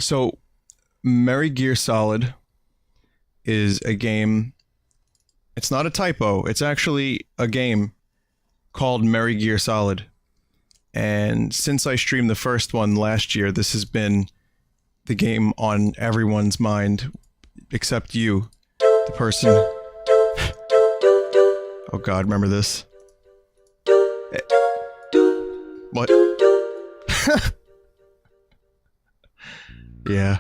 So, Merry Gear Solid is a game. It's not a typo. It's actually a game called Merry Gear Solid. And since I streamed the first one last year, this has been the game on everyone's mind, except you, the person. Oh God, remember this? What? Yeah.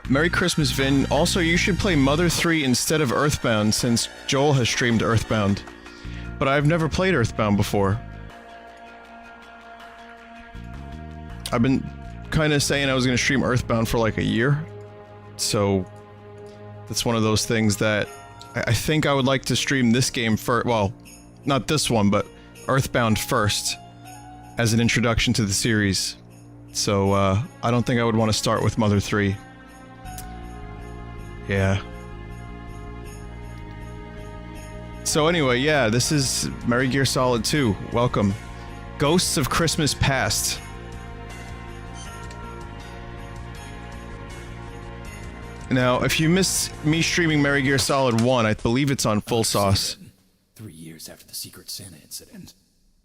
Merry Christmas, Vin. Also, you should play Mother 3 instead of Earthbound, since Joel has streamed Earthbound. But I've never played Earthbound before. I've been kind of saying I was going to stream Earthbound for like a year. So, that's one of those things that I think I would like to stream this game first. Well, not this one, but Earthbound first, as an introduction to the series. So, I don't think I would want to start with Mother 3. Yeah. So anyway, yeah, this is Merry Gear Solid 2. Welcome. Ghosts of Christmas Past. Now, if you missed me streaming Merry Gear Solid 1, I believe it's on Full Sauce. 3 years after the Secret Santa incident,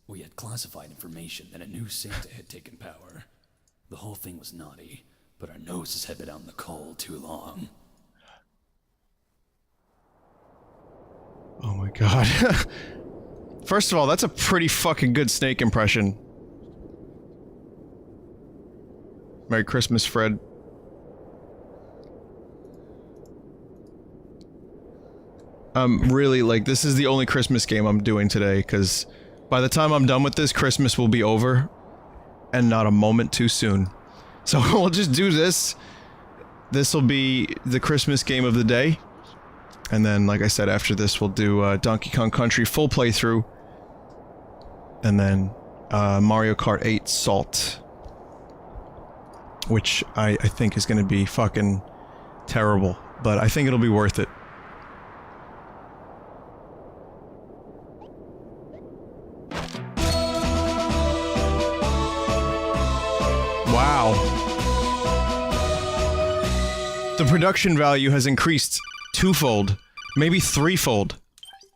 we had classified information that a new Santa had taken power. The whole thing was naughty, but our noses had been out in the cold too long. Oh my God. First of all, that's a pretty fucking good Snake impression. Merry Christmas, Fred. Really, like, this is the only Christmas game I'm doing today, because by the time I'm done with this, Christmas will be over, and not a moment too soon. So we'll just do this. This'll be the Christmas game of the day. And then, like I said, after this we'll do Donkey Kong Country full playthrough. And then Mario Kart 8 Salt. Which I think is gonna be fucking terrible. But I think it'll be worth it. Wow. The production value has increased twofold, maybe threefold.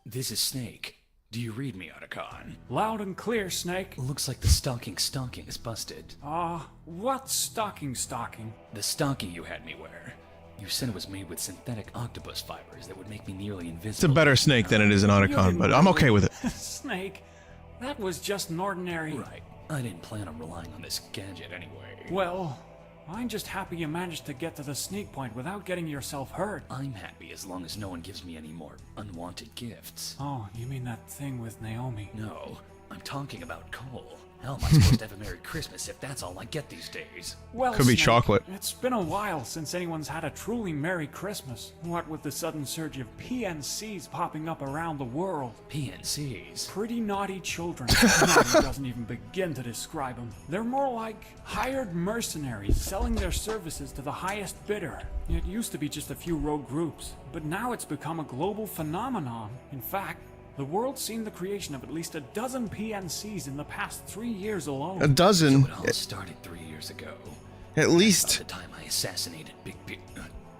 This is Snake. Do you read me, Otacon? Loud and clear, Snake. Looks like the stocking is busted. What stocking? The stocking you had me wear. You said it was made with synthetic octopus fibers that would make me nearly invisible. It's a better Snake than it is an Otacon, but I'm okay with it. Snake, that was just an ordinary... Right. I didn't plan on relying on this gadget anyway. Well, I'm just happy you managed to get to the sneak point without getting yourself hurt. I'm happy as long as no one gives me any more unwanted gifts. Oh, you mean that thing with Naomi? No, I'm talking about Cole. How am I supposed to have a Merry Christmas if that's all I get these days? Well, could be Snake, chocolate. It's been a while since anyone's had a truly Merry Christmas. What with the sudden surge of PNCs popping up around the world. PNCs? Pretty naughty children. Naughty doesn't even begin to describe them. They're more like hired mercenaries selling their services to the highest bidder. It used to be just a few rogue groups, but now it's become a global phenomenon. In fact, the world's seen the creation of at least a dozen PNCs in the past 3 years alone. A dozen? So it all started 3 years ago. At least. The time I assassinated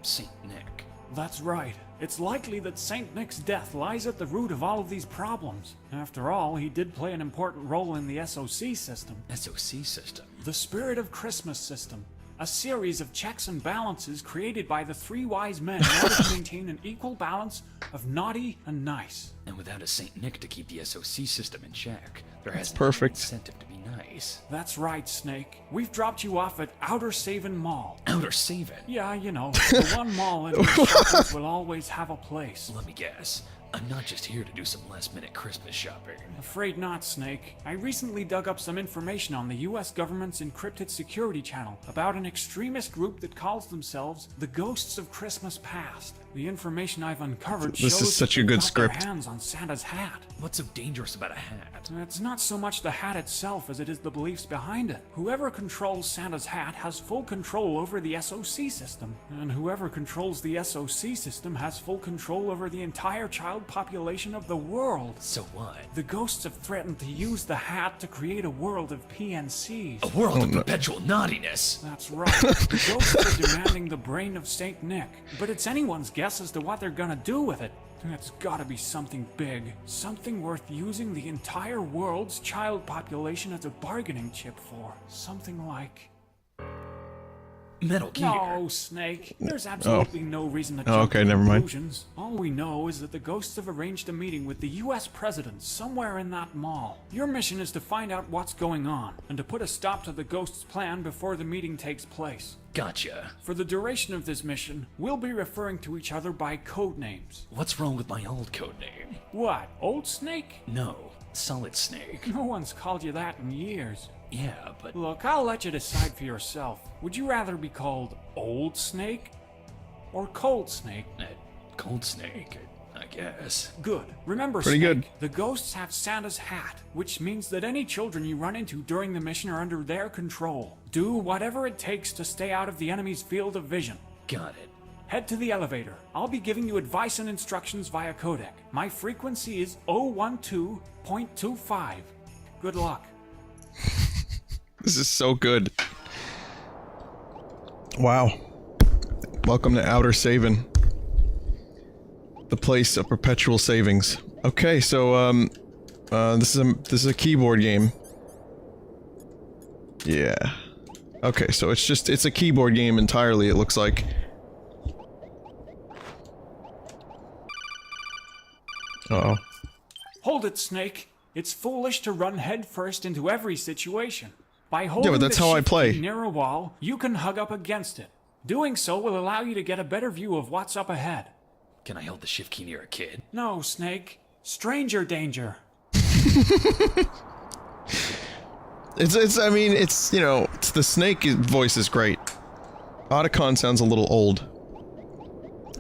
Saint Nick. That's right. It's likely that Saint Nick's death lies at the root of all of these problems. After all, he did play an important role in the SOC system. SOC system? The Spirit of Christmas system. A series of checks and balances created by the three wise men in order to maintain an equal balance of naughty and nice. And without a Saint Nick to keep the SOC system in check, there has perfect. no incentive to be nice. That's right, Snake. We've dropped you off at Outer Savin Mall. Outer Savin? Yeah, you know, the one mall in which shoppers will always have a place. Let me guess. I'm not just here to do some last-minute Christmas shopping. Afraid not, Snake. I recently dug up some information on the US government's encrypted security channel about an extremist group that calls themselves the Ghosts of Christmas Past. The information I've uncovered This is shows such that a they good got script. their hands on Santa's hat. What's so dangerous about a hat? It's not so much the hat itself as it is the beliefs behind it. Whoever controls Santa's hat has full control over the SOC system. And whoever controls the SOC system has full control over the entire child population of the world. So what? The ghosts have threatened to use the hat to create a world of PNCs. A world of perpetual naughtiness. That's right. The ghosts are demanding the brain of Saint Nick. But it's anyone's guess as to what they're gonna do with it. It's gotta be something big. Something worth using the entire world's child population as a bargaining chip for. Something like... Metal Gear. No, Snake. There's absolutely no reason to Oh, jump okay, to never mind. conclusions. All we know is that the ghosts have arranged a meeting with the US president somewhere in that mall. Your mission is to find out what's going on, and to put a stop to the ghosts' plan before the meeting takes place. Gotcha. For the duration of this mission, we'll be referring to each other by code names. What's wrong with my old code name? What, Old Snake? No, Solid Snake. No one's called you that in years. Yeah, but... Look, I'll let you decide for yourself. Would you rather be called Old Snake or Cold Snake? Cold Snake, I guess. Good. Remember, Pretty Snake, good. the ghosts have Santa's hat, which means that any children you run into during the mission are under their control. Do whatever it takes to stay out of the enemy's field of vision. Got it. Head to the elevator. I'll be giving you advice and instructions via codec. My frequency is 012.25. Good luck. This is so good. Wow. Welcome to Outer Savin'. The place of perpetual savings. Okay, so, this is a keyboard game. Yeah. Okay, so it's a keyboard game entirely, it looks like. Uh-oh. Hold it, Snake. It's foolish to run headfirst into every situation. By holding but that's the how I shift play. key near a wall, you can hug up against it. Doing so will allow you to get a better view of what's up ahead. Can I hold the shift key near a kid? No, Snake. Stranger danger. I mean, it's, you know, the Snake voice is great. Otacon sounds a little old.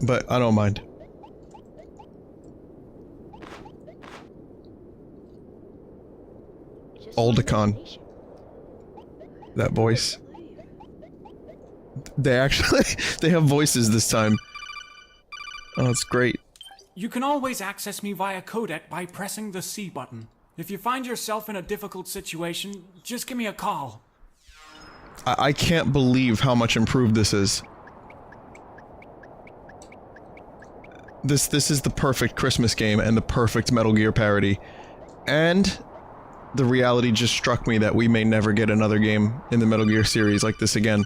But I don't mind. Oldacon. That voice. They actually, they have voices this time. Oh, it's great. You can always access me via codec by pressing the C button. If you find yourself in a difficult situation, just give me a call. I can't believe how much improved this is. This is the perfect Christmas game and the perfect Metal Gear parody. And the reality just struck me that we may never get another game in the Metal Gear series like this again.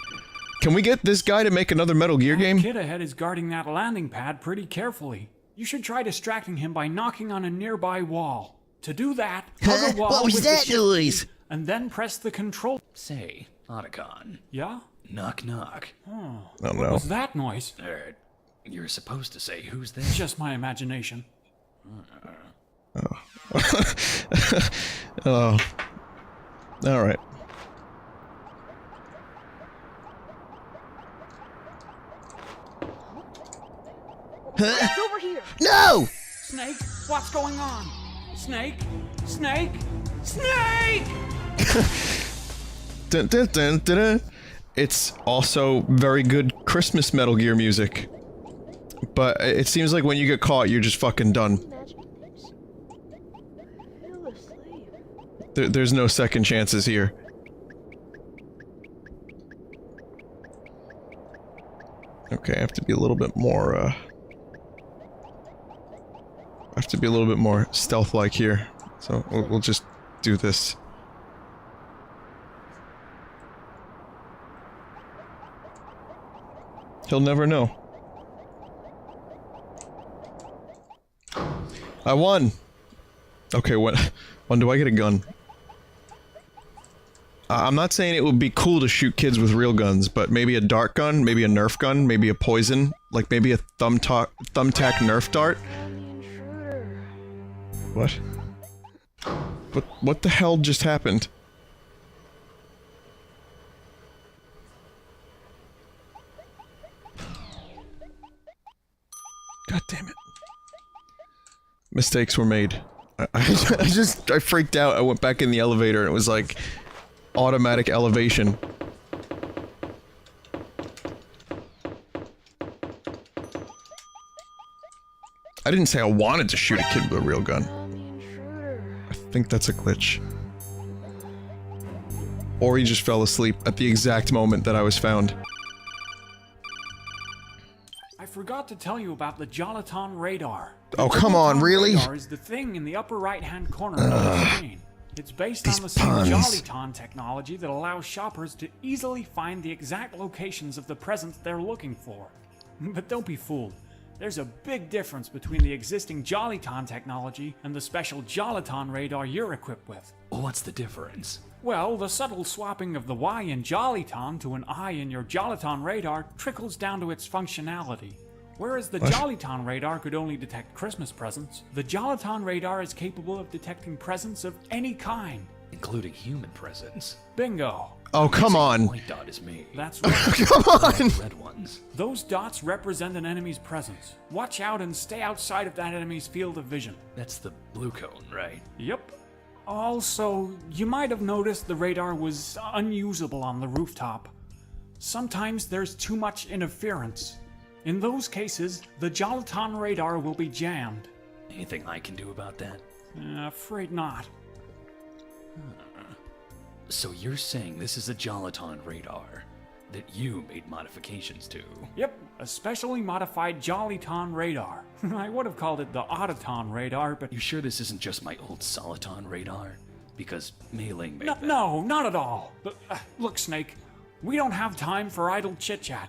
Can we get this guy to make another Metal Gear game? The kid ahead is guarding that landing pad pretty carefully. You should try distracting him by knocking on a nearby wall. To do that, hug a wall What was with the that shift noise? key, and then press the control. Say, Otacon. Yeah? Knock knock. Oh What no. was that noise? You're supposed to say who's there? Just my imagination. Oh. Alright. Huh? Over here. No! Snake, what's going on? Snake? Snake? Snake! Dun, dun, dun, dun, dun. It's also very good Christmas Metal Gear music. But it seems like when you get caught, you're just fucking done. Magic names. I feel asleep. There's no second chances here. Okay, I have to be a little bit more, I have to be a little bit more stealth-like here. So, we'll just do this. He'll never know. I won! Okay, when do I get a gun? I'm not saying it would be cool to shoot kids with real guns, but maybe a dart gun, maybe a Nerf gun, maybe a poison, like maybe a thumbtack Nerf dart? I'm the intruder. What? What the hell just happened? Mistakes were made. I freaked out. I went back in the elevator and it was like automatic elevation. I didn't say I wanted to shoot a kid with a real gun. I'm the intruder. I think that's a glitch. Or he just fell asleep at the exact moment that I was found. I forgot to tell you about the Jolaton radar. Oh, come on, Jolaton really? Radar is the thing in the upper right-hand corner of the screen. It's based on the same puns. Joliton technology that allows shoppers to easily find the exact locations of the presents they're looking for. But don't be fooled. There's a big difference between the existing Joliton technology and the special Jolaton radar you're equipped with. What's the difference? Well, the subtle swapping of the Y in Joliton to an I in your Joliton radar trickles down to its functionality. Whereas the Joliton radar could only detect Christmas presents, the Joliton radar is capable of detecting presents of any kind. Including human presents. Bingo! Oh, come on. White dot is me. That's right. Come on. Red ones. Those dots represent an enemy's presence. Watch out and stay outside of that enemy's field of vision. That's the blue cone, right? Yep. Also, you might have noticed the radar was unusable on the rooftop. Sometimes there's too much interference. In those cases, the Jolaton radar will be jammed. Anything I can do about that? Afraid not. So you're saying this is a Jolaton radar that you made modifications to? Yep, a specially modified Joliton radar. I would have called it the Autoton radar, but... You sure this isn't just my old Soliton radar? Because Mei-Ling made that. No, not at all. But, look, Snake, we don't have time for idle chit-chat.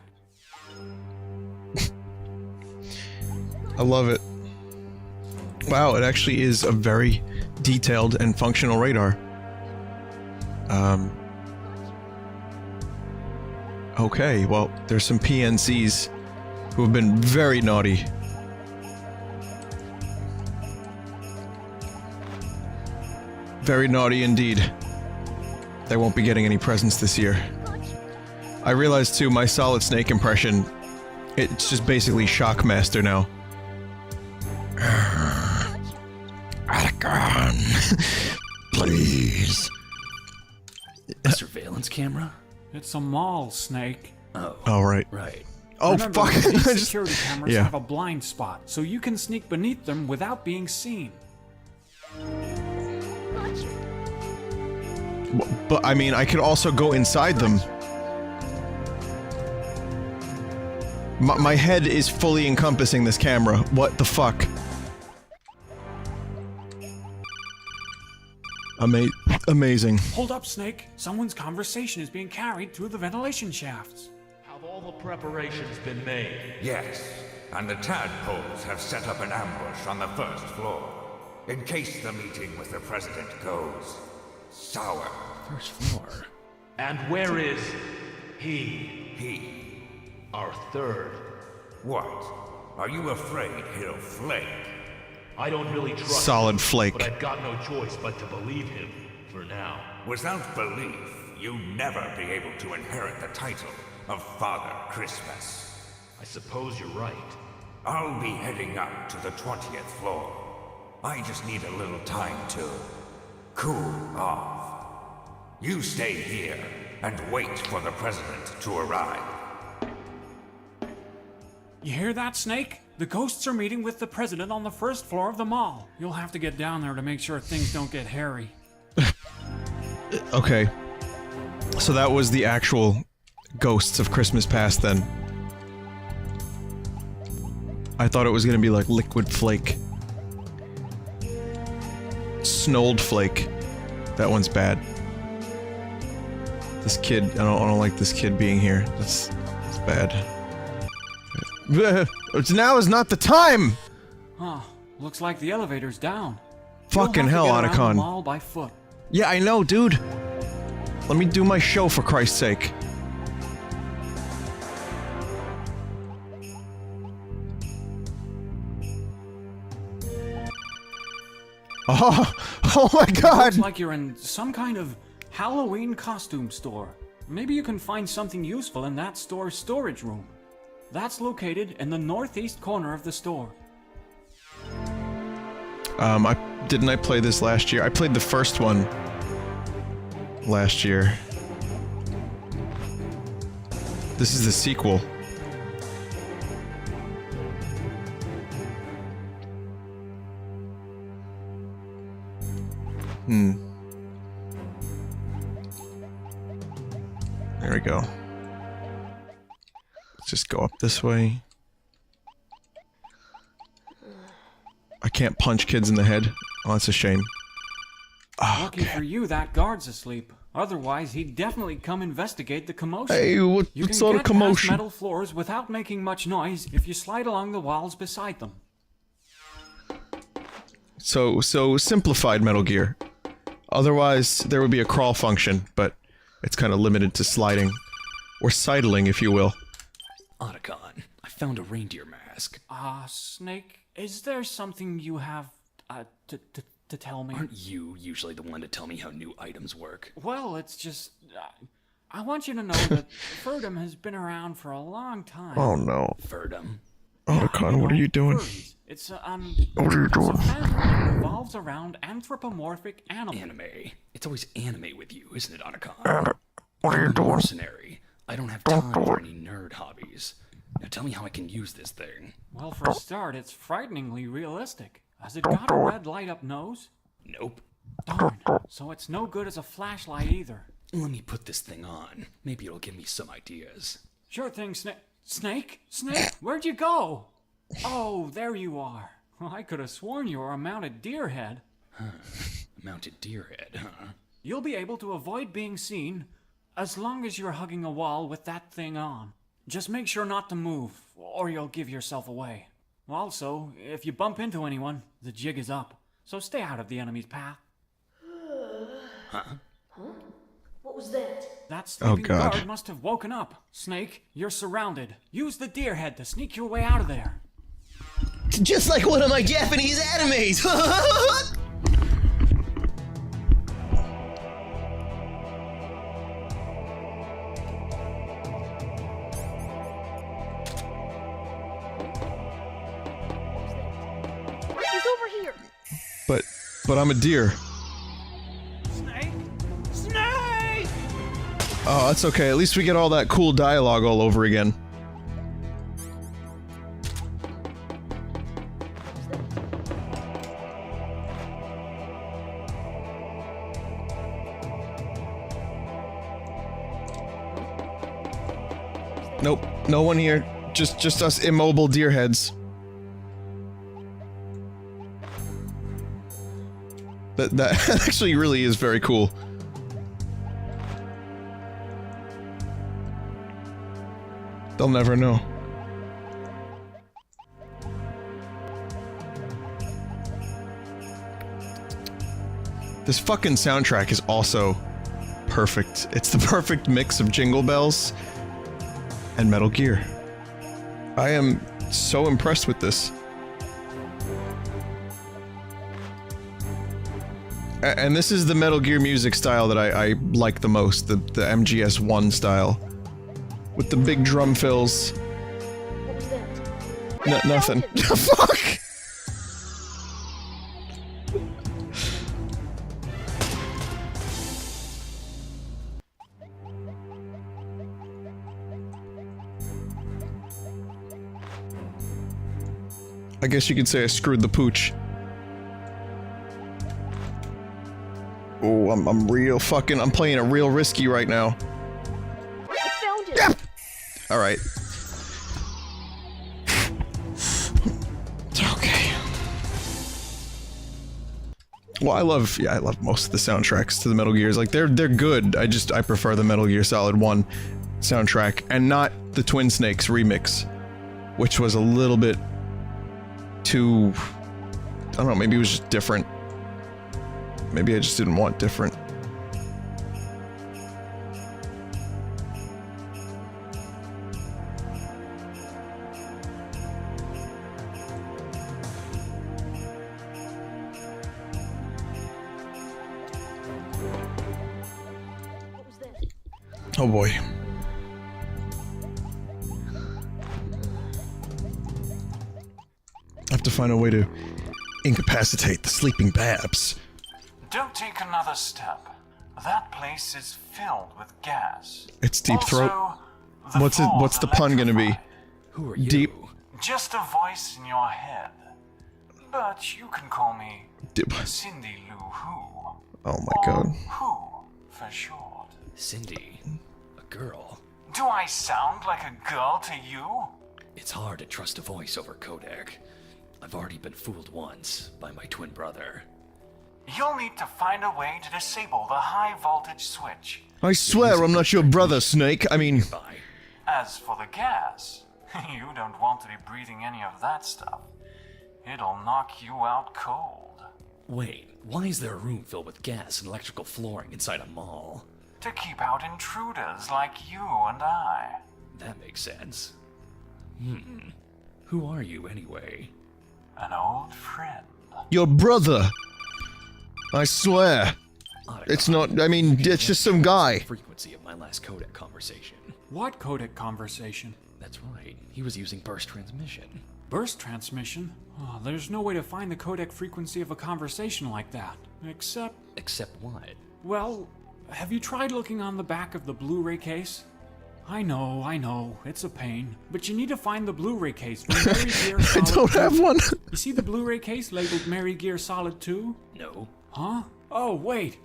I love it. Wow, it actually is a very detailed and functional radar. Okay, well, there's some PNCs who have been very naughty. Very naughty indeed. They won't be getting any presents this year. I realized too, my Solid Snake impression, it's just basically Shockmaster now. Atticon, please. A surveillance camera? It's a mall, Snake. Oh. All right. Right. Oh, Remember, fuck. these I just- security cameras yeah. have a blind spot, so you can sneak beneath them without being seen. But, I mean, I could also go inside them. My head is fully encompassing this camera. What the fuck? Amazing. Hold up, Snake. Someone's conversation is being carried through the ventilation shafts. Have all the preparations been made? Yes, and the tadpoles have set up an ambush on the first floor, in case the meeting with the president goes sour. First floor. And where is he, He. our third? What? Are you afraid he'll flake? I don't really trust Solid him, flake. but I've got no choice but to believe him, for now. Without belief, you'll never be able to inherit the title of Father Christmas. I suppose you're right. I'll be heading up to the 20th floor. I just need a little time to cool off. You stay here and wait for the president to arrive. You hear that, Snake? The ghosts are meeting with the president on the first floor of the mall. You'll have to get down there to make sure things don't get hairy. Okay. So that was the actual ghosts of Christmas Past then. I thought it was gonna be like Liquid Flake. Snold Flake. That one's bad. This kid, I don't like this kid being here. That's bad. Now is not the time! Huh. Looks like the elevator's down. Fucking hell, You'll have to get around the Otacon. mall by foot. Yeah, I know, dude. Let me do my show for Christ's sake. Oh my god! Looks like you're in some kind of Halloween costume store. Maybe you can find something useful in that store's storage room. That's located in the northeast corner of the store. Didn't I play this last year? I played the first one last year. This is the sequel. There we go. Let's just go up this way. I can't punch kids in the head. Oh, that's a shame. Lucky for you, that guard's asleep. Otherwise, he'd definitely come investigate the commotion. Hey, You what's can all the get past commotion? metal floors without making much noise if you slide along the walls beside them. So simplified Metal Gear. Otherwise, there would be a crawl function, but it's kind of limited to sliding. Or sidling, if you will. Otacon, I found a reindeer mask. Snake, is there something you have, to tell me? Aren't you usually the one to tell me how new items work? Well, it's just, I want you to know that Ferdum has been around for a long time. Oh no. Ferdum? Otacon, what are you doing? Furries. It's, What are you doing? a family that revolves around anthropomorphic animals. Anime. It's always anime with you, isn't it, Otacon? What are you doing? Mercenary. I don't have time for any nerd hobbies. Now tell me how I can use this thing. Well, for a start, it's frighteningly realistic. Has it got a red light-up nose? Nope. Darn. So it's no good as a flashlight either. Let me put this thing on. Maybe it'll give me some ideas. Sure thing, Snake? Snake? Where'd you go? Oh, there you are. Well, I could have sworn you were a mounted deer head. A mounted deer head, huh? You'll be able to avoid being seen as long as you're hugging a wall with that thing on. Just make sure not to move, or you'll give yourself away. Also, if you bump into anyone, the jig is up. So stay out of the enemy's path. Huh? What was that? That sleeping God. guard must have woken up. Snake, you're surrounded. Use the deer head to sneak your way out of there. Just like one of my Japanese animes! He's over here. But I'm a deer. Snake? Snake! Oh, that's okay. At least we get all that cool dialogue all over again. Nope, no one here. Just us immobile deer heads. That actually really is very cool. They'll never know. This fucking soundtrack is also perfect. It's the perfect mix of Jingle Bells and Metal Gear. I am so impressed with this. And this is the Metal Gear music style that I like the most, the MGS1 style. With the big drum fills. What was that? Nothing. Fuck! I guess you could say I screwed the pooch. Oh, I'm real fucking, I'm playing it real risky right now. I found it. Alright. Okay. Well, I love most of the soundtracks to the Metal Gears. Like, they're good. I prefer the Metal Gear Solid 1 soundtrack, and not the Twin Snakes remix, which was a little bit too... I don't know, maybe it was just different. Maybe I just didn't want different. What was that? Oh boy. I have to find a way to Incapacitate the sleeping Babs. Don't take another step. That place is filled with gas. It's Deep Throat. Also, What's the pun gonna be? Who are you? Deep. Just a voice in your head. But you can call me Cindy Lou Who. Oh my god. Who, for short. Cindy. A girl. Do I sound like a girl to you? It's hard to trust a voice over codec. I've already been fooled once by my twin brother. You'll need to find a way to disable the high voltage switch. I swear I'm not your brother, Snake. I mean... Bye. As for the gas, you don't want to be breathing any of that stuff. It'll knock you out cold. Wait, why is there a room filled with gas and electrical flooring inside a mall? To keep out intruders like you and I. That makes sense. Who are you anyway? An old friend. Your brother! I swear. Otacon, It's not... I mean, it's just some guy. frequency of my last codec conversation. What codec conversation? That's right. He was using burst transmission. Burst transmission? Oh, there's no way to find the codec frequency of a conversation like that. Except... Except what? Well, have you tried looking on the back of the Blu-ray case? I know, it's a pain. But you need to find the Blu-ray case for Mary Gear I Solid don't 2. have one. You see the Blu-ray case labeled Mary Gear Solid 2? No. Huh? Oh, wait.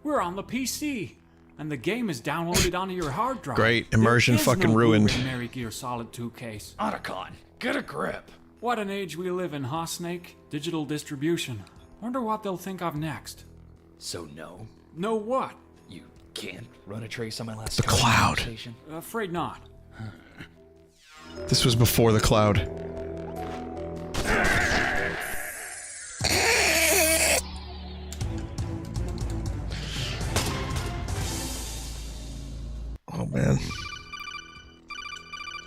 We're on the PC. And the game is downloaded onto your hard drive. Great, immersion There is fucking no ruined. Blu-ray Mary Gear Solid 2 case. Otacon, get a grip. What an age we live in, huh, Snake? Digital distribution. Wonder what they'll think of next. So no, Know what? you can't run a trace on my last The codec cloud. conversation? Afraid not. This was before the cloud. Oh man.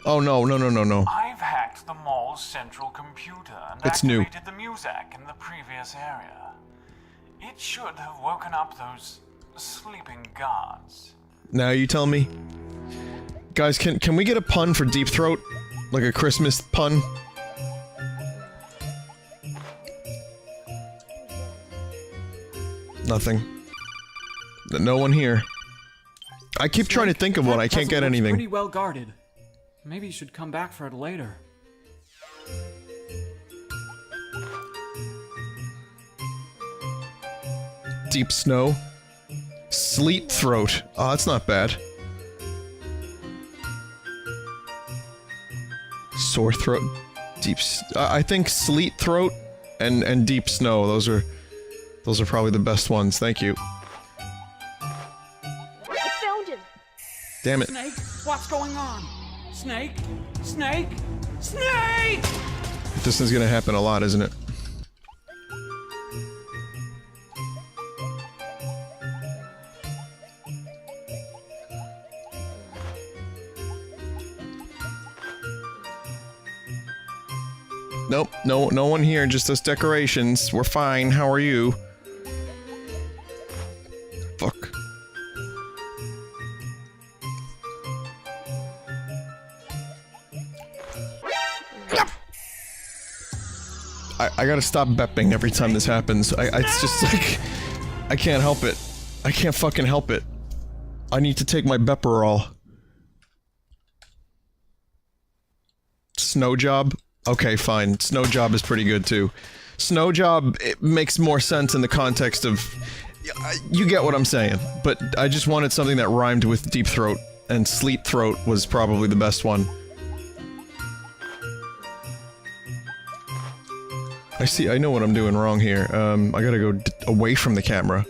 Oh no. I've hacked the mall's central computer and It's new. activated the music in the previous area. It should have woken up those sleeping guards. Now you tell me. Guys, can we get a pun for Deep Throat? Like a Christmas pun? Nothing. No one here. I keep trying to think of one, I can't get anything. Pretty well guarded. Maybe you should come back for it later. Deep Snow. Sleet Throat. Oh, that's not bad. Sore Throat. I think Sleet Throat and Deep Snow. Those are probably the best ones. Thank you. I found him. Damn it. Snake, what's going on? Snake? Snake? Snake! This is gonna happen a lot, isn't it? Nope, no one here, just us decorations. We're fine, how are you? Fuck. I gotta stop bepping every time this happens. It's just like... I can't help it. I can't fucking help it. I need to take my Bepperol. Snow Job? Okay, fine. Snow Job is pretty good too. Snow Job, it makes more sense in the context of... You get what I'm saying. But I just wanted something that rhymed with Deep Throat, and Sleet Throat was probably the best one. I know what I'm doing wrong here. I gotta go away from the camera.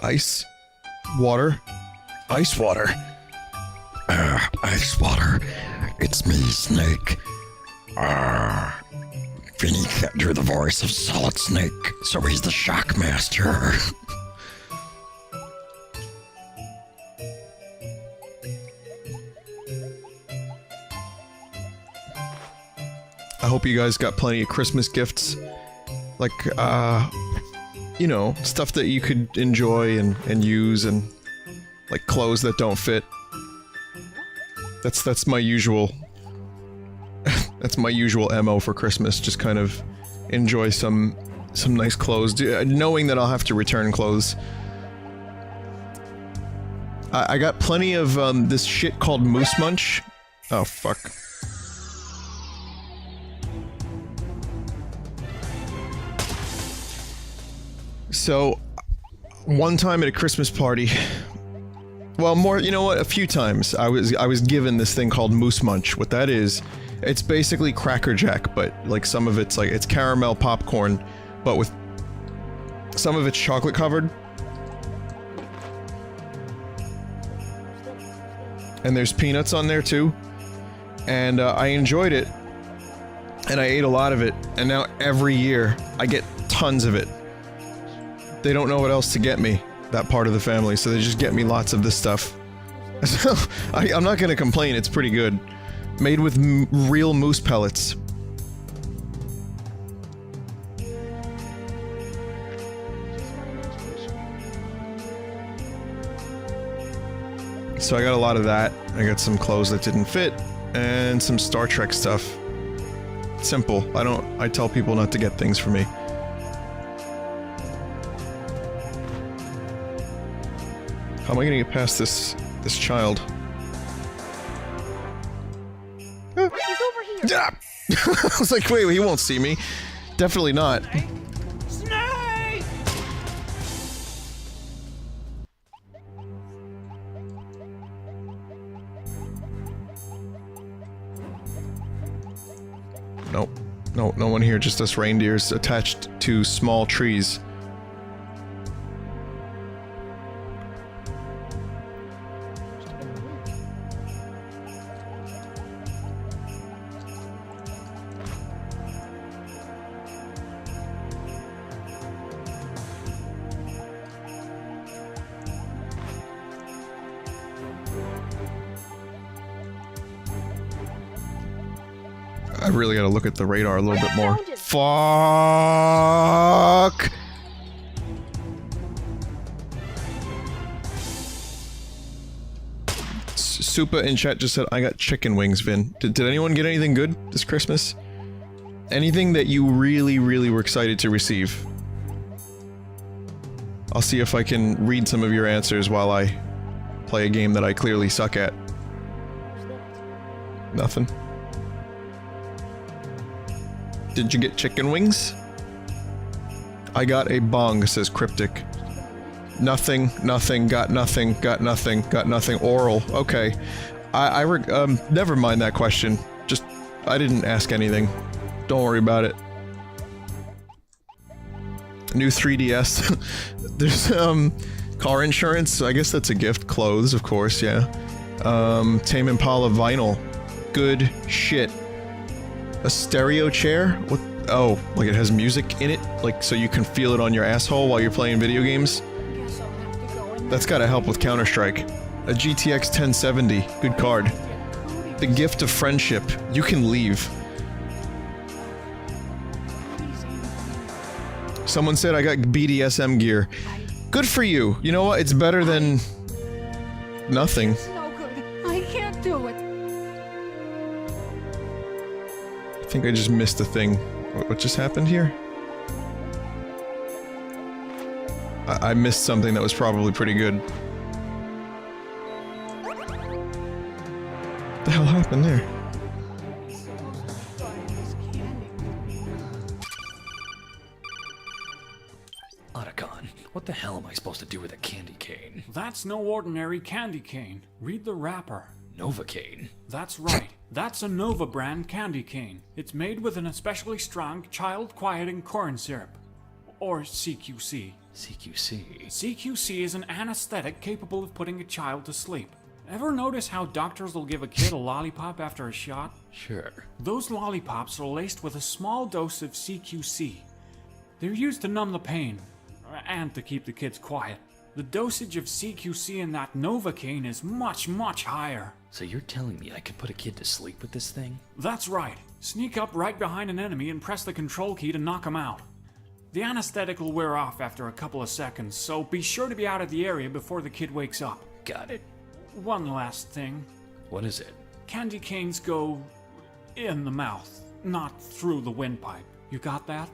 Ice. Water. Ice water. Ice water. It's me, Snake. Vinny can't do the voice of Solid Snake, so he's the Shock Master. hope you guys got plenty of Christmas gifts. Like, you know, stuff that you could enjoy and use, and like clothes that don't fit. That's my usual that's my usual MO for Christmas, just kind of enjoy some nice clothes, knowing that I'll have to return clothes. I got plenty of this shit called Moose Munch. Oh fuck. So, one time at a Christmas party, well, more, you know what, a few times, I was given this thing called Moose Munch. What that is, it's basically Cracker Jack, but like some of it's like, it's caramel popcorn, but with some of it's chocolate covered. And there's peanuts on there too. And I enjoyed it, and I ate a lot of it, and now every year I get tons of it. They don't know what else to get me, that part of the family, so they just get me lots of this stuff. So, I'm not gonna complain, it's pretty good. Made with real moose pellets. So I got a lot of that. I got some clothes that didn't fit, and some Star Trek stuff. Simple. I tell people not to get things for me. How am I gonna get past this child? He's over here. Yeah. I was like, wait, he won't see me. Definitely not. Snake! Nope. No one here, just us reindeers attached to small trees. I really gotta look at the radar a little bit more. Fuck! Supa in chat just said, I got chicken wings, Vin. Did anyone get anything good this Christmas? Anything that you really were excited to receive? I'll see if I can read some of your answers while I play a game that I clearly suck at. Nothing. Did you get chicken wings? I got a bong, says Cryptic. Nothing, got nothing, oral. Okay. Never mind that question. Just, I didn't ask anything. Don't worry about it. New 3DS. There's, car insurance. I guess that's a gift. Clothes, of course, yeah. Tame Impala vinyl. Good shit. A stereo chair? What? Oh, like it has music in it? Like, so you can feel it on your asshole while you're playing video games? That's gotta help with Counter-Strike. A GTX 1070. Good card. The gift of friendship. You can leave. Someone said I got BDSM gear. Good for you. You know what? It's better than... nothing. It's no good. I can't do it. I think I just missed a thing. What just happened here? I missed something that was probably pretty good. What the hell happened there? Otacon, what the hell am I supposed to do with a candy cane? That's no ordinary candy cane. Read the wrapper. Novocaine? That's right. That's a Nova brand candy cane. It's made with an especially strong child-quieting corn syrup. Or CQC. CQC? CQC is an anesthetic capable of putting a child to sleep. Ever notice how doctors will give a kid a lollipop after a shot? Sure. Those lollipops are laced with a small dose of CQC. They're used to numb the pain, and to keep the kids quiet. The dosage of CQC in that Novocaine is much higher. So you're telling me I can put a kid to sleep with this thing? That's right. Sneak up right behind an enemy and press the control key to knock him out. The anesthetic will wear off after a couple of seconds, so be sure to be out of the area before the kid wakes up. Got it. One last thing. What is it? Candy canes go in the mouth, not through the windpipe. You got that?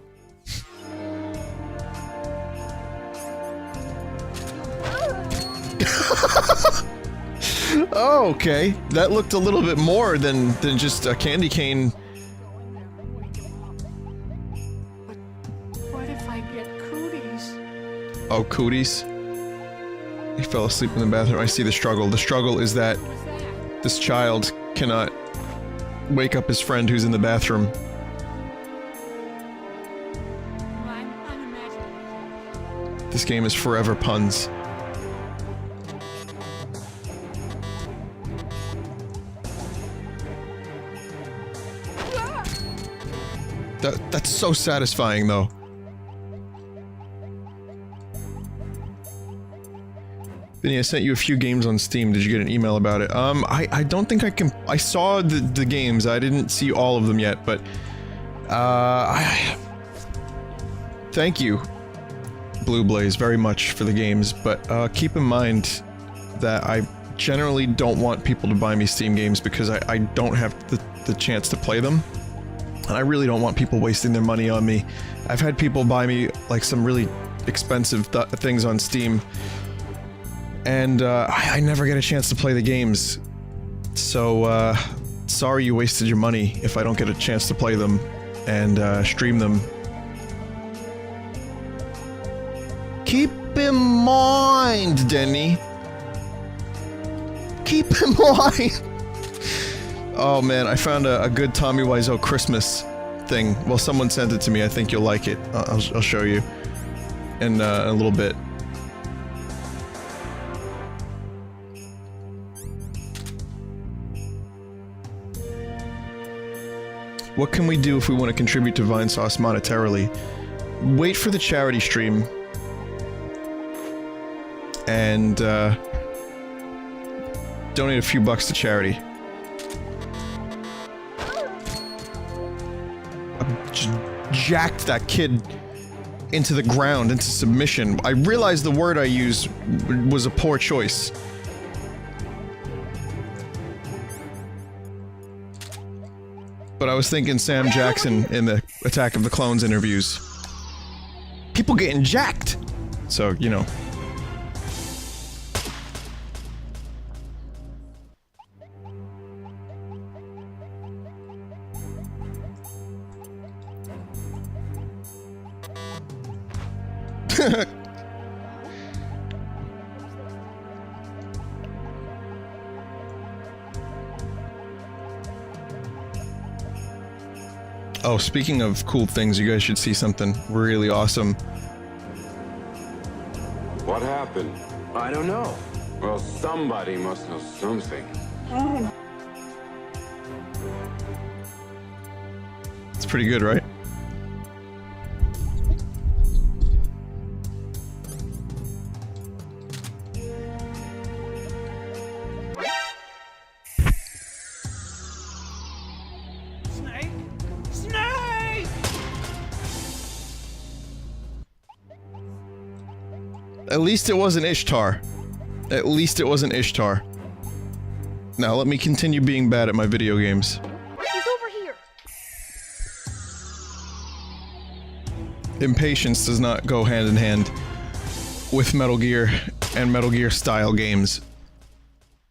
Oh, okay. That looked a little bit more than just a candy cane. What if I get cooties? Oh, cooties. He fell asleep in the bathroom. I see the struggle. The struggle is that this child cannot wake up his friend who's in the bathroom. I'm unimaginable. This game is forever puns. That's so satisfying, though. Vinny, I sent you a few games on Steam. Did you get an email about it? I don't think I can... I saw the games. I didn't see all of them yet, but... Thank you, Blue Blaze, very much for the games, but keep in mind that I generally don't want people to buy me Steam games because I don't have the chance to play them. And I really don't want people wasting their money on me. I've had people buy me, like, some really expensive things on Steam, and I never get a chance to play the games. So, sorry you wasted your money if I don't get a chance to play them and stream them. Keep in mind, Denny. Keep in mind. Oh man, I found a good Tommy Wiseau Christmas thing. Well, someone sent it to me. I think you'll like it. I'll show you in a little bit. What can we do if we want to contribute to Vinesauce monetarily? Wait for the charity stream and donate a few bucks to charity. Jacked that kid into the ground, into submission. I realized the word I used was a poor choice. But I was thinking Sam Jackson in the Attack of the Clones interviews. People getting jacked! So, you know. Oh, speaking of cool things, you guys should see something really awesome. What happened? I don't know. Well, somebody must know something. It's pretty good, right? At least it wasn't Ishtar. At least it wasn't Ishtar. Now let me continue being bad at my video games. He's over here. Impatience does not go hand in hand with Metal Gear and Metal Gear style games.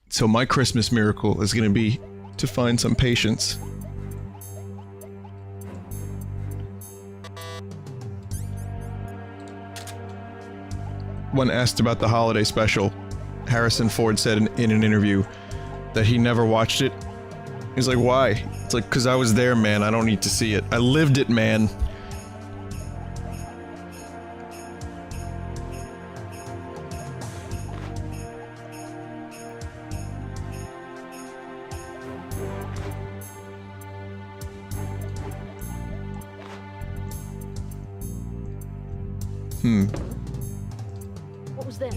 So my Christmas miracle is gonna be to find some patience. When asked about the holiday special, Harrison Ford said in an interview that he never watched it. He's like, why? It's like, 'cause I was there, man. I don't need to see it. I lived it, man. What was that?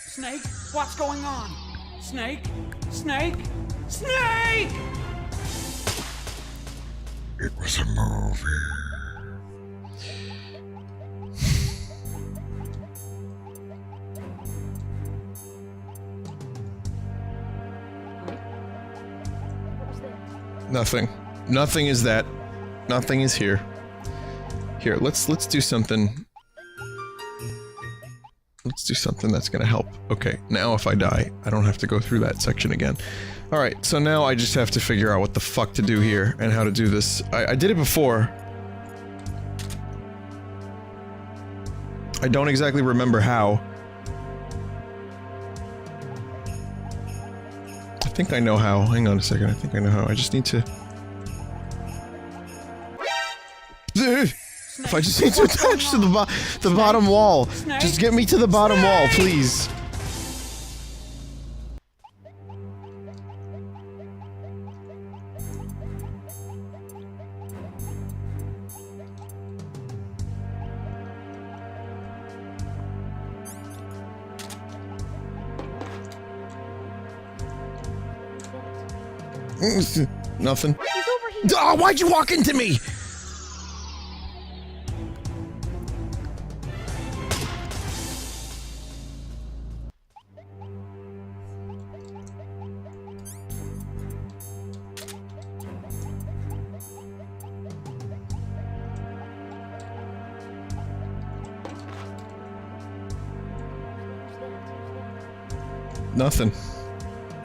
Snake? What's going on? Snake? Snake? Snake! It was a movie. What was that? Nothing. Nothing is that. Nothing is here. Here, let's do something. Let's do something that's gonna help. Okay, now if I die, I don't have to go through that section again. Alright, so now I just have to figure out what the fuck to do here and how to do this. I did it before. I don't exactly remember how. I think I know how. Hang on a second, I think I know how. I just need to... If I just need to attach to the bottom wall. Just get me to the bottom wall, please. Nothing. He's over here. Oh, why'd you walk into me? Nothing.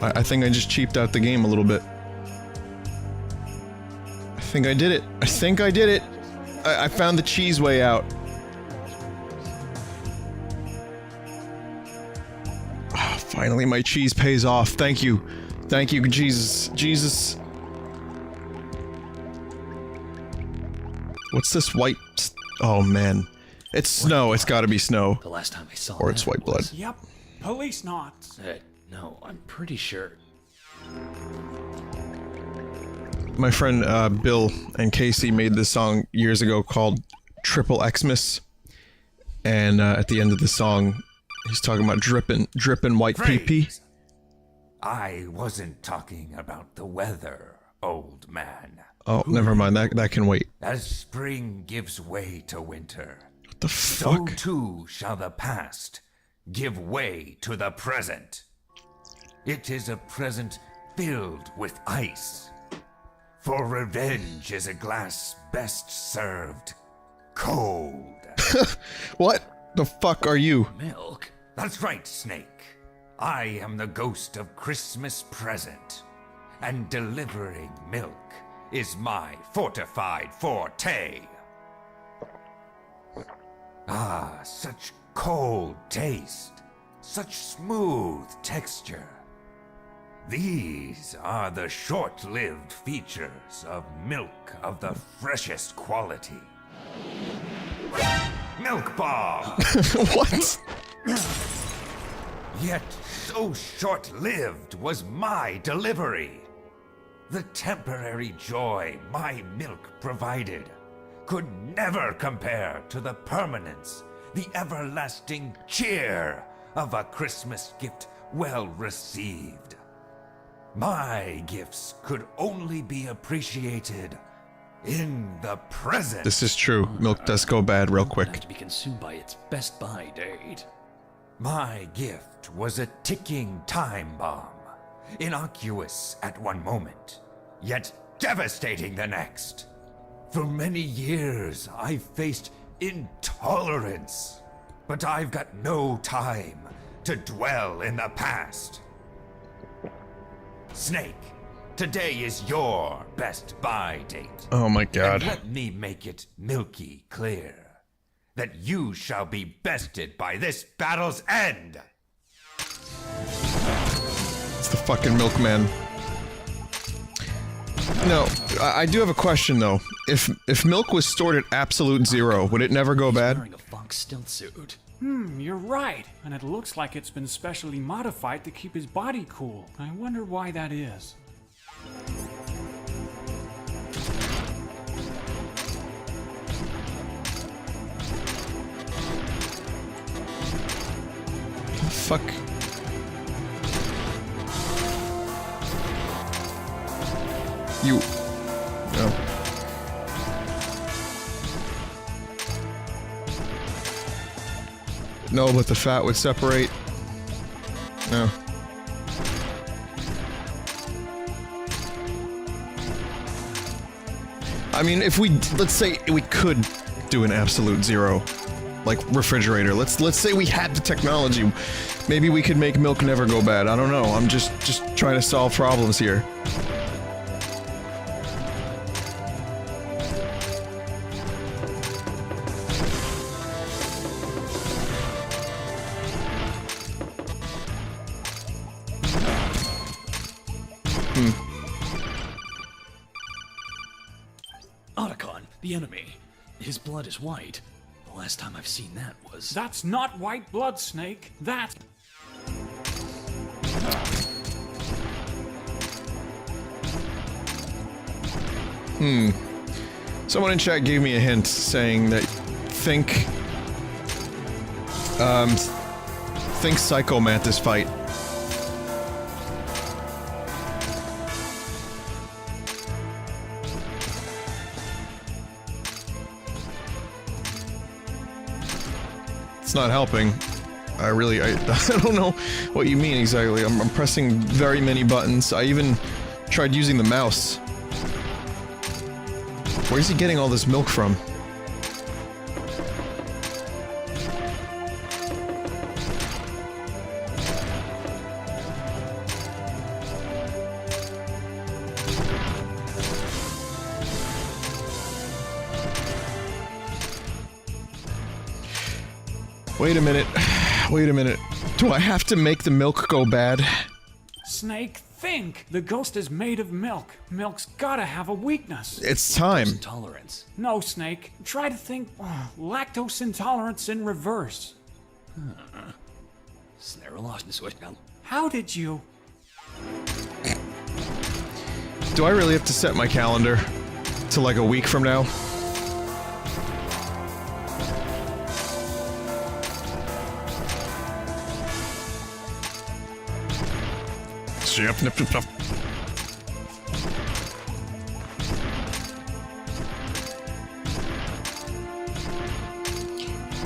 I think I just cheaped out the game a little bit. I think I did it. I think I did it. I found the cheese way out. Oh, finally my cheese pays off. Thank you. Thank you, Jesus. Jesus. What's this white... Oh, man. It's snow. It's gotta be snow. The last time I saw Or it's that white blood. was- Yep, police knots. No, I'm pretty sure. My friend Bill and Casey made this song years ago called Triple Xmas, and at the end of the song, he's talking about dripping white pee-pee. Freeze! I wasn't talking about the weather, old man. Oh, never mind. That can wait. As spring gives way to winter, What the so fuck? too shall the past give way to the present. It is a present filled with ice. For revenge is a glass best served cold. What the fuck are you? Milk? That's right, Snake. I am the ghost of Christmas present, and delivering milk is my fortified forte. Ah, such cold taste, such smooth texture. These are the short-lived features of milk of the freshest quality. Milk bomb! What? Yet so short-lived was my delivery. The temporary joy my milk provided could never compare to the permanence, the everlasting cheer of a Christmas gift well received. My gifts could only be appreciated in the present. This is true. Milk does go bad real Have quick. to be consumed by its best by date. My gift was a ticking time bomb, innocuous at one moment, yet devastating the next. For many years, I've faced intolerance, but I've got no time to dwell in the past. Snake, today is your best by date. Oh my And god. let me make it milky clear that you shall be bested by this battle's end. It's the fucking Milkman. No, I do have a question though. If milk was stored at absolute zero, would it never go bad? Wearing a Fox stealth suit. You're right. And it looks like it's been specially modified to keep his body cool. I wonder why that is. Fuck. You. No. No, but the fat would separate. No. I mean, if we, let's say we could do an absolute zero, like refrigerator. Let's say we had the technology. Maybe we could make milk never go bad. I don't know. I'm just trying to solve problems here. The enemy. His blood is white. The last time I've seen that was... That's not white blood, Snake. That... Someone in chat gave me a hint saying that think Psycho Mantis fight. It's not helping. I don't know what you mean exactly. I'm pressing very many buttons. I even tried using the mouse. Where's he getting all this milk from? Wait a minute. Wait a minute. Do I have to make the milk go bad? Snake, think! The ghost is made of milk. Milk's gotta have a weakness. It's time. Intolerance. No, Snake. Try to think lactose intolerance in reverse. How did you? Do I really have to set my calendar to like a week from now?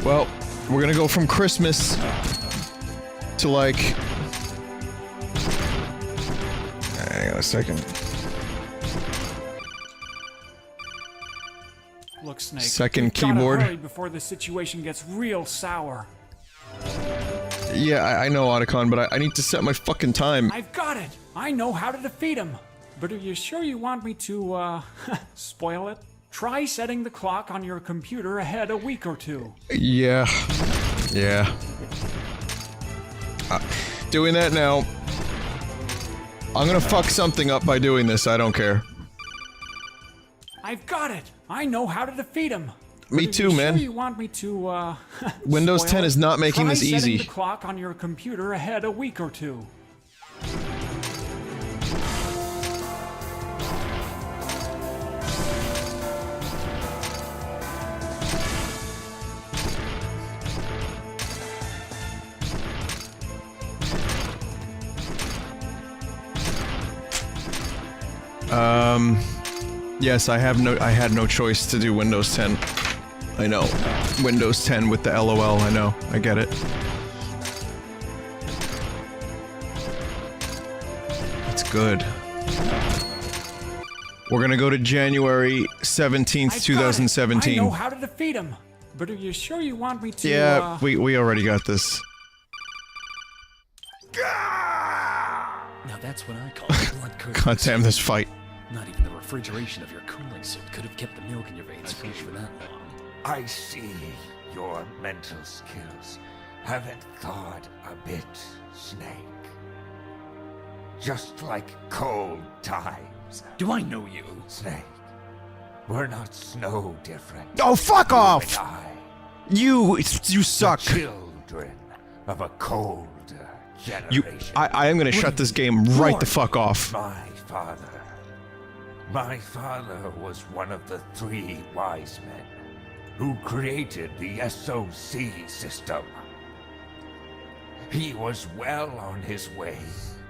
Well, we're gonna go from Christmas to like... Hang on a second. Look, Snake. Second gotta keyboard. Hurry before the situation gets real sour. Yeah, I know, Otacon, but I need to set my fucking time. I've got it! I know how to defeat him! But are you sure you want me to, spoil it? Try setting the clock on your computer ahead a week or two. Yeah. Yeah. Doing that now. I'm gonna fuck something up by doing this, I don't care. I've got it! I know how to defeat him! Me too, man. Sure you want me to, Windows 10 is not making this Try easy. setting the clock on your computer ahead a week or two. Yes, I had no choice to do Windows 10. I know. Windows 10 with the LOL, I know. I get it. That's good. We're gonna go to January 17th, 2017. I know how to defeat him. But are you sure you want me to, Yeah, we already got this. Now that's what I call blood curdling. God damn this fight. Not even the refrigeration of your cooling suit could have kept the milk in your veins fresh for that long. I see your mental skills haven't thawed a bit, Snake. Just like cold times. Do I know you? Snake, we're not snow different. Oh, fuck off! You suck. The children of a colder generation. I am gonna shut this game right the fuck off. My father was one of the 3 wise men who created the SOC system. He was well on his way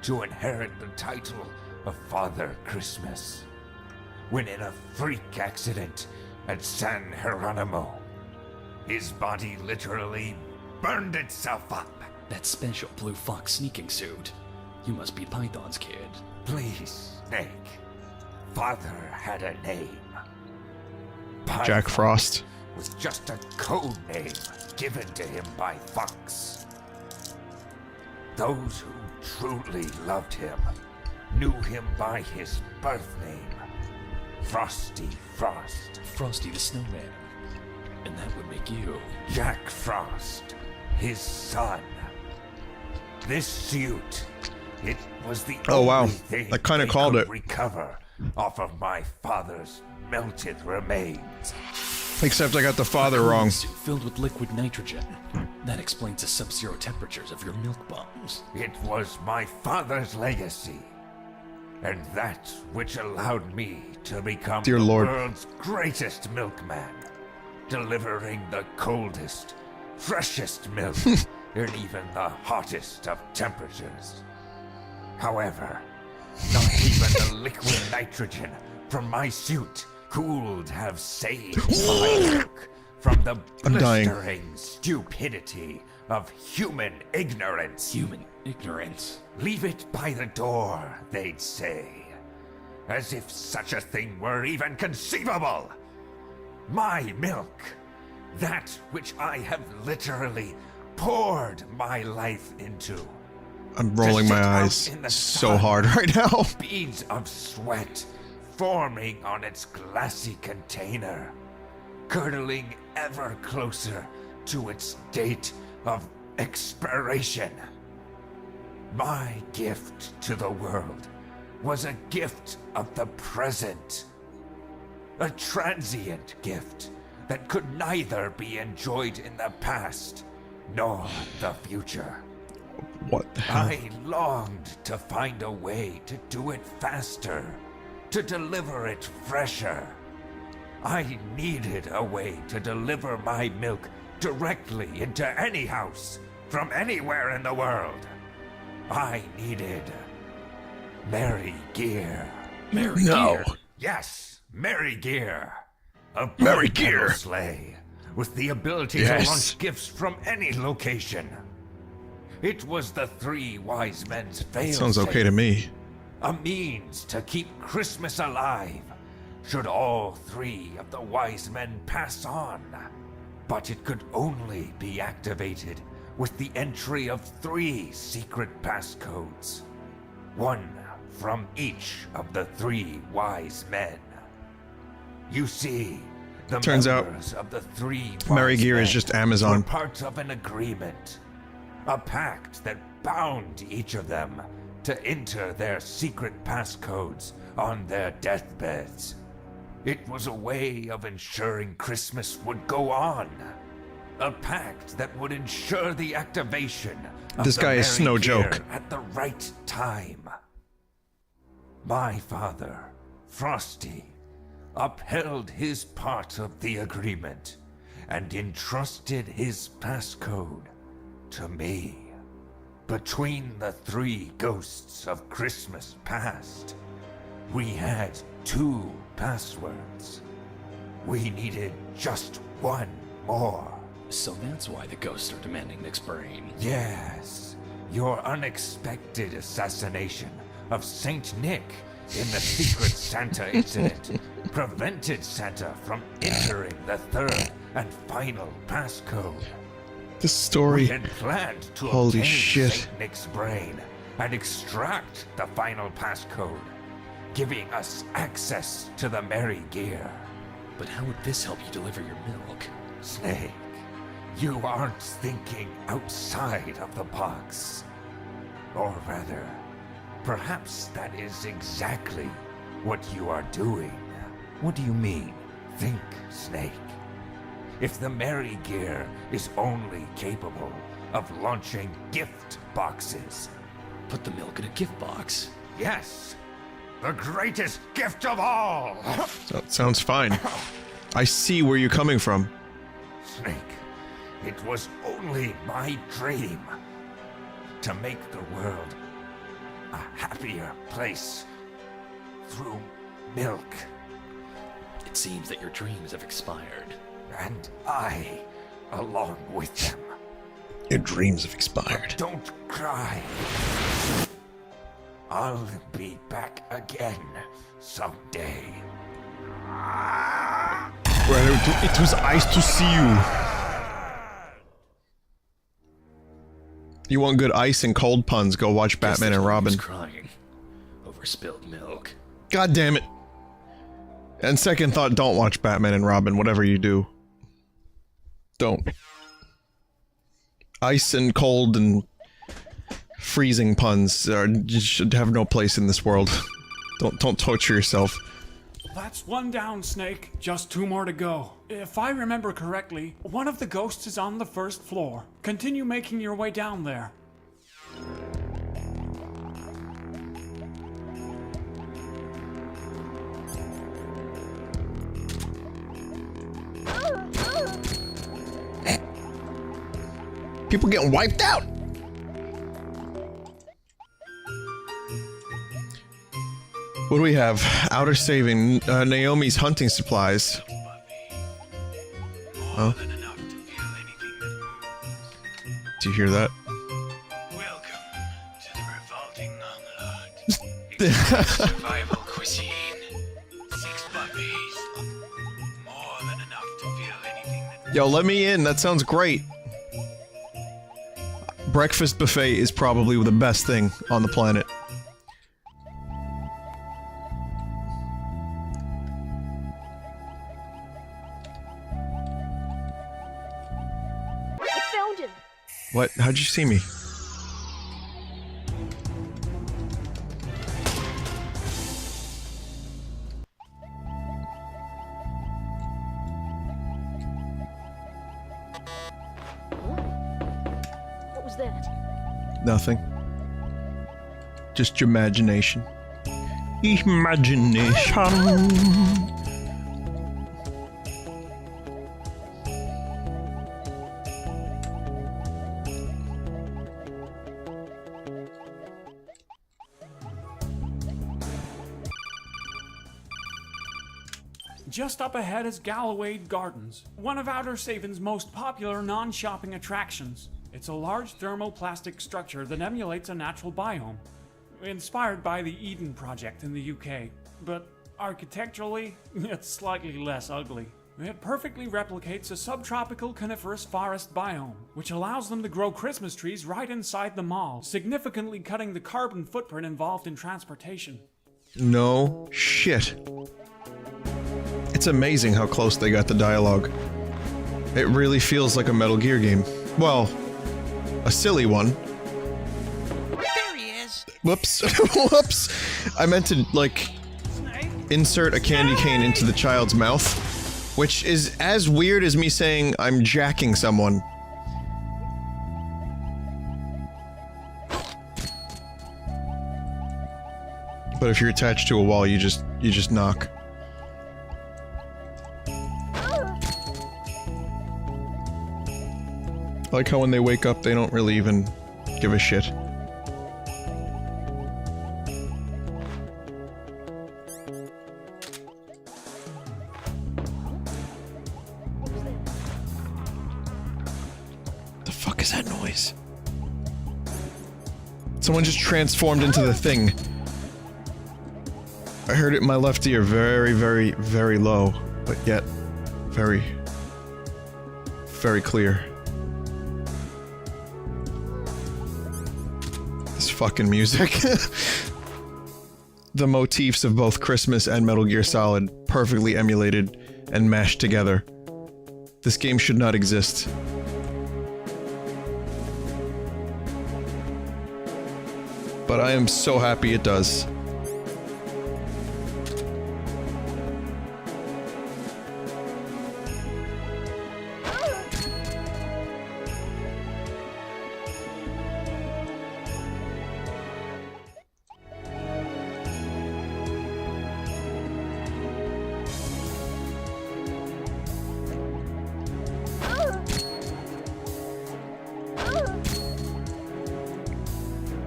to inherit the title of Father Christmas, when in a freak accident at San Geronimo, his body literally burned itself up. That special blue fox sneaking suit. You must be Python's kid. Please, Snake. Father had a name. Jack Python Frost. was just a code name given to him by Fox. Those who truly loved him knew him by his birth name, Frosty Frost. Frosty the Snowman. And that would make you. Jack Frost, his son. This suit, it was the Oh, wow. only thing I kinda they called could it. recover off of my father's melted remains. Except I got the father wrong. Suit filled with liquid nitrogen. That explains the sub-zero temperatures of your milk bombs. It was my father's legacy, and that which allowed me to become Dear the Lord. world's greatest milkman, delivering the coldest, freshest milk in even the hottest of temperatures. However, not even the liquid nitrogen from my suit could have saved my milk from the I'm dying. blistering stupidity of human ignorance. Human ignorance. Leave it by the door, they'd say. As if such a thing were even conceivable. My milk, that which I have literally poured my life into. I'm rolling To my sit out eyes in the so sun, hard right now. Beads of sweat forming on its glassy container, curdling ever closer to its date of expiration. My gift to the world was a gift of the present. A transient gift that could neither be enjoyed in the past nor the future. What the hell? I longed to find a way to do it faster, to deliver it fresher. I needed a way to deliver my milk directly into any house from anywhere in the world. I needed Mary Gear. Mary No. Gear. Yes, Mary Gear. A Mary bipedal Gear. sleigh with the ability Yes. to launch gifts from any location. It was the three wise men's fail. Sounds okay to me. A means to keep Christmas alive, should all three of the wise men pass on. But it could only be activated with the entry of 3 secret passcodes. One from each of the 3 wise men. You see, the Turns out, members of the 3 Mary wise Gear is men just Amazon. were part of an agreement. A pact that bound each of them to enter their secret passcodes on their deathbeds. It was a way of ensuring Christmas would go on. A pact that would ensure the activation of This the guy is Mary no Gear joke. at the right time. My father, Frosty, upheld his part of the agreement and entrusted his passcode to me. Between the 3 ghosts of Christmas past, we had 2 passwords. We needed just one more. So that's why the ghosts are demanding Nick's brain. Yes, your unexpected assassination of Saint Nick in the Secret Santa incident prevented Santa from entering the 3rd and final passcode. This story. We had planned to Holy obtain shit. Saint Nick's brain and extract the final passcode, giving us access to the Mary Gear. But how would this help you deliver your milk? Snake, you aren't thinking outside of the box. Or rather, perhaps that is exactly what you are doing. What do you mean? Think, Snake. If the Mary Gear is only capable of launching gift boxes. Put the milk in a gift box. Yes, the greatest gift of all! Sounds fine. I see where you're coming from. Snake, it was only my dream to make the world a happier place through milk. It seems that your dreams have expired. And I, along with them. Your dreams have expired. Don't cry. I'll be back again someday. Well, it was nice to see you. You want good ice and cold puns? Go watch Batman and Robin. Crying over spilled milk. God damn it. And second thought, don't watch Batman and Robin, whatever you do. Don't. Ice and cold and freezing puns should have no place in this world. Don't torture yourself. That's one down, Snake. Just 2 more to go. If I remember correctly, one of the ghosts is on the 1st floor. Continue making your way down there. People getting wiped out! What do we have? Outer saving, Naomi's hunting supplies. Huh? Do you hear that? Welcome to the revolting omelette. Survival cuisine. 6 puppies. More than enough to feel anything that... Yo, let me in, that sounds great. Breakfast buffet is probably the best thing on the planet. I found him. What? How'd you see me? What was that? Nothing. Just your imagination. Imagination. Just up ahead is Galloway Gardens, one of Outer Saven's most popular non-shopping attractions. It's a large thermoplastic structure that emulates a natural biome, inspired by the Eden Project in the UK, but architecturally, it's slightly less ugly. It perfectly replicates a subtropical coniferous forest biome, which allows them to grow Christmas trees right inside the mall, significantly cutting the carbon footprint involved in transportation. No shit. It's amazing how close they got the dialogue. It really feels like a Metal Gear game. Well, a silly one. There he is. Whoops. Whoops. I meant to, like, insert a candy cane into the child's mouth, which is as weird as me saying I'm jacking someone. But if you're attached to a wall, you just knock. I like how when they wake up, they don't really even give a shit. The fuck is that noise? Someone just transformed into the thing. I heard it in my left ear very, very, very low, but yet very, very clear. This fucking music. The motifs of both Christmas and Metal Gear Solid perfectly emulated and mashed together. This game should not exist. But I am so happy it does.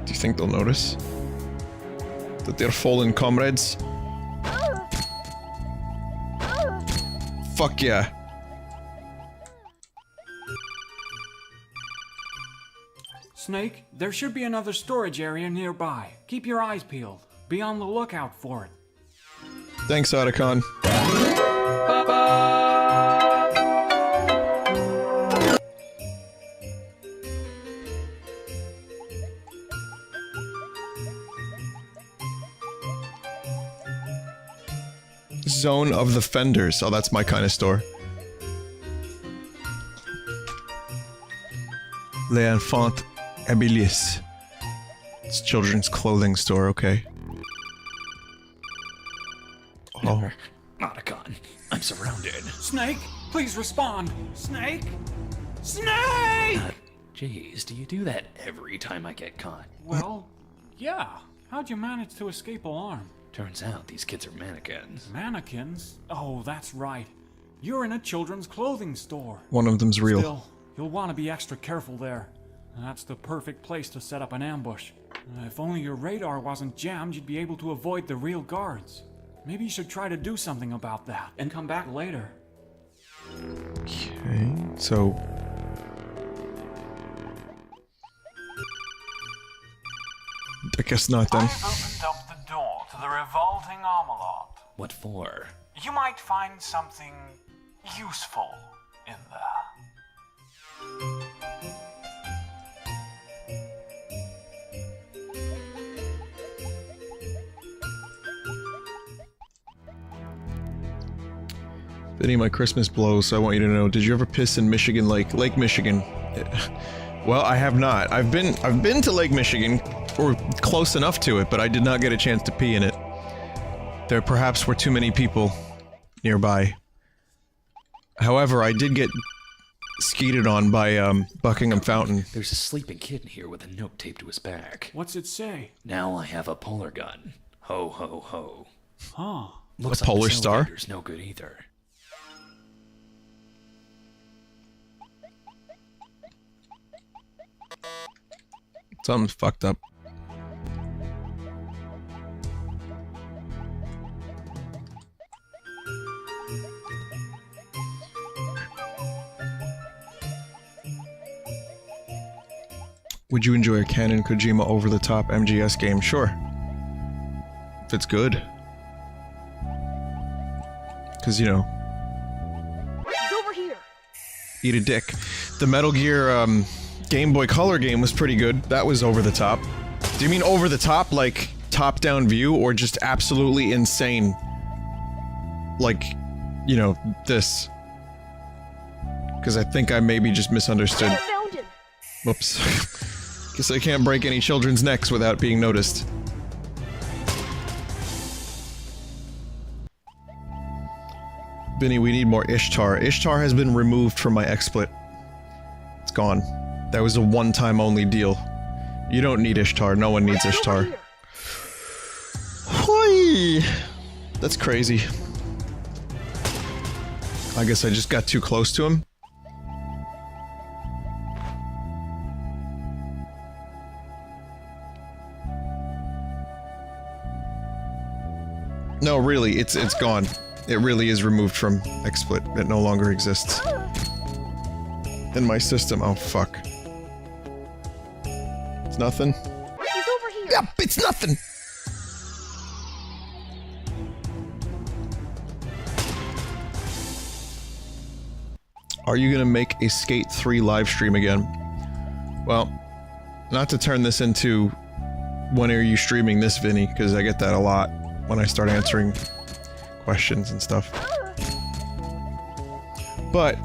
Do you think they'll notice? That they're fallen comrades? Fuck yeah. Snake, there should be another storage area nearby. Keep your eyes peeled. Be on the lookout for it. Thanks, Otacon. Zone of the Fenders. Oh, that's my kind of store. Les Enfants Habilis. It's children's clothing store, okay. Oh. Otacon, I'm surrounded. Snake, please respond. Snake? Snake! Jeez, do you do that every time I get caught? Well, yeah. How'd you manage to escape alarm? Turns out these kids are mannequins. Mannequins? Oh, that's right. You're in a children's clothing store. One of them's real. Still, you'll want to be extra careful there. That's the perfect place to set up an ambush. If only your radar wasn't jammed, you'd be able to avoid the real guards. Maybe you should try to do something about that, and come back later. Okay, so... I guess not then. I opened up the door to the revolting Armalot. What for? You might find something useful in there. Vinny, my Christmas blows, so I want you to know, did you ever piss in Michigan Lake? Lake Michigan. Well, I have not. I've been to Lake Michigan, or close enough to it, but I did not get a chance to pee in it. There perhaps were too many people nearby. However, I did get skeeted on by, Buckingham Fountain. There's a sleeping kid in here with a note taped to his back. What's it say? Now I have a polar gun. Ho ho ho. Huh. Looks A polar like this star? elevator's no good either. Something's fucked up. Would you enjoy a Canon Kojima over-the-top MGS game? Sure. If it's good. Because, you know... He's over here. Eat a dick. The Metal Gear, Game Boy Color game was pretty good. That was over the top. Do you mean over the top, like top-down view, or just absolutely insane? Like, you know, this. Because I think I maybe just misunderstood. I found him. Whoops. Guess I can't break any children's necks without being noticed. Vinny, we need more Ishtar. Ishtar has been removed from my XSplit. It's gone. That was a one-time only deal. You don't need Ishtar. No one needs Ishtar. Hoi! That's crazy. I guess I just got too close to him. No, really, it's gone. It really is removed from XSplit. It no longer exists. In my system. Oh, fuck. It's nothing? He's over here. Yep, it's nothing! Are you gonna make a Skate 3 live stream again? Well, not to turn this into when are you streaming this, Vinny, because I get that a lot when I start answering questions and stuff. But,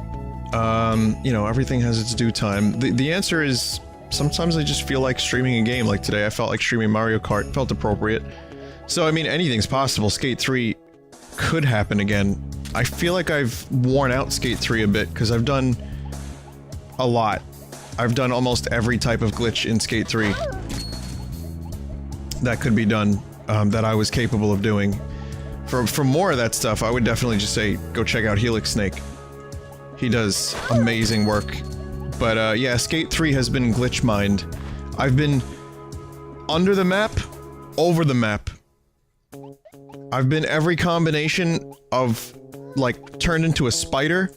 you know, everything has its due time. The answer is, sometimes I just feel like streaming a game. Like today, I felt like streaming Mario Kart. Felt appropriate. So, I mean, anything's possible. Skate 3 could happen again. I feel like I've worn out Skate 3 a bit, because I've done a lot. I've done almost every type of glitch in Skate 3 that could be done, that I was capable of doing. For more of that stuff, I would definitely just say, go check out Helix Snake. He does amazing work. But, yeah, Skate 3 has been glitch mined. I've been under the map, over the map. I've been every combination of, like, turned into a spider.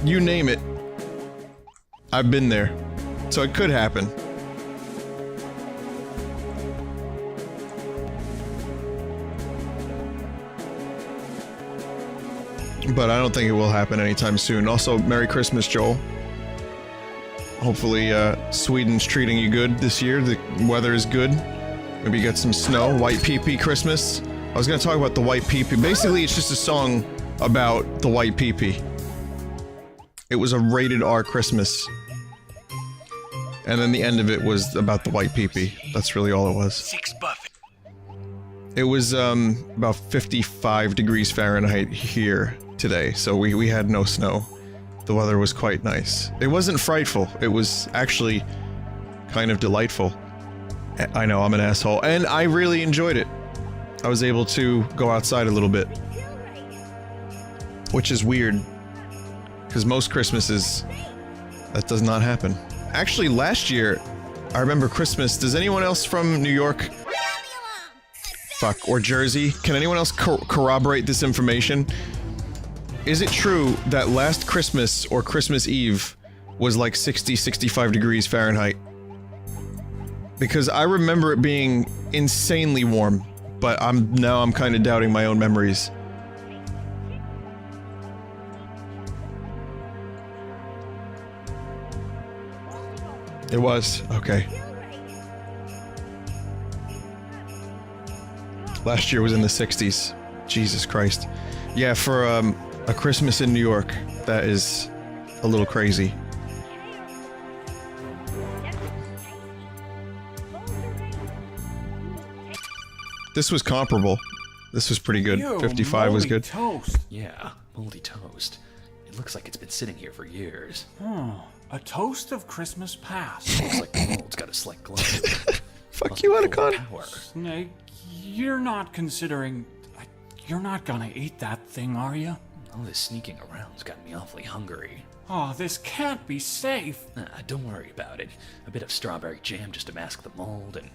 You name it. I've been there. So it could happen. But I don't think it will happen anytime soon. Also, Merry Christmas, Joel. Hopefully, Sweden's treating you good this year. The weather is good. Maybe you get some snow. White Pee-Pee Christmas. I was gonna talk about the White Pee-Pee. Basically, it's just a song about the White Pee-Pee. It was a rated R Christmas. And then the end of it was about the White Pee-Pee. That's really all it was. 6 buffet. It was, about 55 degrees Fahrenheit here today, so we had no snow. The weather was quite nice. It wasn't frightful, it was actually kind of delightful. I know, I'm an asshole, and I really enjoyed it. I was able to go outside a little bit. Which is weird, because most Christmases, that does not happen. Actually, last year, I remember Christmas, does anyone else from New York? Fuck, or Jersey? Can anyone else corroborate this information? Is it true that last Christmas or Christmas Eve was like 60, 65 degrees Fahrenheit? Because I remember it being insanely warm, but I'm kind of doubting my own memories. It was? Okay. Last year was in the 60s. Jesus Christ. Yeah, for a Christmas in New York, that is a little crazy. This was comparable. This was pretty good. 55 was good. Toast. Yeah, moldy toast. It looks like it's been sitting here for years. A toast of Christmas past. Looks like the mold's got a slight glow. Fuck you, Otacon. Snake, you're not considering... You're not gonna eat that thing, are you? All this sneaking around's got me awfully hungry. Oh, this can't be safe. Don't worry about it. A bit of strawberry jam just to mask the mold and...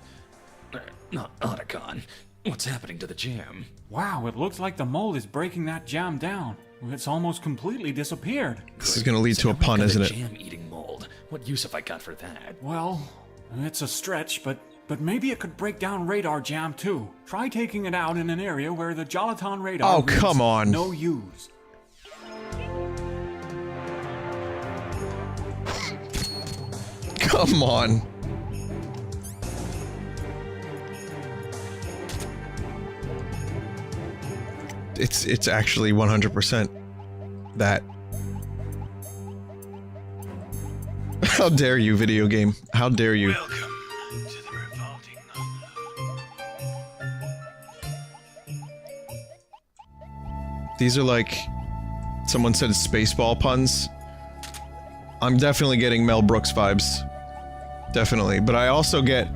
not Otacon. What's happening to the jam? Wow, it looks like the mold is breaking that jam down. It's almost completely disappeared. This is gonna lead to a pun, isn't it? Jam-eating mold. What use have I got for that? Well, it's a stretch, but maybe it could break down radar jam too. Try taking it out in an area where the Jolaton radar come on. No use. Come on. It's actually 100% that. How dare you, video game? How dare you? Welcome to the revolting These are like... Someone said Spaceball puns. I'm definitely getting Mel Brooks vibes. Definitely. But I also get...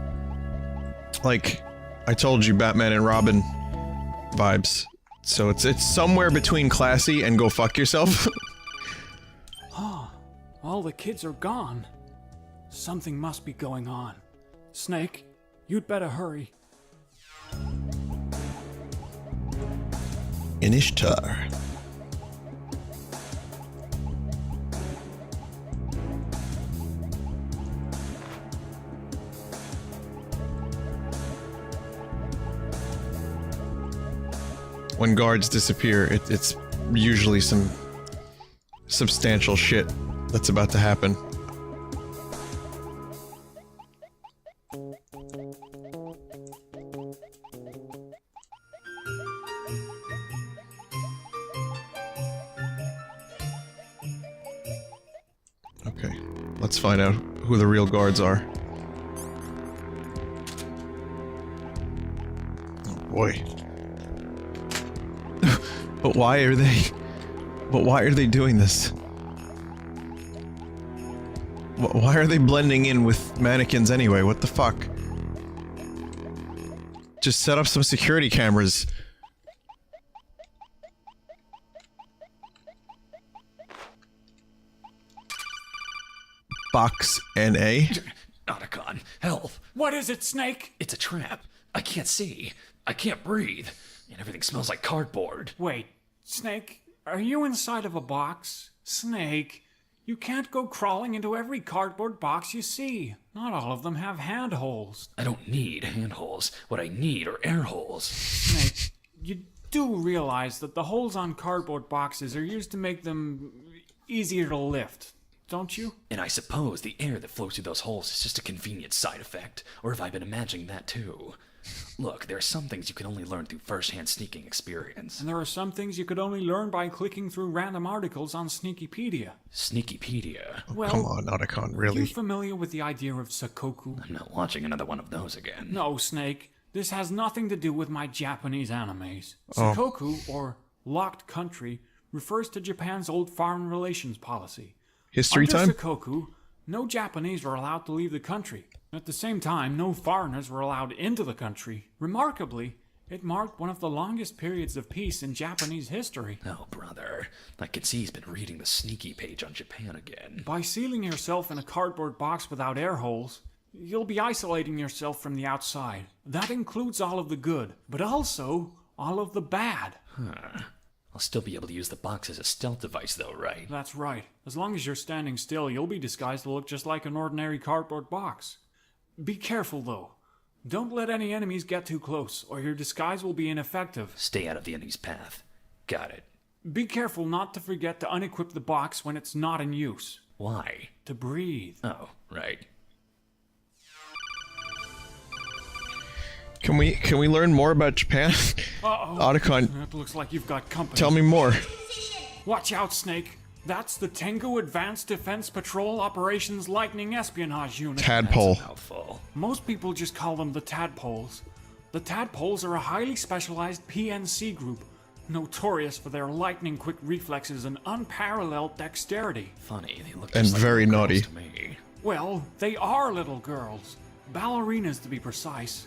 Like... I told you, Batman and Robin vibes. So it's somewhere between classy and go fuck yourself. All the kids are gone. Something must be going on. Snake, you'd better hurry. Inishtar. When guards disappear, it's usually some substantial shit that's about to happen. Okay, let's find out who the real guards are. Oh boy. But why are they doing this? Why are they blending in with mannequins anyway? What the fuck? Just set up some security cameras. Box NA? Otacon, help! What is it, Snake? It's a trap. I can't see. I can't breathe. And everything smells like cardboard. Wait, Snake, are you inside of a box? Snake, You can't go crawling into every cardboard box you see. Not all of them have handholds. I don't need handholds. What I need are air holes. Snake, you do realize that the holes on cardboard boxes are used to make them easier to lift, don't you? And I suppose the air that flows through those holes is just a convenient side effect. Or have I been imagining that too? Look, there are some things you can only learn through first-hand sneaking experience. And there are some things you could only learn by clicking through random articles on Sneakypedia. Sneakypedia? Well, come on, Otacon, really? Are you familiar with the idea of Sakoku? I'm not watching another one of those again. No, Snake. This has nothing to do with my Japanese animes. Sakoku, or locked country, refers to Japan's old foreign relations policy. History time? Under Sakoku, no Japanese were allowed to leave the country. At the same time, no foreigners were allowed into the country. Remarkably, it marked one of the longest periods of peace in Japanese history. Oh, brother. I can see he's been reading the sneaky page on Japan again. By sealing yourself in a cardboard box without air holes, you'll be isolating yourself from the outside. That includes all of the good, but also all of the bad. Huh. I'll still be able to use the box as a stealth device, though, right? That's right. As long as you're standing still, you'll be disguised to look just like an ordinary cardboard box. Be careful, though. Don't let any enemies get too close, or your disguise will be ineffective. Stay out of the enemy's path. Got it. Be careful not to forget to unequip the box when it's not in use. Why? To breathe. Oh, right. Can we learn more about Japan? Uh-oh. Otacon, It looks like you've got company. tell me more. Watch out, Snake. That's the Tengu Advanced Defense Patrol Operations Lightning Espionage Unit. Tadpole. That's a mouthful. Most people just call them the Tadpoles. The Tadpoles are a highly specialized PNC group, notorious for their lightning-quick reflexes and unparalleled dexterity. Funny, they look And just like very little naughty. girls to me. Well, they are little girls. Ballerinas, to be precise.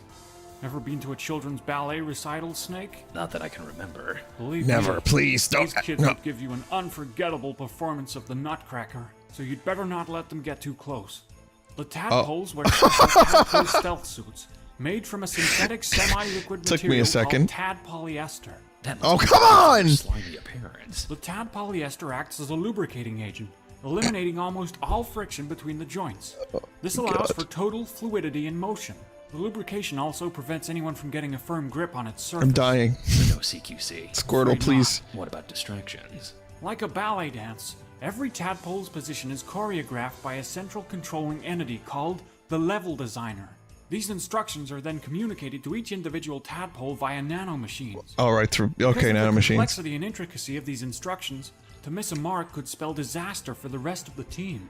Ever been to a children's ballet recital, Snake? Not that I can remember. Believe Never, me, please, don't. these kids No. would give you an unforgettable performance of the Nutcracker, so you'd better not let them get too close. The tadpoles wear special tadpole stealth suits, made from a synthetic semi-liquid Took me a material second. called tad polyester. That Oh, must be come on! Slimy appearance. The tad polyester acts as a lubricating agent, eliminating almost all friction between the joints. This allows for total fluidity and motion. The lubrication also prevents anyone from getting a firm grip on its surface. I'm dying. So no CQC. Squirtle, Afraid please. What about distractions? Like a ballet dance, every tadpole's position is choreographed by a central controlling entity called the level designer. These instructions are then communicated to each individual tadpole via nanomachines. All right, through. Because Okay, of the nanomachines. complexity and intricacy of these instructions, to miss a mark could spell disaster for the rest of the team.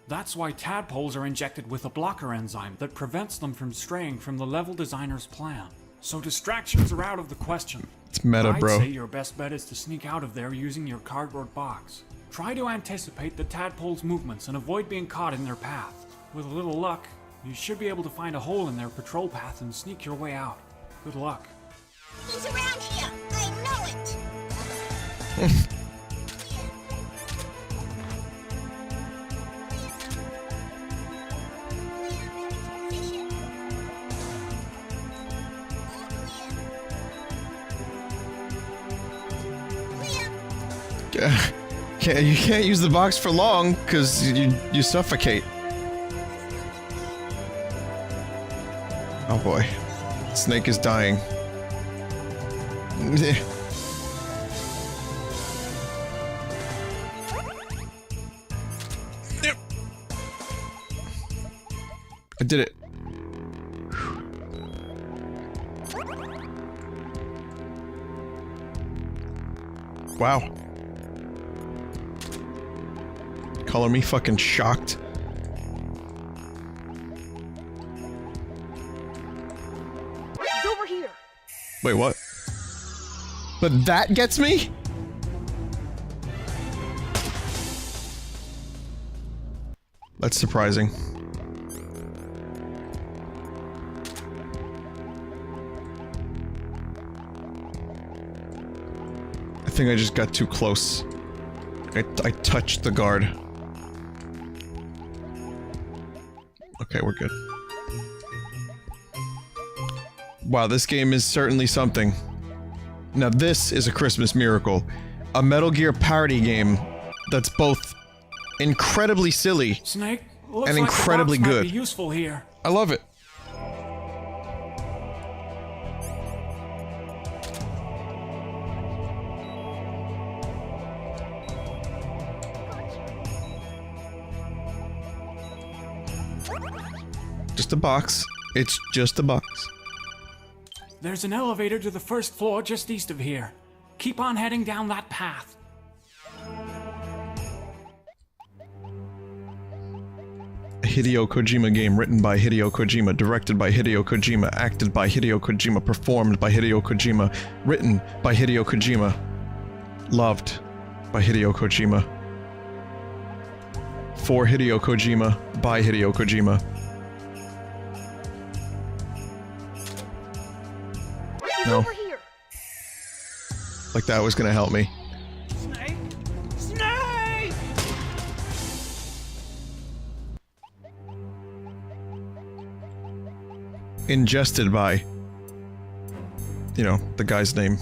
That's why tadpoles are injected with a blocker enzyme that prevents them from straying from the level designer's plan. So distractions are out of the question. It's meta, bro. I'd say your best bet is to sneak out of there using your cardboard box. Try to anticipate the tadpoles' movements and avoid being caught in their path. With a little luck, you should be able to find a hole in their patrol path and sneak your way out. Good luck. He's around here. I know it. You can't use the box for long, because you suffocate. Oh boy. Snake is dying. I did it. Wow. Color me fucking shocked. He's over here. Wait, what? But that gets me? That's surprising. I think I just got too close. I touched the guard. Okay, we're good. Wow, this game is certainly something. Now this is a Christmas miracle. A Metal Gear parody game that's both incredibly silly. Snake, looks and like incredibly the box might good. be useful here. I love it. Just a box. It's just a box. There's an elevator to the first floor just east of here. Keep on heading down that path. A Hideo Kojima game written by Hideo Kojima, directed by Hideo Kojima, acted by Hideo Kojima, performed by Hideo Kojima, written by Hideo Kojima, loved by Hideo Kojima, for Hideo Kojima, by Hideo Kojima. No. Over here. Like that was gonna help me. Snake! Snake! Ingested by, you know, the guy's name.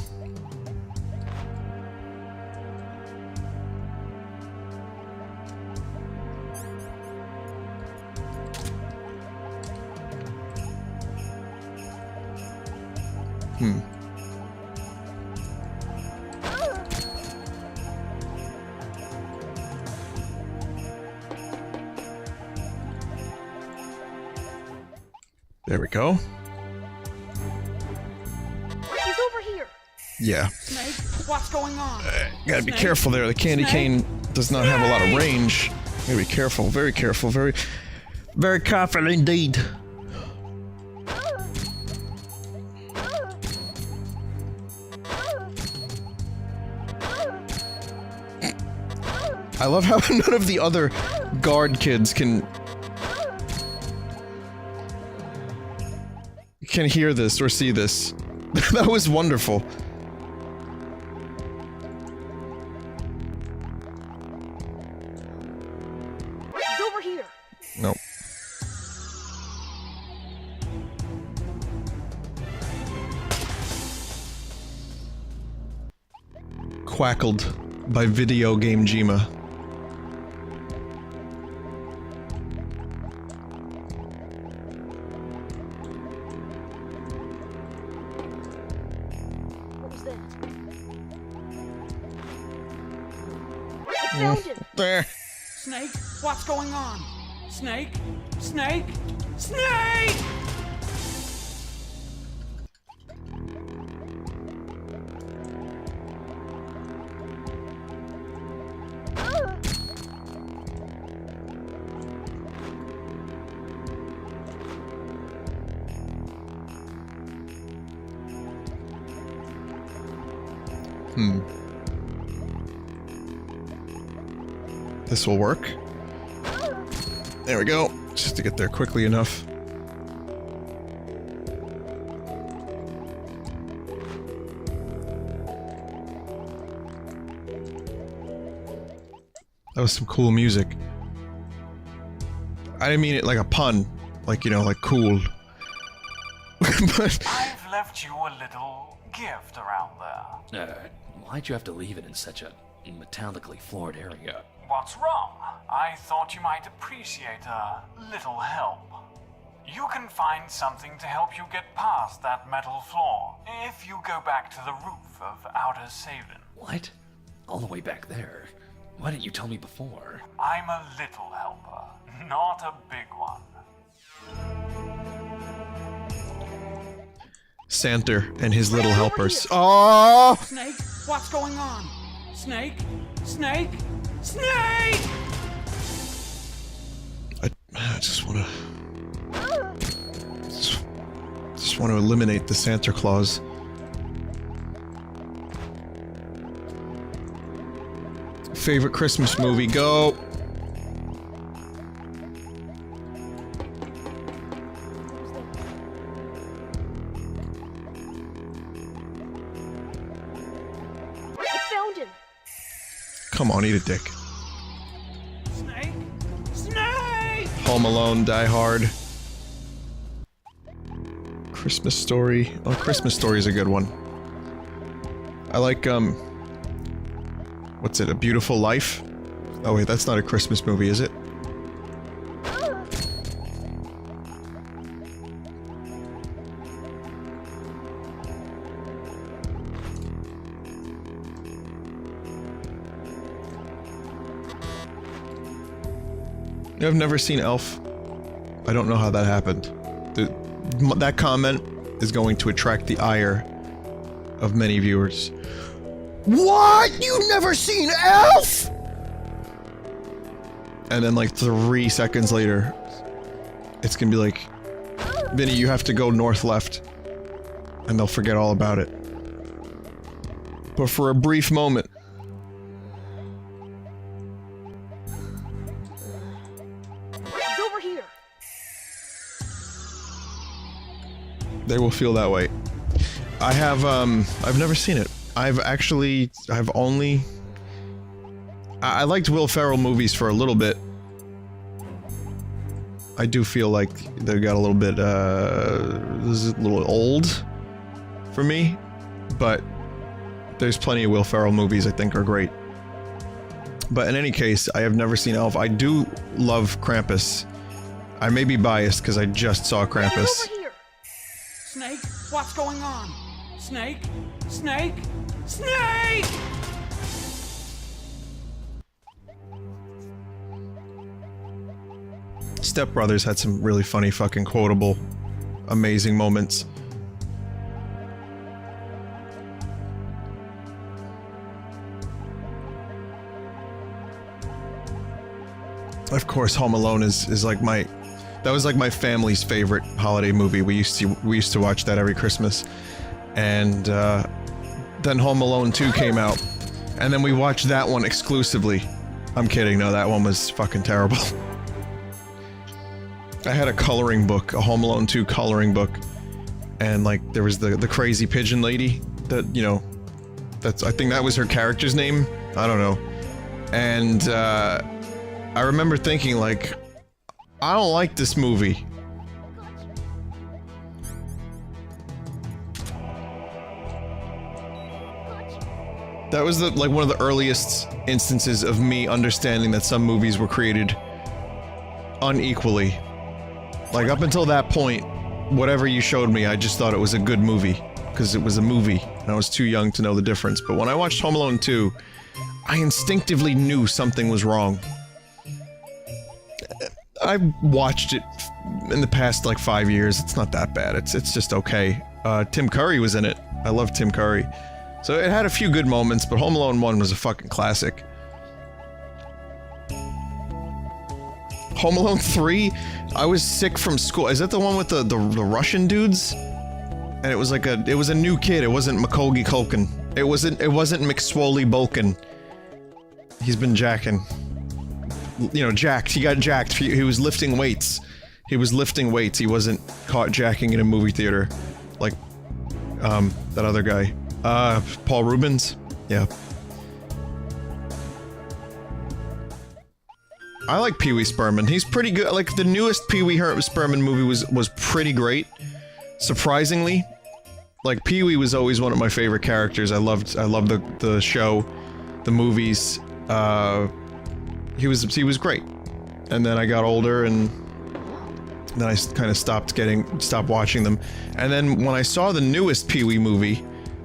There we go. He's over here. Yeah. Snake, what's going on? Gotta be Snake? careful there. The candy cane does not have a lot of range. Gotta be careful. Very careful. Very careful indeed. I love how none of the other guard kids can hear this or see this. That was wonderful. He's over here. Nope. Quackled by Video Game Jima. What was that? I found him. There. Snake, what's going on? Snake! Snake! Snake! This will work. There we go. Just to get there quickly enough. That was some cool music. I didn't mean it like a pun. Like, you know, like cool. But I've left you a little gift around there. Why'd you have to leave it in such a metallically floored area? What's wrong? I thought you might appreciate a little help. You can find something to help you get past that metal floor if you go back to the roof of Outer Savin. What? All the way back there? Why didn't you tell me before? I'm a little helper, not a big one. Santa and his little helpers. Oh! Snake, what's going on? Snake? Snake? Snake! I just wanna... Just want to eliminate the Santa Claus. Favorite Christmas movie, go! I found him. Come on, eat a dick. Snake? Snake! Home Alone, Die Hard. Christmas Story. Oh, Christmas Story is a good one. I like, what's it, A Beautiful Life? Oh wait, that's not a Christmas movie, is it? I've never seen Elf. I don't know how that happened. That comment is going to attract the ire of many viewers. What? You've never seen Elf? And then like 3 seconds later, it's gonna be like, Vinny, you have to go north left. And they'll forget all about it. But for a brief moment, they will feel that way. I have, I've never seen it. I liked Will Ferrell movies for a little bit. I do feel like they got a little bit, this is a little old for me, but there's plenty of Will Ferrell movies I think are great. But in any case, I have never seen Elf. I do love Krampus. I may be biased because I just saw Krampus. Snake, what's going on? Snake? Snake? Snake! Step Brothers had some really funny fucking quotable, amazing moments. Of course, Home Alone is like my... That was like my family's favorite holiday movie. We used to watch that every Christmas. And then Home Alone 2 came out. And then we watched that one exclusively. I'm kidding, no, that one was fucking terrible. I had a coloring book, a Home Alone 2 coloring book. And like, there was the crazy pigeon lady that, you know, I think that was her character's name. I don't know. And I remember thinking like, I don't like this movie. That was like one of the earliest instances of me understanding that some movies were created unequally. Like up until that point, whatever you showed me, I just thought it was a good movie. Because it was a movie, and I was too young to know the difference. But when I watched Home Alone 2, I instinctively knew something was wrong. I've watched it in the past, like, 5 years. It's not that bad. It's just okay. Tim Curry was in it. I love Tim Curry. So it had a few good moments, but Home Alone 1 was a fucking classic. Home Alone 3? I was sick from school. Is that the one with the Russian dudes? And it was like it was a new kid. It wasn't Macaulay Culkin. It wasn't McSwoley Bulkin. He's been jacking. You know, jacked. He got jacked. He was lifting weights. He was lifting weights. He wasn't caught jacking in a movie theater. Like, that other guy. Paul Rubens? Yeah. I like Pee-wee Sperman. He's pretty good. Like, the newest Pee-wee Sperman movie was pretty great. Surprisingly. Like, Pee-wee was always one of my favorite characters. I loved the show, the movies. He was great. And then I got older and then I kind of stopped watching them. And then when I saw the newest Pee-wee movie,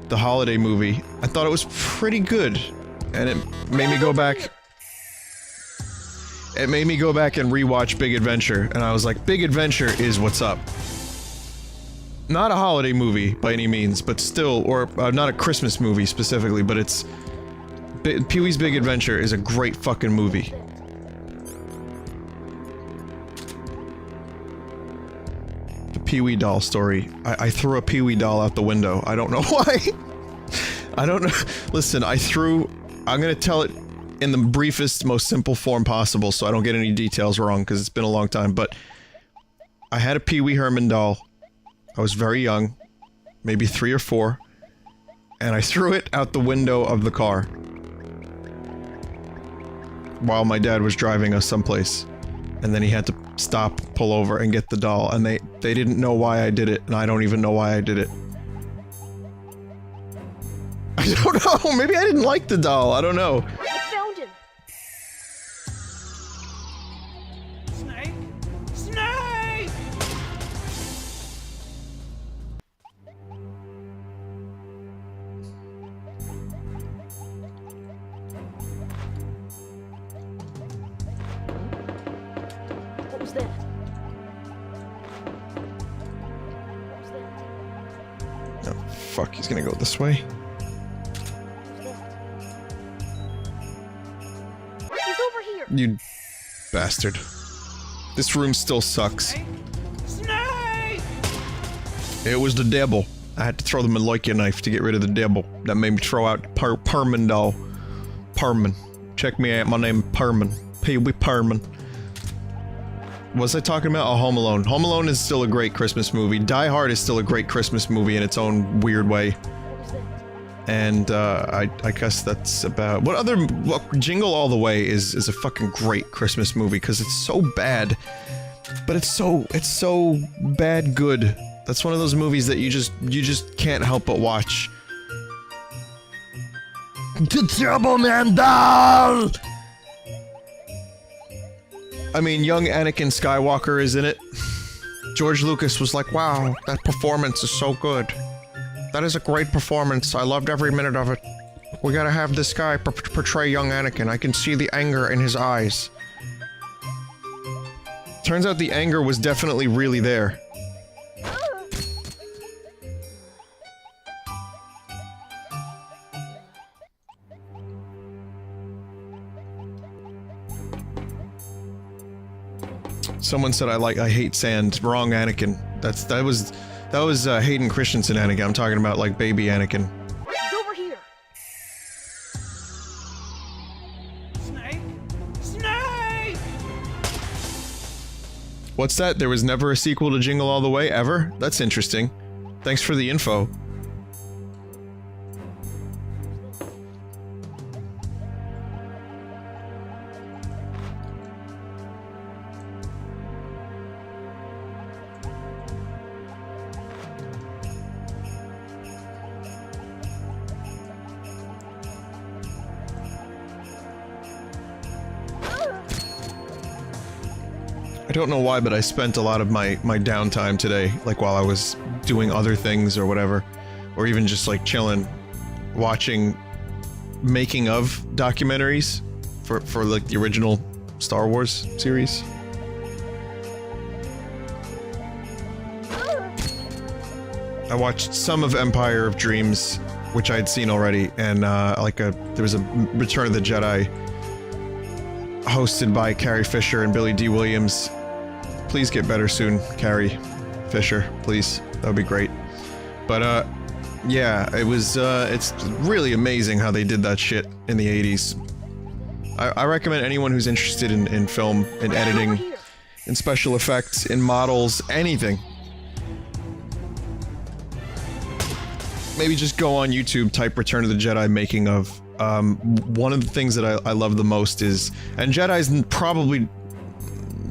the holiday movie, I thought it was pretty good. And it made me go back. It made me go back and rewatch Big Adventure, and I was like, Big Adventure is what's up. Not a holiday movie by any means, but still, or not a Christmas movie specifically, but it's... Pee-wee's Big Adventure is a great fucking movie. The Pee-wee doll story. I threw a Pee-wee doll out the window. I don't know why. I don't know. Listen, I'm gonna tell it in the briefest, most simple form possible so I don't get any details wrong, because it's been a long time, but... I had a Pee-wee Herman doll. I was very young. Maybe 3 or 4. And I threw it out the window of the car. While my dad was driving us someplace. And then he had to stop, pull over, and get the doll, and they didn't know why I did it, and I don't even know why I did it. I don't know, maybe I didn't like the doll, I don't know. I found him. that? Oh, fuck, he's gonna go this way. He's over here. You bastard. This room still sucks. Snake! It was the devil. I had to throw the Maloika knife to get rid of the devil. That made me throw out Perman doll. Perman. Check me out, my name is Perman. Pee-wee Perman. What was I talking about? Oh, Home Alone. Home Alone is still a great Christmas movie. Die Hard is still a great Christmas movie in its own weird way. And, I guess that's about... What other... Well, Jingle All the Way is a fucking great Christmas movie, because it's so bad. But it's so bad good. That's one of those movies that you just can't help but watch. The Turbo Man doll! I mean, young Anakin Skywalker is in it. George Lucas was like, wow, that performance is so good. That is a great performance. I loved every minute of it. We gotta have this guy portray young Anakin. I can see the anger in his eyes. Turns out the anger was definitely really there. Someone said I hate sand. Wrong Anakin. That was Hayden Christensen Anakin. I'm talking about like baby Anakin. He's over here. Snake? Snake! What's that? There was never a sequel to Jingle All the Way, ever? That's interesting. Thanks for the info. I don't know why, but I spent a lot of my downtime today, like while I was doing other things or whatever, or even just like chilling, watching making of documentaries for like the original Star Wars series. I watched some of Empire of Dreams, which I'd seen already, and there was a Return of the Jedi hosted by Carrie Fisher and Billy D. Williams. Please get better soon, Carrie Fisher, please. That would be great. But, yeah, it was, it's really amazing how they did that shit in the 80s. I recommend anyone who's interested in film, in editing, in special effects, in models, anything. Maybe just go on YouTube, type Return of the Jedi making of. One of the things that I love the most is, and Jedi's probably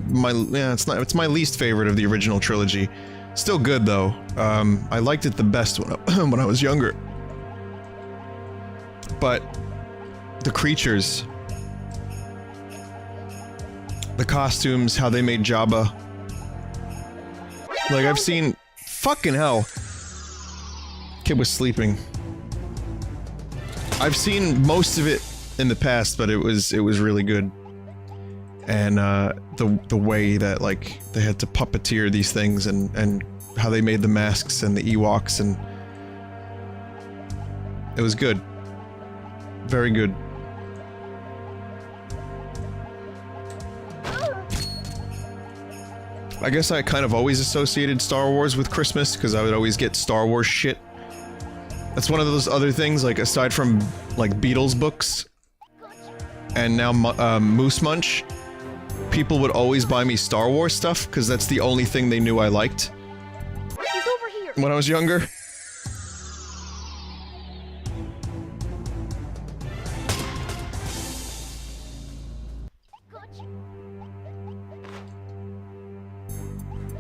it's my least favorite of the original trilogy. Still good though. I liked it the best when I was younger. But the creatures, the costumes, how they made Jabba. Like I've seen, fucking hell. Kid was sleeping. I've seen most of it in the past, but it was really good. And the way that like they had to puppeteer these things and how they made the masks and the Ewoks, and it was good. Very good. I guess I kind of always associated Star Wars with Christmas because I would always get Star Wars shit. That's one of those other things, like aside from like Beatles books and now Moose Munch, people would always buy me Star Wars stuff because that's the only thing they knew I liked. He's over here. When I was younger. Gotcha.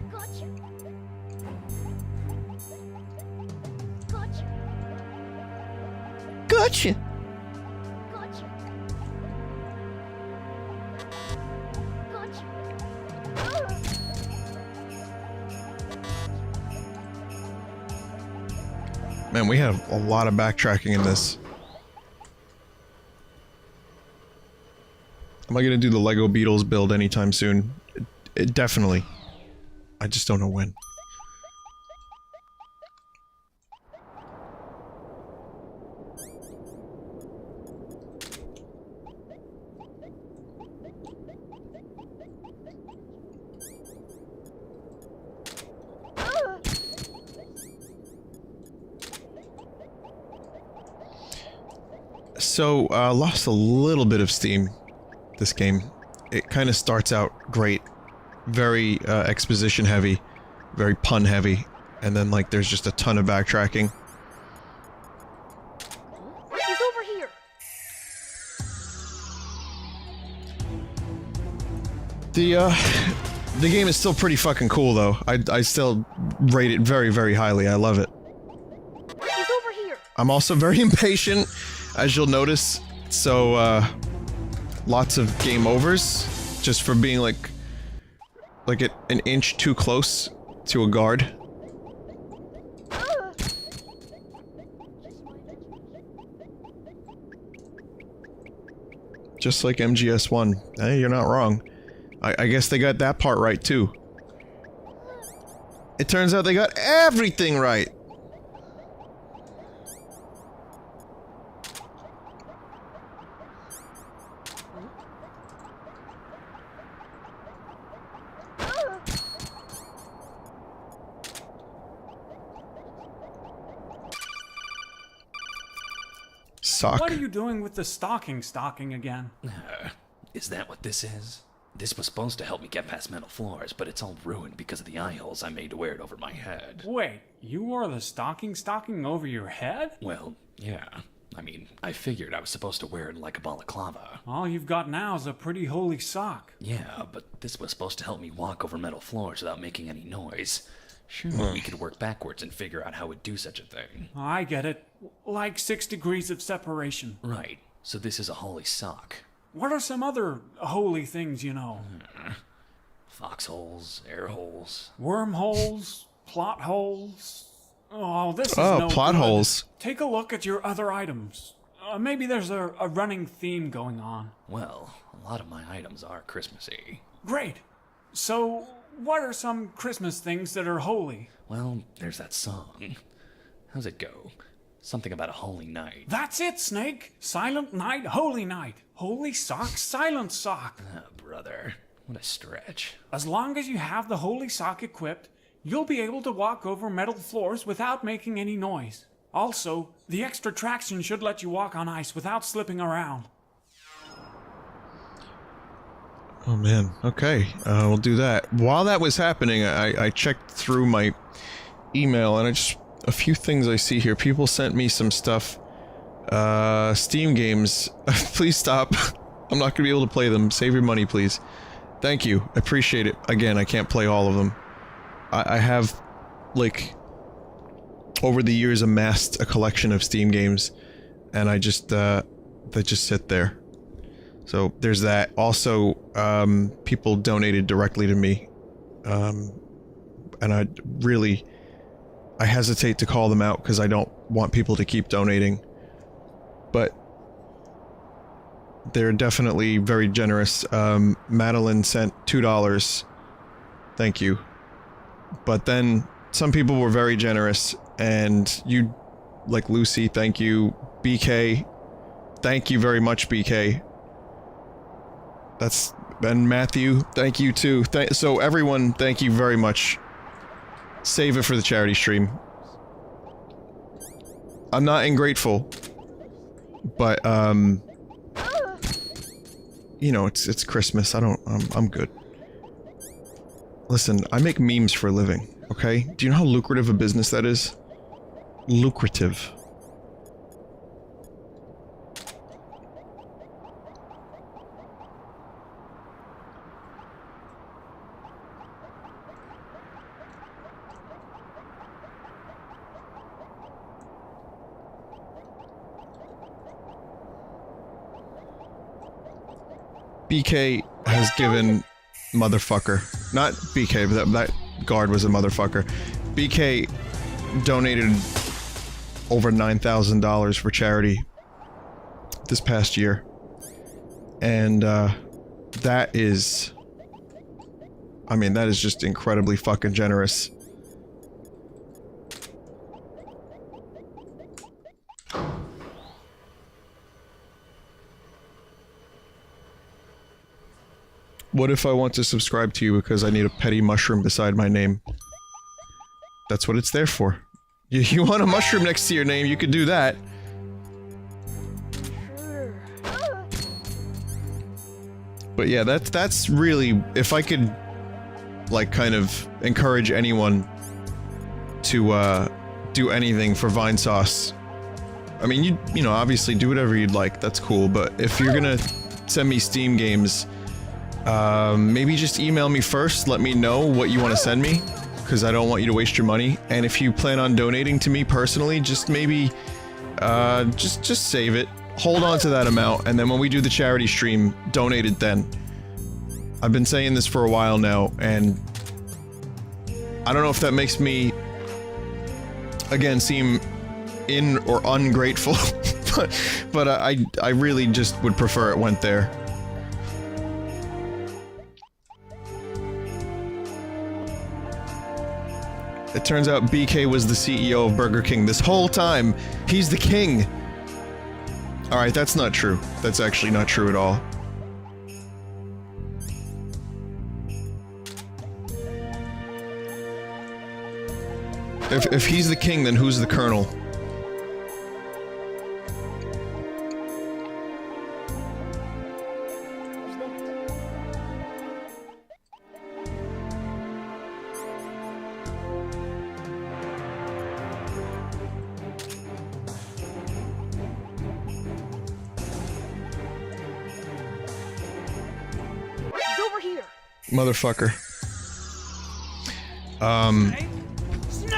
Gotcha. Gotcha. Gotcha. Gotcha. Man, we had a lot of backtracking in this. Am I gonna do the Lego Beatles build anytime soon? definitely. I just don't know when. So, lost a little bit of steam, this game. It kind of starts out great. Very, exposition heavy. Very pun heavy. And then, like, there's just a ton of backtracking. He's over here. The game is still pretty fucking cool, though. I still rate it very, very highly. I love it. He's over here. I'm also very impatient, as you'll notice, so, lots of game overs, just for being, like an inch too close to a guard. Just like MGS1. Hey, you're not wrong. I guess they got that part right, too. It turns out they got everything right! Sock. What are you doing with the stocking again? Is that what this is? This was supposed to help me get past metal floors, but it's all ruined because of the eye holes I made to wear it over my head. Wait, you wore the stocking over your head? Well, yeah. I mean, I figured I was supposed to wear it like a balaclava. All you've got now is a pretty holy sock. Yeah, but this was supposed to help me walk over metal floors without making any noise. Sure, we could work backwards and figure out how we'd do such a thing. I get it. Like 6 degrees of separation. Right. So this is a holy sock. What are some other holy things you know? Foxholes, air holes. Wormholes, plot holes. Oh, this is no plot good. holes. Take a look at your other items. Maybe there's a running theme going on. Well, a lot of my items are Christmassy. Great. So, what are some Christmas things that are holy? Well, there's that song. How's it go? Something about a holy night. That's it, Snake. Silent night, holy night. Holy sock, silent sock. Ah, brother. What a stretch. As long as you have the holy sock equipped, you'll be able to walk over metal floors without making any noise. Also, the extra traction should let you walk on ice without slipping around. Oh man, okay, we'll do that. While that was happening, I checked through my email and a few things I see here. People sent me some stuff. Steam games. Please stop. I'm not gonna be able to play them. Save your money, please. Thank you. I appreciate it. Again, I can't play all of them. I have, like, over the years amassed a collection of Steam games, and I just, they just sit there. So, there's that. Also, people donated directly to me, and I hesitate to call them out because I don't want people to keep donating, but they're definitely very generous. Madeline sent $2. Thank you. But then some people were very generous, and you, like Lucy, thank you. BK, thank you very much, BK. And Matthew, thank you too. So everyone, thank you very much. Save it for the charity stream. I'm not ingrateful, but you know, it's Christmas. I'm good. Listen, I make memes for a living, okay? Do you know how lucrative a business that is? Lucrative. BK has given motherfucker. Not BK, but that guard was a motherfucker. BK donated over $9,000 for charity this past year. And that is I mean, that is just incredibly fucking generous. What if I want to subscribe to you because I need a petty mushroom beside my name? That's what it's there for. You want a mushroom next to your name, you could do that. But yeah, that's really, if I could, like, kind of encourage anyone to, do anything for Vinesauce. I mean, you know, obviously do whatever you'd like, that's cool, but if you're gonna send me Steam games, maybe just email me first, let me know what you want to send me, because I don't want you to waste your money, and if you plan on donating to me personally, just maybe, just save it. Hold on to that amount, and then when we do the charity stream, donate it then. I've been saying this for a while now, and I don't know if that makes me, again, seem in or ungrateful, but I really just would prefer it went there. It turns out BK was the CEO of Burger King this whole time. He's the king. Alright, that's not true. That's actually not true at all. If he's the king, then who's the colonel? Motherfucker.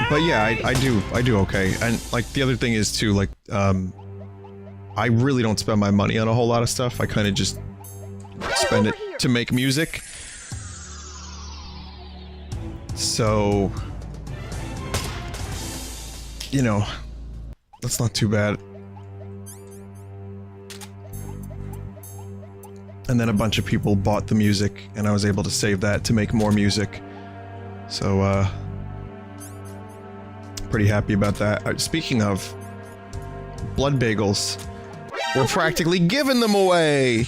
But yeah, I do okay. And, like, the other thing is, too, like, I really don't spend my money on a whole lot of stuff. I kinda just spend it to make music. So... you know, that's not too bad. And then a bunch of people bought the music, and I was able to save that to make more music. So, pretty happy about that. Speaking of blood bagels, we're practically giving them away!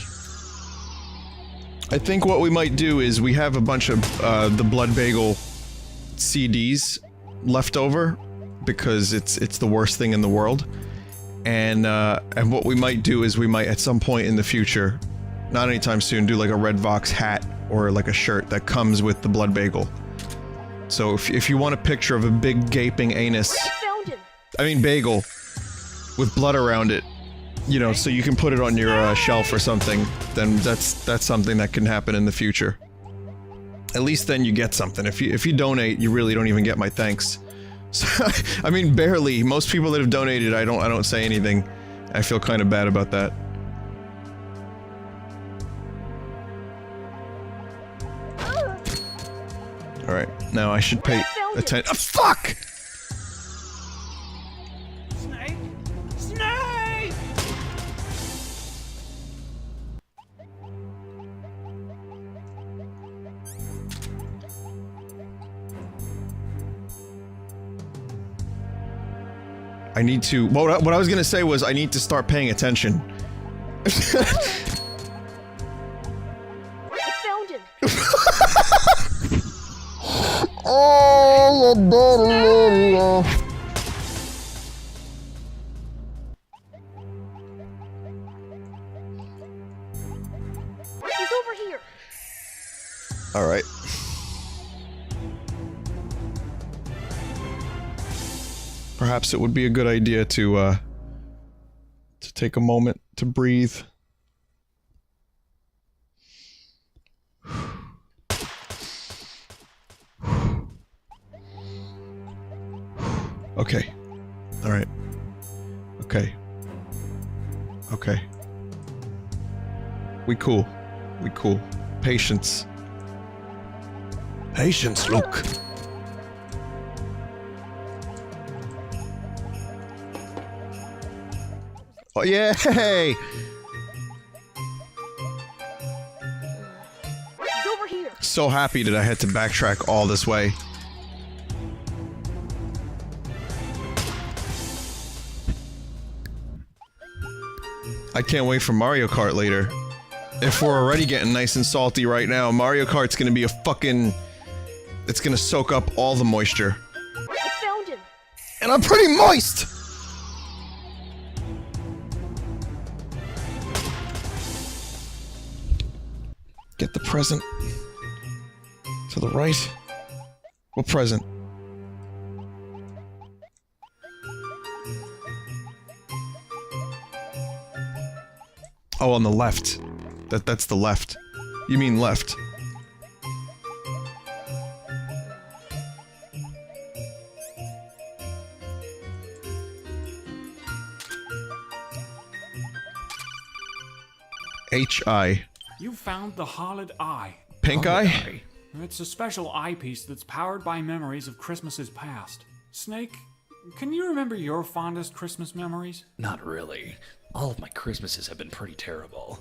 I think what we might do is we have a bunch of, the blood bagel CDs left over, because it's the worst thing in the world. And what we might do is we might, at some point in the future, not anytime soon, do like a Red Vox hat or like a shirt that comes with the blood bagel. So if you want a picture of a big gaping anus, I mean bagel, with blood around it, you know, so you can put it on your shelf or something, then that's something that can happen in the future. At least then you get something. If you donate, you really don't even get my thanks. So, I mean, barely. Most people that have donated, I don't say anything. I feel kind of bad about that. Alright, now I should pay attention. Oh, fuck! Snake! Snake! I need to... what I was gonna say was I need to start paying attention. I found him. Oh, you dirty idiot. He's over here. Alright. Perhaps it would be a good idea to take a moment to breathe. Okay. Alright. Okay. Okay. We cool. We cool. Patience. Patience, Luke. Oh, yay! He's over here. so happy that I had to backtrack all this way. I can't wait for Mario Kart later. If we're already getting nice and salty right now, Mario Kart's gonna be a fucking... It's gonna soak up all the moisture. I found him. And I'm pretty moist! Get the present. To the right. What present? Oh, on the left. That's the left. You mean left. H-I. You found the Holid Eye. Pink eye? It's a special eyepiece that's powered by memories of Christmases past. Snake, can you remember your fondest Christmas memories? Not really. All of my Christmases have been pretty terrible.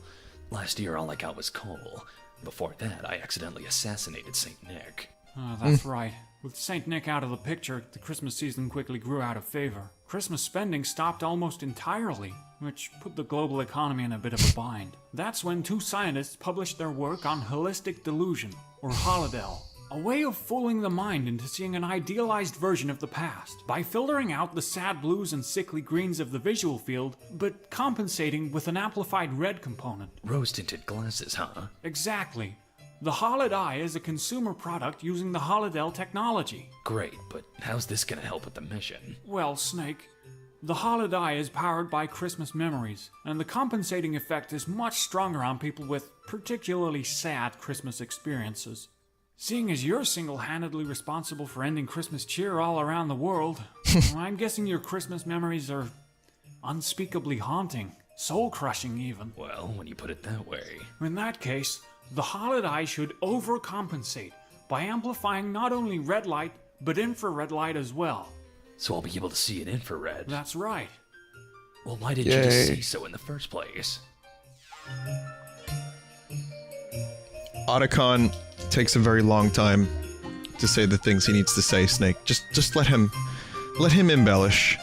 Last year all I got was coal. Before that, I accidentally assassinated St. Nick. Oh, that's right. With St. Nick out of the picture, the Christmas season quickly grew out of favor. Christmas spending stopped almost entirely, which put the global economy in a bit of a bind. That's when two scientists published their work on holistic delusion, or Holidell, a way of fooling the mind into seeing an idealized version of the past, by filtering out the sad blues and sickly greens of the visual field, but compensating with an amplified red component. Rose-tinted glasses, huh? Exactly. The Holid Eye is a consumer product using the Holidell technology. Great, but how's this gonna help with the mission? Well, Snake, the Holid Eye is powered by Christmas memories, and the compensating effect is much stronger on people with particularly sad Christmas experiences. Seeing as you're single-handedly responsible for ending Christmas cheer all around the world, I'm guessing your Christmas memories are unspeakably haunting, soul-crushing even. Well, when you put it that way. In that case, the Holid Eye should overcompensate by amplifying not only red light, but infrared light as well. So I'll be able to see in infrared? That's right. Well, why didn't you just say so in the first place? Otacon takes a very long time to say the things he needs to say, Snake. Just let him embellish.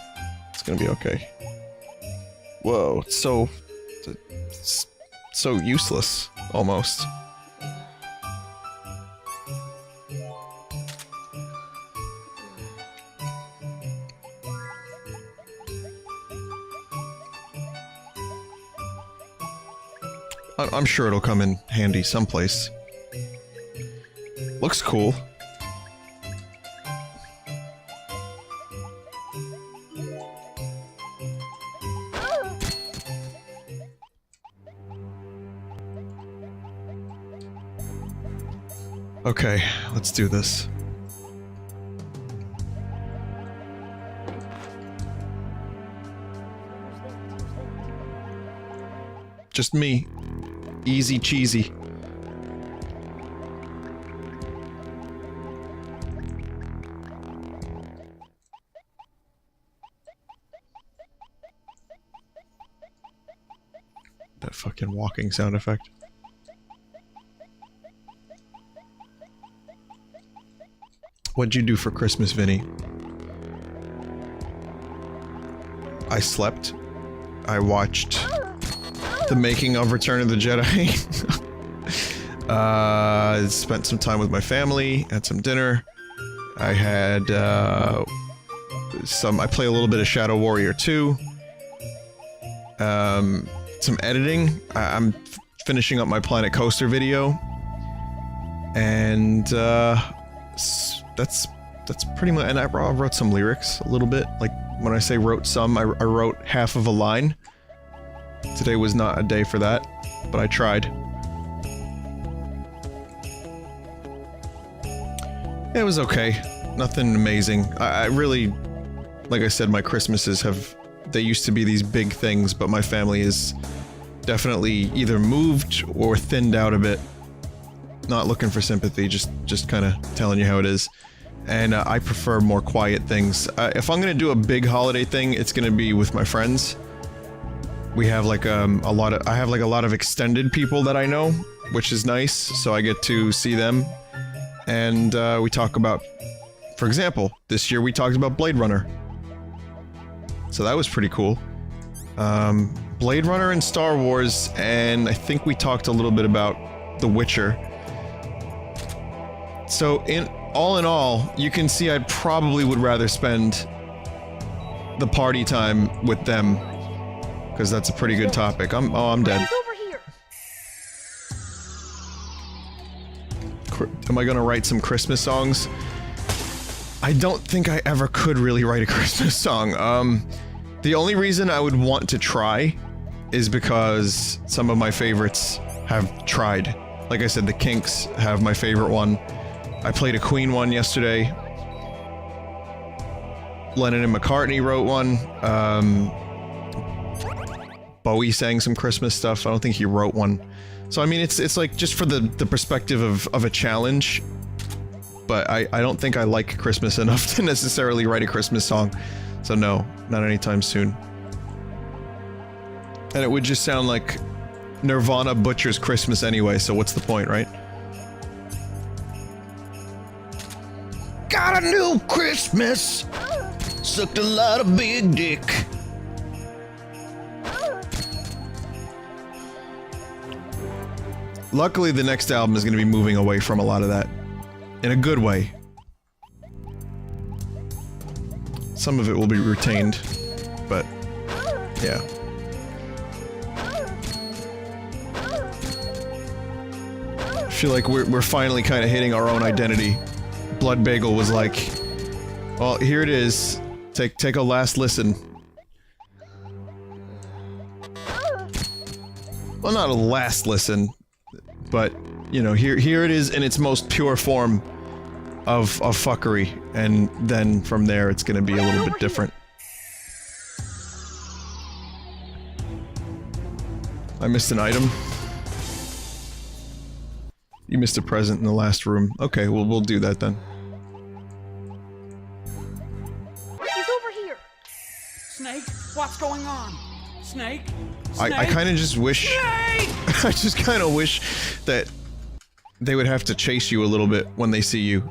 It's gonna be okay. Whoa, it's so useless, almost. I'm sure it'll come in handy someplace. Looks cool. Okay, let's do this. Just me. Easy cheesy. That fucking walking sound effect. What'd you do for Christmas, Vinny? I slept. I watched the making of Return of the Jedi. Spent some time with my family, had some dinner. I had, I play a little bit of Shadow Warrior 2. Some editing. I'm finishing up my Planet Coaster video. And, that's pretty much, and I wrote some lyrics a little bit. Like, when I say wrote some, I wrote half of a line. Today was not a day for that, but I tried. It was okay. Nothing amazing. I really, like I said, my Christmases they used to be these big things, but my family is definitely either moved or thinned out a bit. Not looking for sympathy, just kind of telling you how it is. And I prefer more quiet things. If I'm gonna do a big holiday thing, it's gonna be with my friends. We have like I have like a lot of extended people that I know, which is nice, so I get to see them. And we talk about, for example, this year we talked about Blade Runner. So that was pretty cool. Blade Runner and Star Wars, and I think we talked a little bit about The Witcher. So in all, you can see I probably would rather spend the party time with them, because that's a pretty good topic. I'm dead. Am I gonna write some Christmas songs? I don't think I ever could really write a Christmas song. The only reason I would want to try is because some of my favorites have tried. Like I said, the Kinks have my favorite one. I played a Queen one yesterday. Lennon and McCartney wrote one. Bowie sang some Christmas stuff. I don't think he wrote one. So I mean, it's like just for the perspective of a challenge. But I don't think I like Christmas enough to necessarily write a Christmas song. So no, not anytime soon. And it would just sound like Nirvana butchers Christmas anyway, so what's the point, right? Got a new Christmas. Sucked a lot of big dick. Luckily, the next album is going to be moving away from a lot of that. In a good way. Some of it will be retained, but yeah. I feel like we're finally kind of hitting our own identity. Blood Bagel was like, well, here it is. Take a last listen. Well, not a last listen, but you know, here it is in its most pure form of fuckery, and then from there it's gonna be a little bit different. I missed an item. You missed a present in the last room. Okay, well, we'll do that then. He's over here. Snake, what's going on? Snake? Snake? I kind of just wish... I just kind of wish that they would have to chase you a little bit when they see you.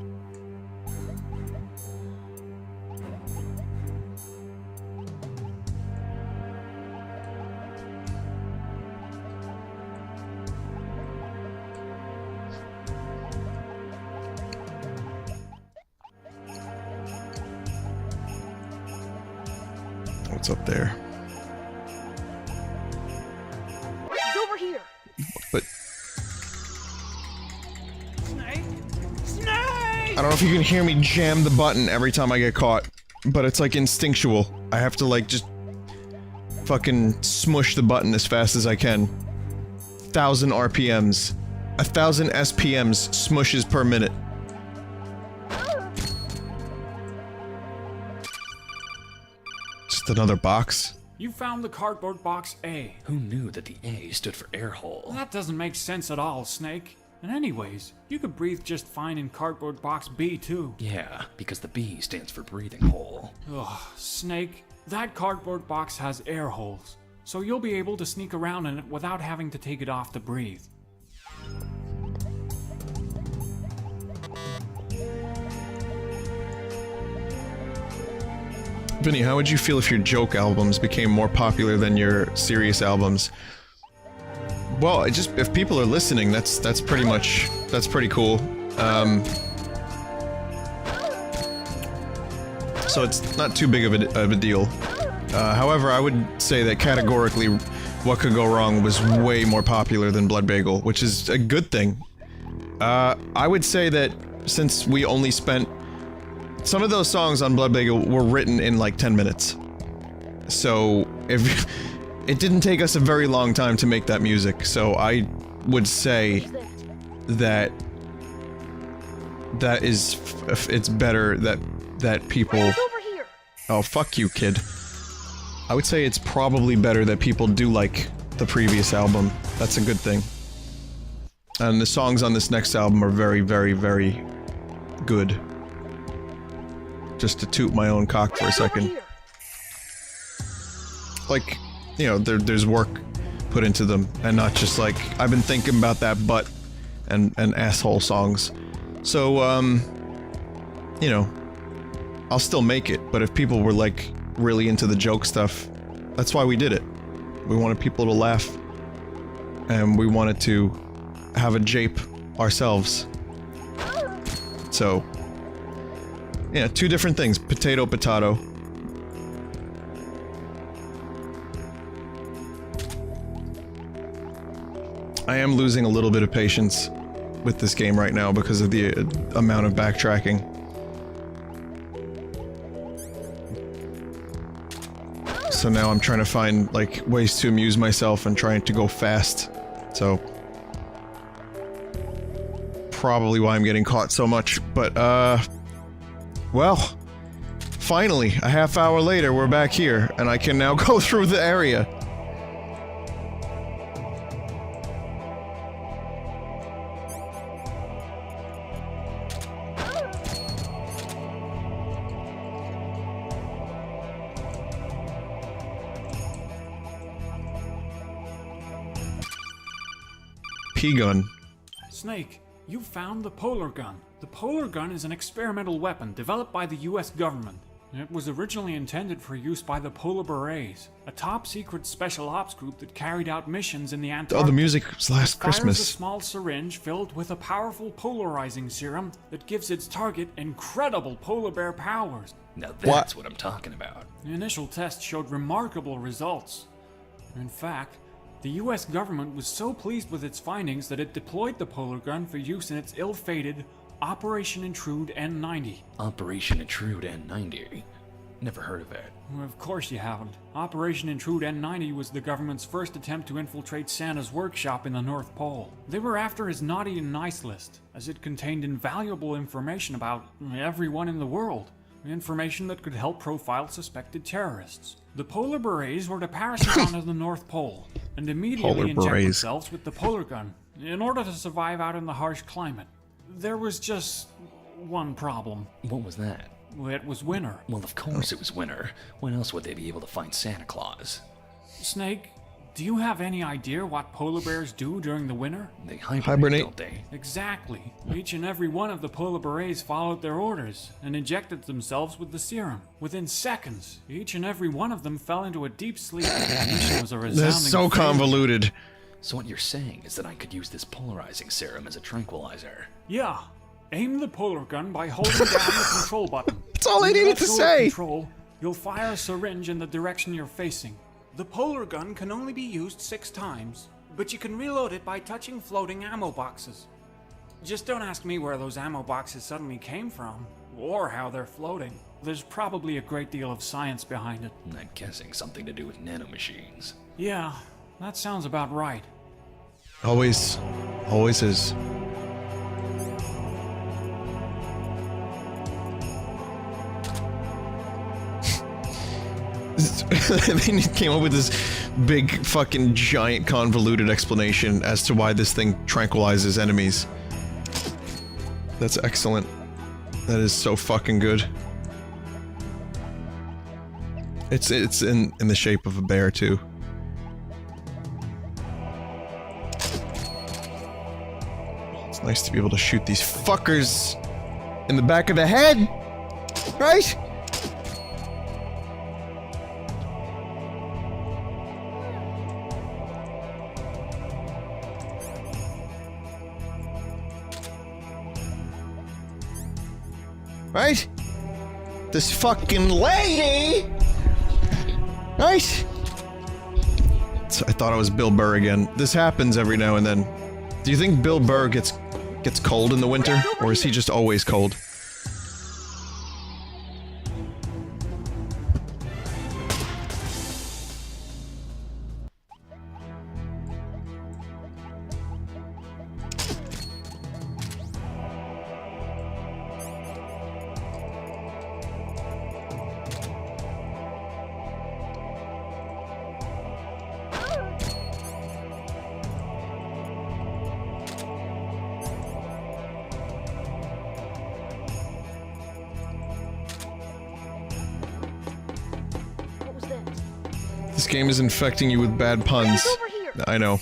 What's up there? He's over here. But Snake? Snake! I don't know if you can hear me jam the button every time I get caught, but it's like instinctual. I have to like just fucking smush the button as fast as I can. 1,000 RPMs. 1,000 SPMs smushes per minute. Just another box. You found the cardboard box A. Who knew that the A stood for air hole? That doesn't make sense at all, Snake. And anyways, you could breathe just fine in cardboard box B too. Yeah, because the B stands for breathing hole. Ugh, Snake, that cardboard box has air holes, so you'll be able to sneak around in it without having to take it off to breathe. Vinny, how would you feel if your joke albums became more popular than your serious albums? Well, if people are listening, that's pretty cool. So it's not too big of a deal. However, I would say that categorically, What Could Go Wrong was way more popular than Blood Bagel, which is a good thing. I would say that since we only spent... Some of those songs on Blood Bagel were written in like 10 minutes. So, if... It didn't take us a very long time to make that music, so I would say that... That is... It's better that people... Oh, fuck you, kid. I would say it's probably better that people do like the previous album. That's a good thing. And the songs on this next album are very, very, very good. Just to toot my own cock for a second. Like, you know, there's work put into them, and not just like, I've been thinking about that butt and asshole songs. So, you know, I'll still make it, but if people were like really into the joke stuff, that's why we did it. We wanted people to laugh, and we wanted to have a jape ourselves. So, yeah, two different things. Potato, potato. I am losing a little bit of patience with this game right now because of the amount of backtracking. So now I'm trying to find, like, ways to amuse myself and trying to go fast. So... probably why I'm getting caught so much, but, well... finally, a half hour later, we're back here, and I can now go through the area. P-gun. Snake, you found the polar gun. The polar gun is an experimental weapon developed by the US government. It was originally intended for use by the Polar Berets, a top-secret special ops group that carried out missions in the Antarctic. Oh, the music was last Christmas. It fires a small syringe filled with a powerful polarizing serum that gives its target incredible polar bear powers. Now that's what I'm talking about. The initial tests showed remarkable results. In fact, the US government was so pleased with its findings that it deployed the polar gun for use in its ill-fated Operation Intrude N90. Operation Intrude N90? Never heard of it. Well, of course you haven't. Operation Intrude N90 was the government's first attempt to infiltrate Santa's workshop in the North Pole. They were after his naughty and nice list, as it contained invaluable information about everyone in the world. Information that could help profile suspected terrorists. The Polar Berets were to parachute onto the North Pole and immediately inject themselves with the polar gun in order to survive out in the harsh climate. There was just one problem. What was that? It was winter. Well, of course it was winter. When else would they be able to find Santa Claus? Snake, do you have any idea what polar bears do during the winter? They hibernate, don't they? Exactly. Each and every one of the polar berets followed their orders and injected themselves with the serum. Within seconds, each and every one of them fell into a deep sleep. The mission was a resounding That's so failure. convoluted. So what you're saying is that I could use this polarizing serum as a tranquilizer? Yeah. Aim the polar gun by holding down the control button. That's all I needed to say. Control, you'll fire a syringe in the direction you're facing. The polar gun can only be used 6 times, but you can reload it by touching floating ammo boxes. Just don't ask me where those ammo boxes suddenly came from, or how they're floating. There's probably a great deal of science behind it. I'm guessing something to do with nanomachines. Yeah, that sounds about right. Always is. They came up with this big fucking giant convoluted explanation as to why this thing tranquilizes enemies. That's excellent. That is so fucking good. It's in the shape of a bear too. It's nice to be able to shoot these fuckers in the back of the head, right? Right? This fucking lady! Right? So I thought it was Bill Burr again. This happens every now and then. Do you think Bill Burr gets cold in the winter? Or is he just always cold? This game is infecting you with bad puns. Over here. I know.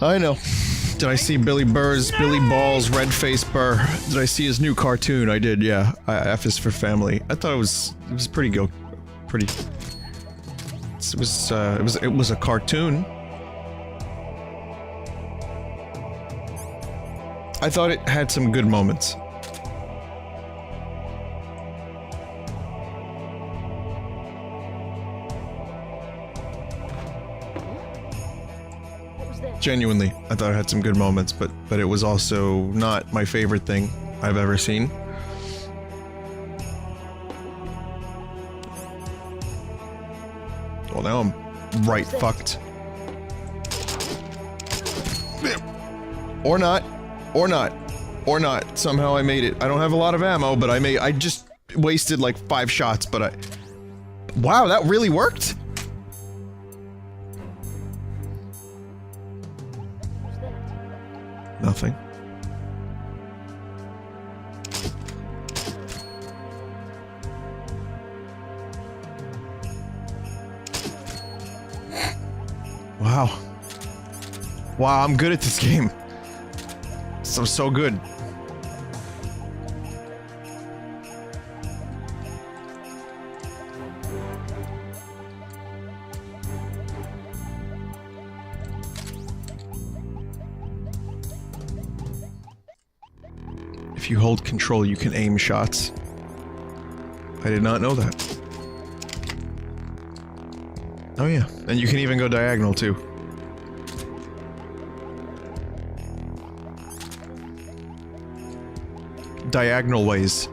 I know. Did I see Billy Burr's Billy Ball's Red Face Burr? Did I see his new cartoon? I did, yeah. F is for family. I thought it was pretty good. Pretty. It was a cartoon. I thought it had some good moments. Genuinely, I thought it had some good moments, but it was also not my favorite thing I've ever seen. Well, now I'm right fucked. Or not. Or not. Or not. Somehow I made it. I don't have a lot of ammo, but I just wasted like 5 shots, but wow, that really worked? Nothing. Wow. Wow, I'm good at this game. So good. If you hold control, you can aim shots. I did not know that. Oh yeah, and you can even go diagonal too. Diagonal ways.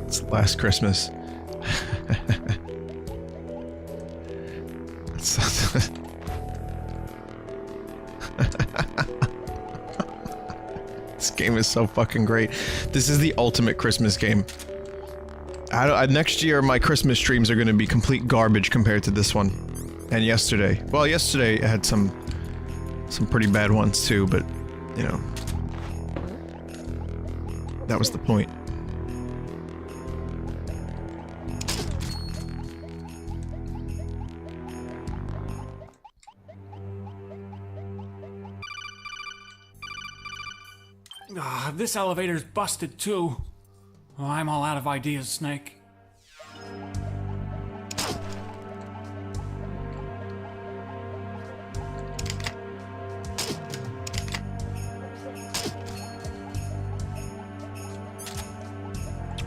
It's last Christmas. This game is so fucking great. This is the ultimate Christmas game. Next year, my Christmas streams are going to be complete garbage compared to this one. And yesterday. Well, yesterday had some pretty bad ones too, but, you know. That was the point. This elevator's busted too. Oh, I'm all out of ideas, Snake.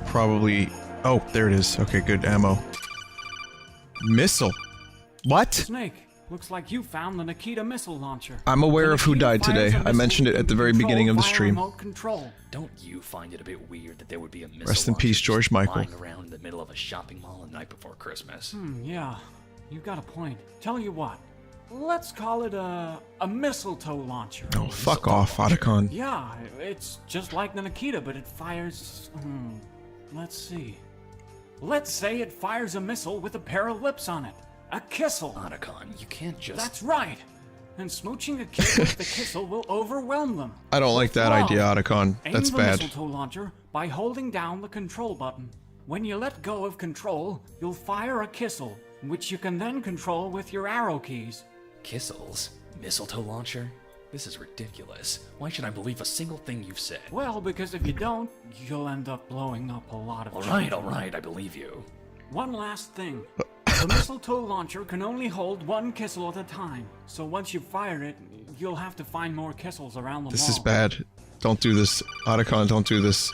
Probably... Oh, there it is. Okay, good. Ammo. Missile. What? Snake, looks like you found the Nikita missile launcher. I'm aware of who died today. I mentioned it at the very beginning of the stream. Don't you find it a bit weird that there would be a missile Rest in peace, George Michael. lying around in the middle of a shopping mall the night before Christmas? Yeah. You've got a point. Tell you what. Let's call it a mistletoe launcher. Oh, fuck off, Otacon. Yeah, it's just like the Nikita, but it fires... let's see. Let's say it fires a missile with a pair of lips on it. A kissel. Otacon, you can't just... That's right. And smooching a kid with the kissel will overwhelm them. I don't like that idea, Otacon. That's bad. Aim the mistletoe launcher by holding down the control button. When you let go of control, you'll fire a kissel, which you can then control with your arrow keys. Kissels? Mistletoe launcher? This is ridiculous. Why should I believe a single thing you've said? Well, because if you don't, you'll end up blowing up a lot of Alright, I believe you. One last thing. The mistletoe launcher can only hold one kissel at a time, so once you fire it, you'll have to find more kissels around the mall. This is bad. Don't do this. Otacon, don't do this.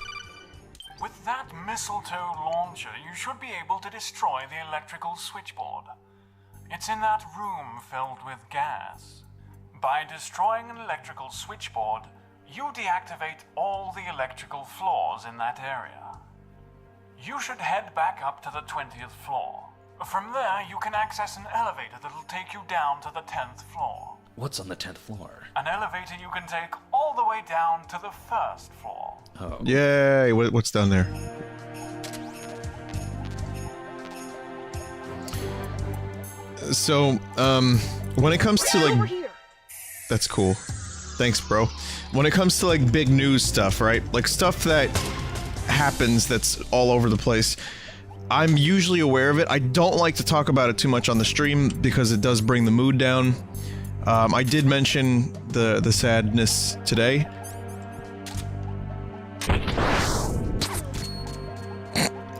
With that mistletoe launcher, you should be able to destroy the electrical switchboard. It's in that room filled with gas. By destroying an electrical switchboard, you deactivate all the electrical floors in that area. You should head back up to the 20th floor. From there, you can access an elevator that'll take you down to the 10th floor. What's on the 10th floor? An elevator you can take all the way down to the 1st floor. Oh. Yay! What's down there? So, when it comes to like... That's cool. Thanks, bro. When it comes to like big news stuff, right? Like stuff that happens that's all over the place, I'm usually aware of it. I don't like to talk about it too much on the stream because it does bring the mood down. I did mention the sadness today.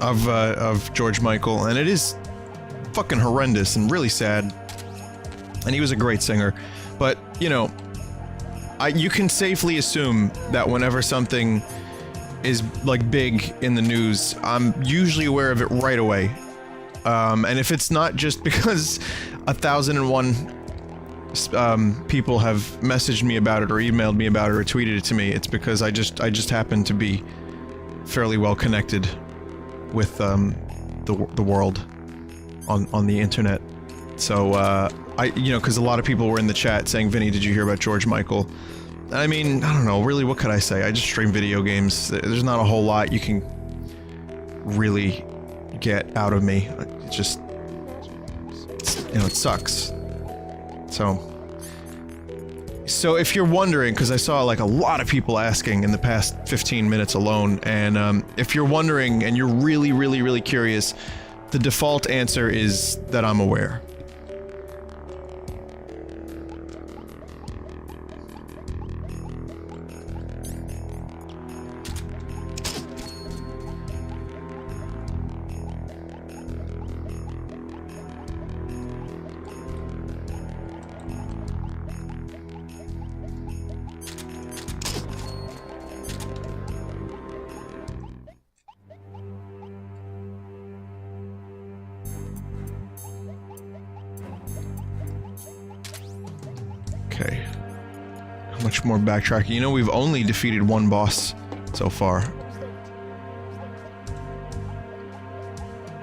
Of George Michael, and it is fucking horrendous and really sad. And he was a great singer, but you know, you can safely assume that whenever something is like big in the news, I'm usually aware of it right away. And if it's not just because 1,001 people have messaged me about it or emailed me about it or tweeted it to me, it's because I just happen to be fairly well connected with the world on the internet. So you know, because a lot of people were in the chat saying, Vinny, did you hear about George Michael? I mean, I don't know, really, what could I say? I just stream video games. There's not a whole lot you can really get out of me. It just, you know, it sucks. So if you're wondering, because I saw like a lot of people asking in the past 15 minutes alone, and if you're wondering and you're really, really, really curious, the default answer is that I'm aware. Okay. How much more backtracking? You know, we've only defeated one boss so far.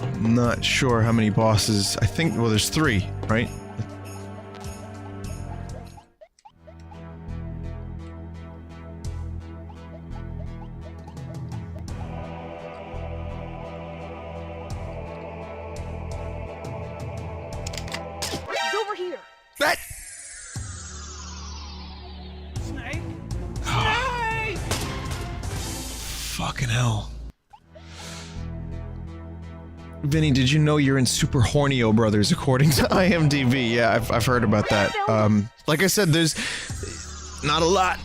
I'm not sure how many bosses. I think, well, there's 3, right? He's over here. That. Snake. Fucking hell. Vinny, did you know you're in Super Hornio Brothers according to IMDb? Yeah, I've heard about that. Like I said, there's not a lot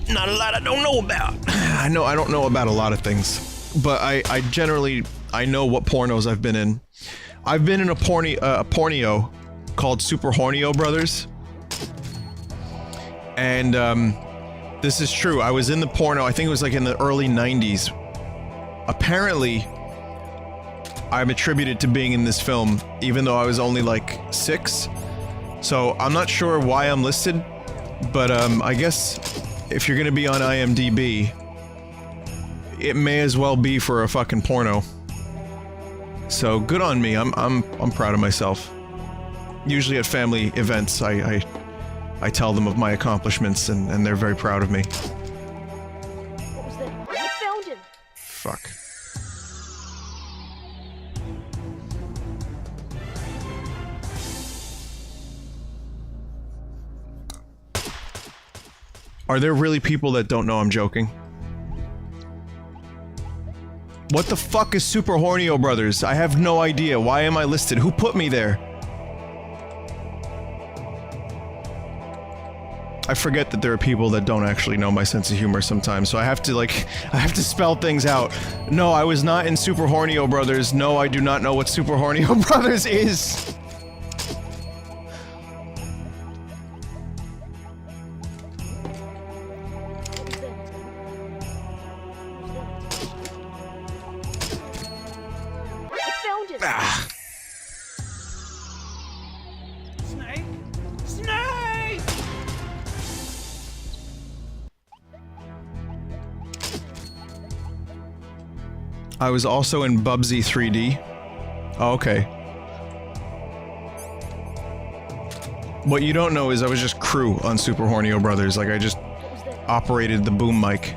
I don't know about. I don't know about a lot of things, but I generally, I know what pornos I've been in. I've been in a pornio called Super Hornio Brothers. And, this is true. I was in the porno, I think it was like in the early 90s. Apparently, I'm attributed to being in this film, even though I was only like 6. So I'm not sure why I'm listed, but I guess if you're gonna be on IMDb, it may as well be for a fucking porno. So good on me. I'm proud of myself. Usually at family events, I tell them of my accomplishments, and they're very proud of me. What was that? I found him. Fuck. Are there really people that don't know I'm joking? What the fuck is Super Hornio Brothers? I have no idea. Why am I listed? Who put me there? I forget that there are people that don't actually know my sense of humor sometimes, so I have to spell things out. No, I was not in Super Hornio Brothers. No, I do not know what Super Hornio Brothers is. I found him. Ah. Snake. Snake. I was also in Bubsy 3D. Oh, okay. What you don't know is I was just crew on Super Hornio Brothers. Like, I just operated the boom mic.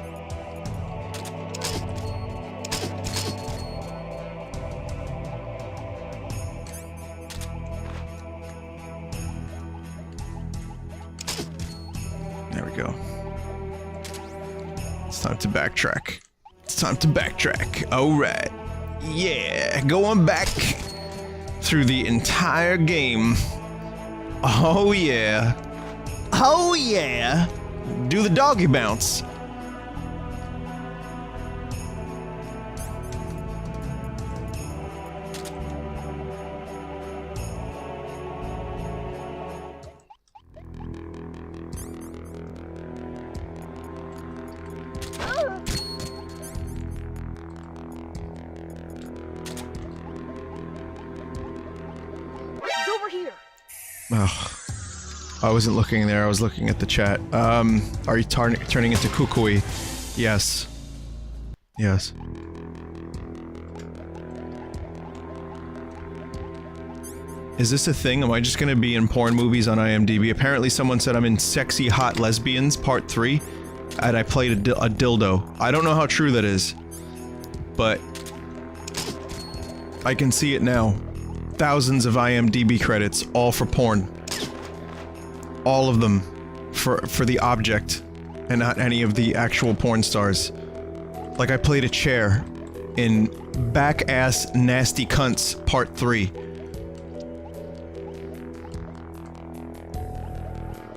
we go. It's time to backtrack. It's time to backtrack. Alright. Yeah, going back through the entire game. Oh yeah. Oh yeah. Do the doggy bounce. Over here. Oh, I wasn't looking there, I was looking at the chat. Are you turning into Kukui? Yes. Yes. Is this a thing? Am I just gonna be in porn movies on IMDb? Apparently someone said I'm in Sexy Hot Lesbians Part 3, and I played a dildo. I don't know how true that is, but I can see it now. Thousands of IMDb credits, all for porn. All of them for the object, and not any of the actual porn stars. Like I played a chair in Back Ass Nasty Cunts Part 3.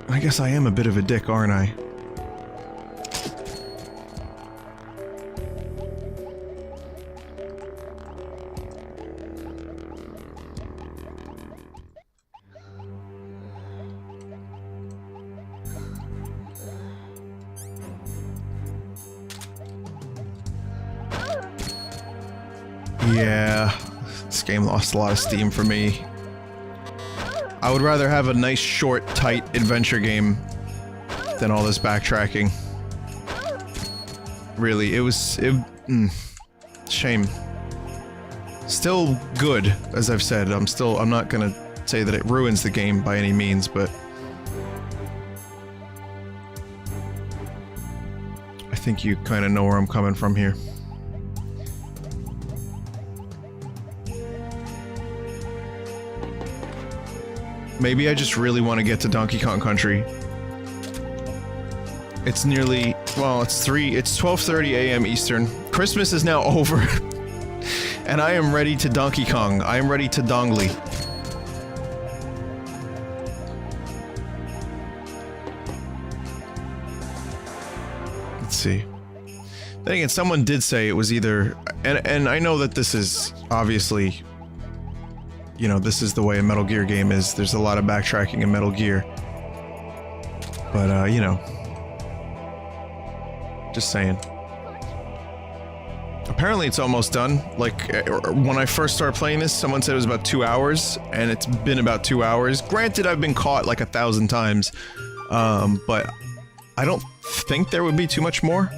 I guess I am a bit of a dick, aren't I? Yeah, this game lost a lot of steam for me. I would rather have a nice, short, tight adventure game than all this backtracking. Really, shame. Still good, as I've said. I'm not gonna say that it ruins the game by any means, but I think you kind of know where I'm coming from here. Maybe I just really want to get to Donkey Kong Country. It's nearly, well, it's 12:30 a.m. Eastern. Christmas is now over. And I am ready to Donkey Kong. I am ready to Dongly. Let's see. Then again, someone did say it was either, and I know that this is obviously, you know, this is the way a Metal Gear game is. There's a lot of backtracking in Metal Gear. But, you know. Just saying. Apparently it's almost done. Like, when I first started playing this, someone said it was about 2 hours, and it's been about 2 hours. Granted, I've been caught like 1,000 times, but I don't think there would be too much more.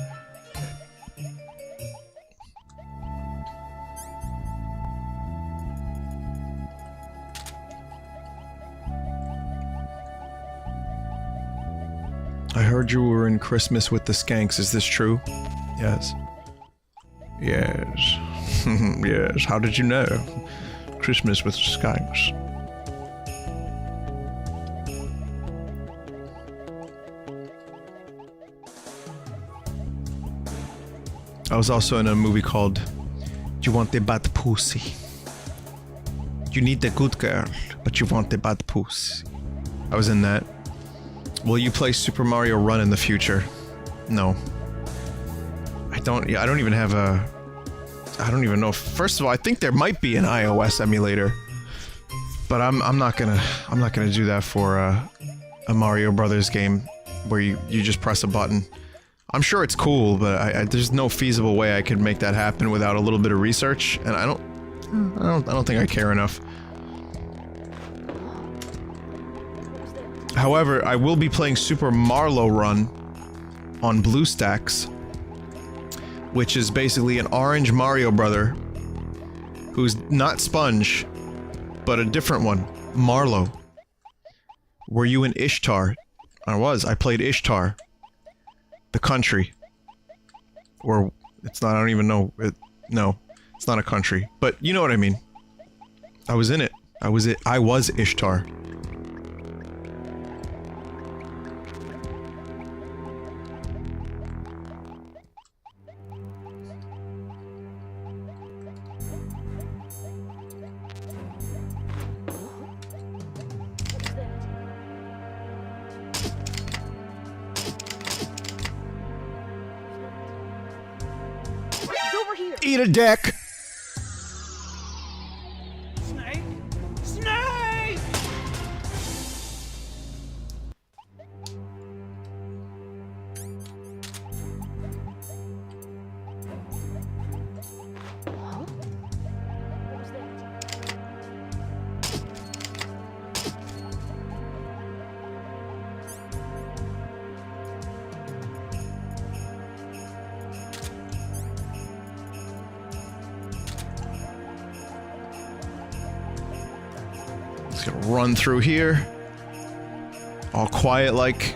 I heard you were in Christmas with the Skanks, is this true? Yes. Yes. Yes, how did you know? Christmas with Skanks. I was also in a movie called Do You Want the Bad Pussy? You need the good girl, but you want the bad pussy. I was in that. Will you play Super Mario Run in the future? No. I don't even have a... I don't even know. First of all, I think there might be an iOS emulator. But I'm not gonna do that for a Mario Brothers game where you just press a button. I'm sure it's cool, but there's no feasible way I could make that happen without a little bit of research, and I don't think I care enough. However, I will be playing Super Marlow Run on BlueStacks, which is basically an orange Mario brother who's not Sponge, but a different one, Marlow. Were you in Ishtar? I was. I played Ishtar. The country. Or, it's not, I don't even know. No, it's not a country. But you know what I mean. I was in it. I was Ishtar. Eat a dick! Snake? Snake! Just gonna run through here. All quiet like.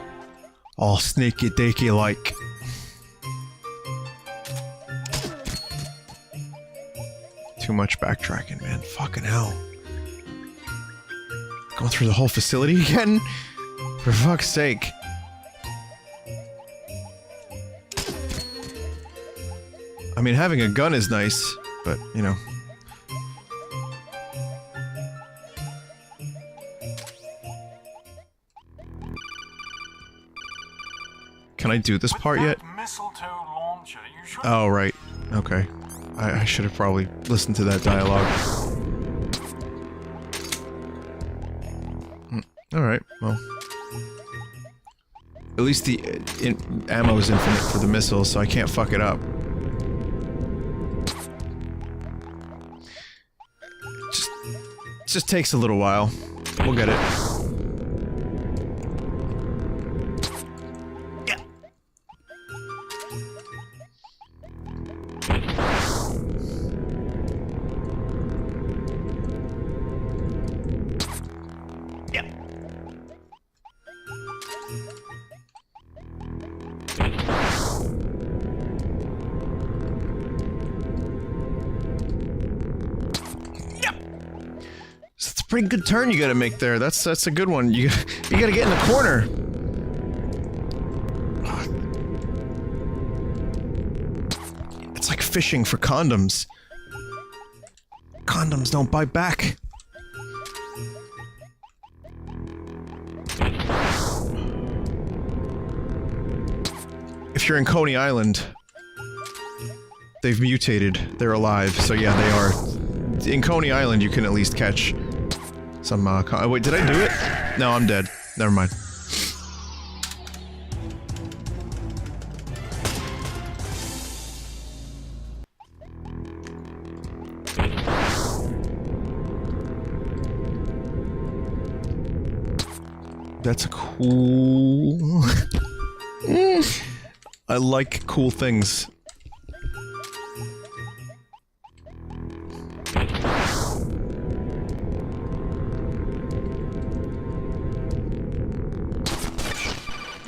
All sneaky deaky like. Too much backtracking, man. Fucking hell. Going through the whole facility again? For fuck's sake. I mean, having a gun is nice, but, you know. Can I do this part yet? Mistletoe launcher, you should Oh, right. Okay. I should have probably listened to that dialogue. Alright, well. At least the ammo is infinite for the missiles, so I can't fuck it up. Just takes a little while. We'll get it. Pretty good turn you gotta make there. That's a good one. You gotta get in the corner. It's like fishing for condoms. Condoms don't bite back. If you're in Coney Island, they've mutated. They're alive, so yeah, they are. In Coney Island, you can at least catch some, wait, did I do it? No, I'm dead. Never mind. That's a cool... I like cool things.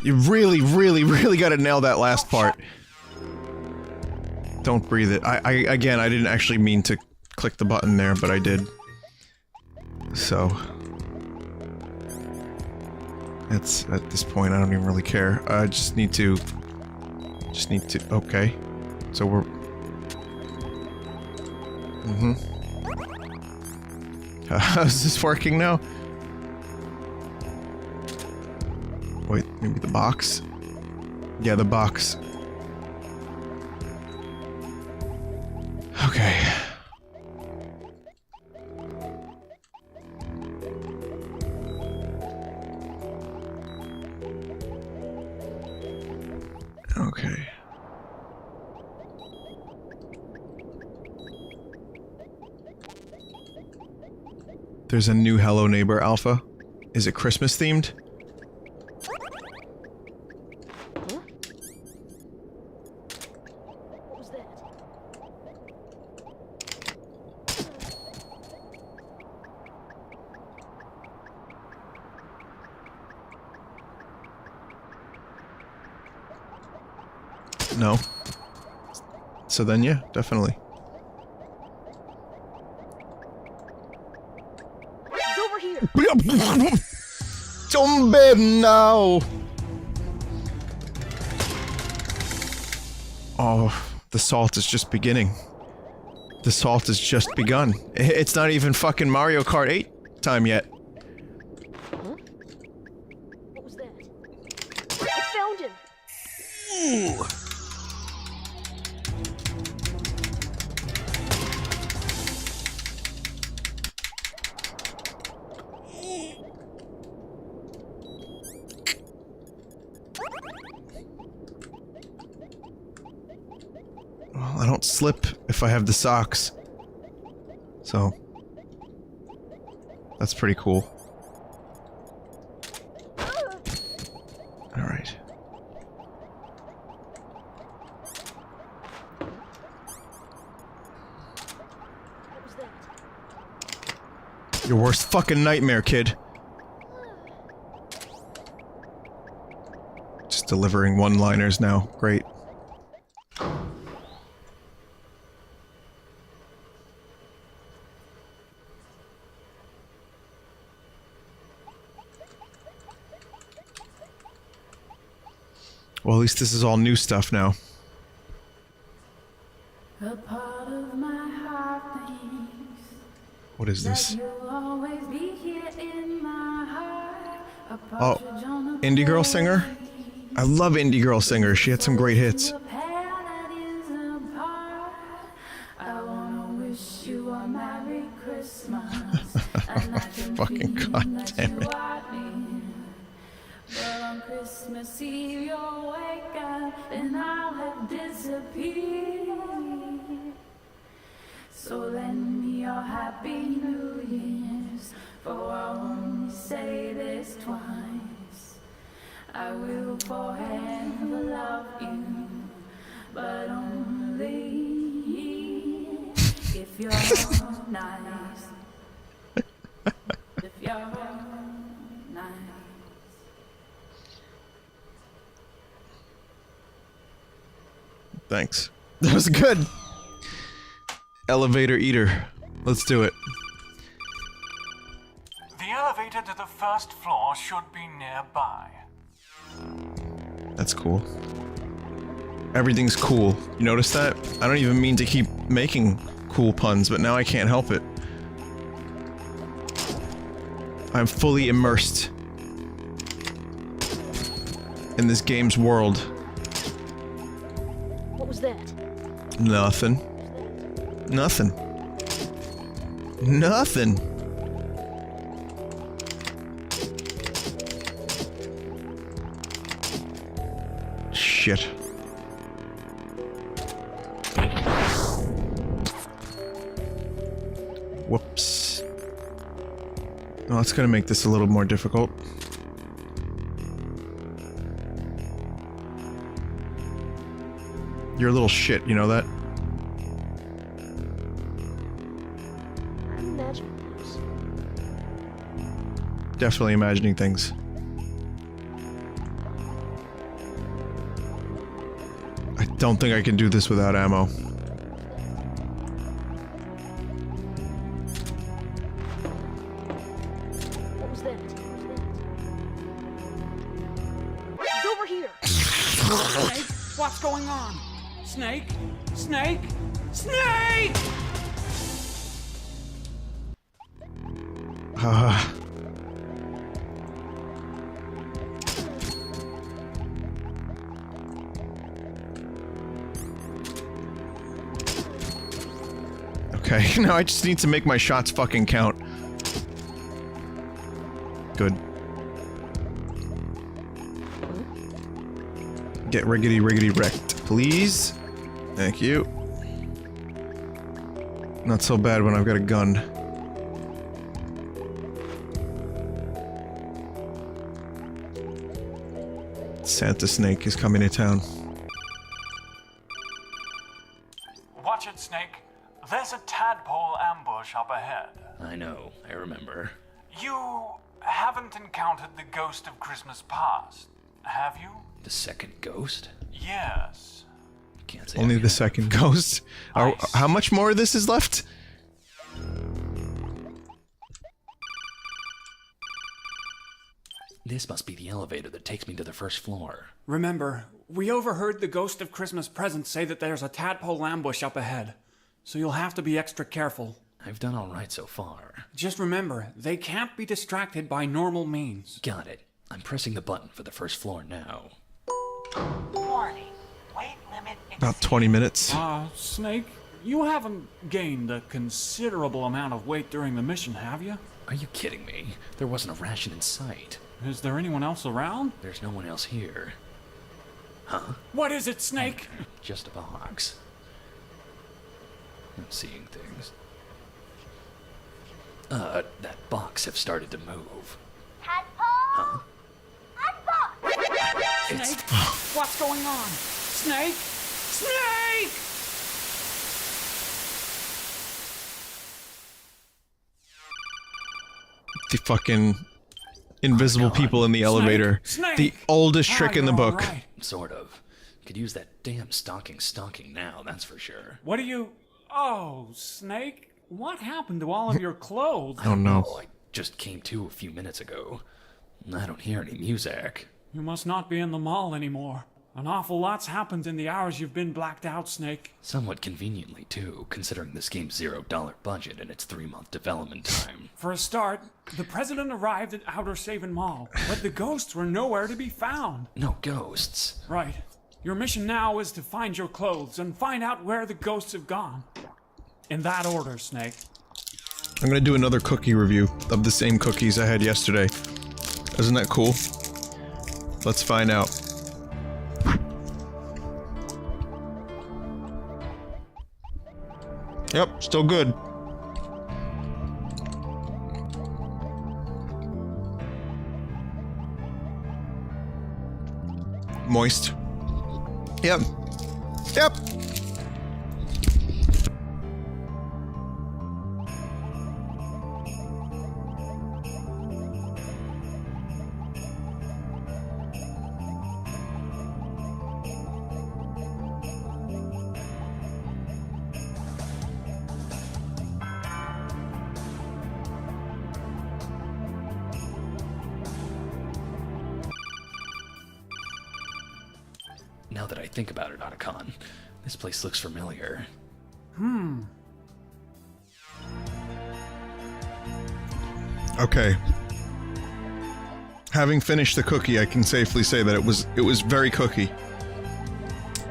You really gotta nail that last part. Don't breathe it. Again, I didn't actually mean to click the button there, but I did. So... It's, at this point, I don't even really care. I just need to... okay. So we're... How's this working now? Wait, maybe the box? Yeah, the box. Okay. Okay. There's a new Hello Neighbor Alpha. Is it Christmas themed? No. So then, yeah, definitely. He's over here. Zombie now. Oh, the salt is just beginning. The salt has just begun. It's not even fucking Mario Kart 8 time yet. Huh? What was that? I found him. Ooh. won't slip if I have the socks. So, that's pretty cool. Alright. Your worst fucking nightmare, kid. Just delivering one-liners now. Great. Well, at least this is all new stuff now. A part of my heart thinks What is this? you'll always be here in my heart. A Oh, partridge on a indie girl singer? I love indie girl singers. She had some great hits. a pair that is apart. I wanna wish you a Merry Christmas. And I can Fucking feel god that damn you it. are near. But on Christmas Eve you'll wake up and I'll have disappeared. So lend me your Happy New Year's, for I'll only say this twice. I will forever love you, but only if you're nice. If you're nice. Thanks. That was good. Elevator eater. Let's do it. The elevator to the first floor should be nearby. That's cool. Everything's cool. You notice that? I don't even mean to keep making cool puns, but now I can't help it. I'm fully immersed in this game's world. What was that? Nothing. Nothing. Nothing. Shit. Whoops. Well, that's gonna make this a little more difficult. You're a little shit, you know that? I'm imagining things. Definitely imagining things. I don't think I can do this without ammo. What was that? He's over here! Snake, what's going on? Snake? Snake? Snake! Okay, now I just need to make my shots fucking count. Good. Get riggedy wrecked, please. Thank you. Not so bad when I've got a gun. Santa Snake is coming to town. Watch it, Snake. There's a tadpole ambush up ahead. I know, I remember. You haven't encountered the ghost of Christmas past, have you? The second ghost? Yes. Can't say Only the second ghost. How much more of this is left? This must be the elevator that takes me to the first floor. Remember, we overheard the ghost of Christmas present say that there's a tadpole ambush up ahead. So you'll have to be extra careful. I've done all right so far. Just remember, they can't be distracted by normal means. Got it. I'm pressing the button for the first floor now. Warning. Weight limit About 20 minutes. Snake, you haven't gained a considerable amount of weight during the mission, have you? Are you kidding me? There wasn't a ration in sight. Is there anyone else around? There's no one else here. Huh? What is it, Snake? Just a box. I'm seeing things. That box have started to move. Huh? Snake? What's going on? Snake? Snake! The fucking invisible people in the elevator. Snake! The oldest trick in the book. Right. Sort of. Could use that damn stalking now, that's for sure. What are you... Oh, Snake? What happened to all of your clothes? I don't know. I just came to a few minutes ago. I don't hear any music. You must not be in the mall anymore. An awful lot's happened in the hours you've been blacked out, Snake. Somewhat conveniently, too, considering this game's $0 budget and its 3-month development time. For a start, the president arrived at Outer Saven Mall, but the ghosts were nowhere to be found. No ghosts. Right. Your mission now is to find your clothes and find out where the ghosts have gone. In that order, Snake. I'm gonna do another cookie review of the same cookies I had yesterday. Isn't that cool? Let's find out. Yep, still good. Moist. Yep. Yep. Now that I think about it, Otacon, this place looks familiar. Okay. Having finished the cookie, I can safely say that it was very cookie.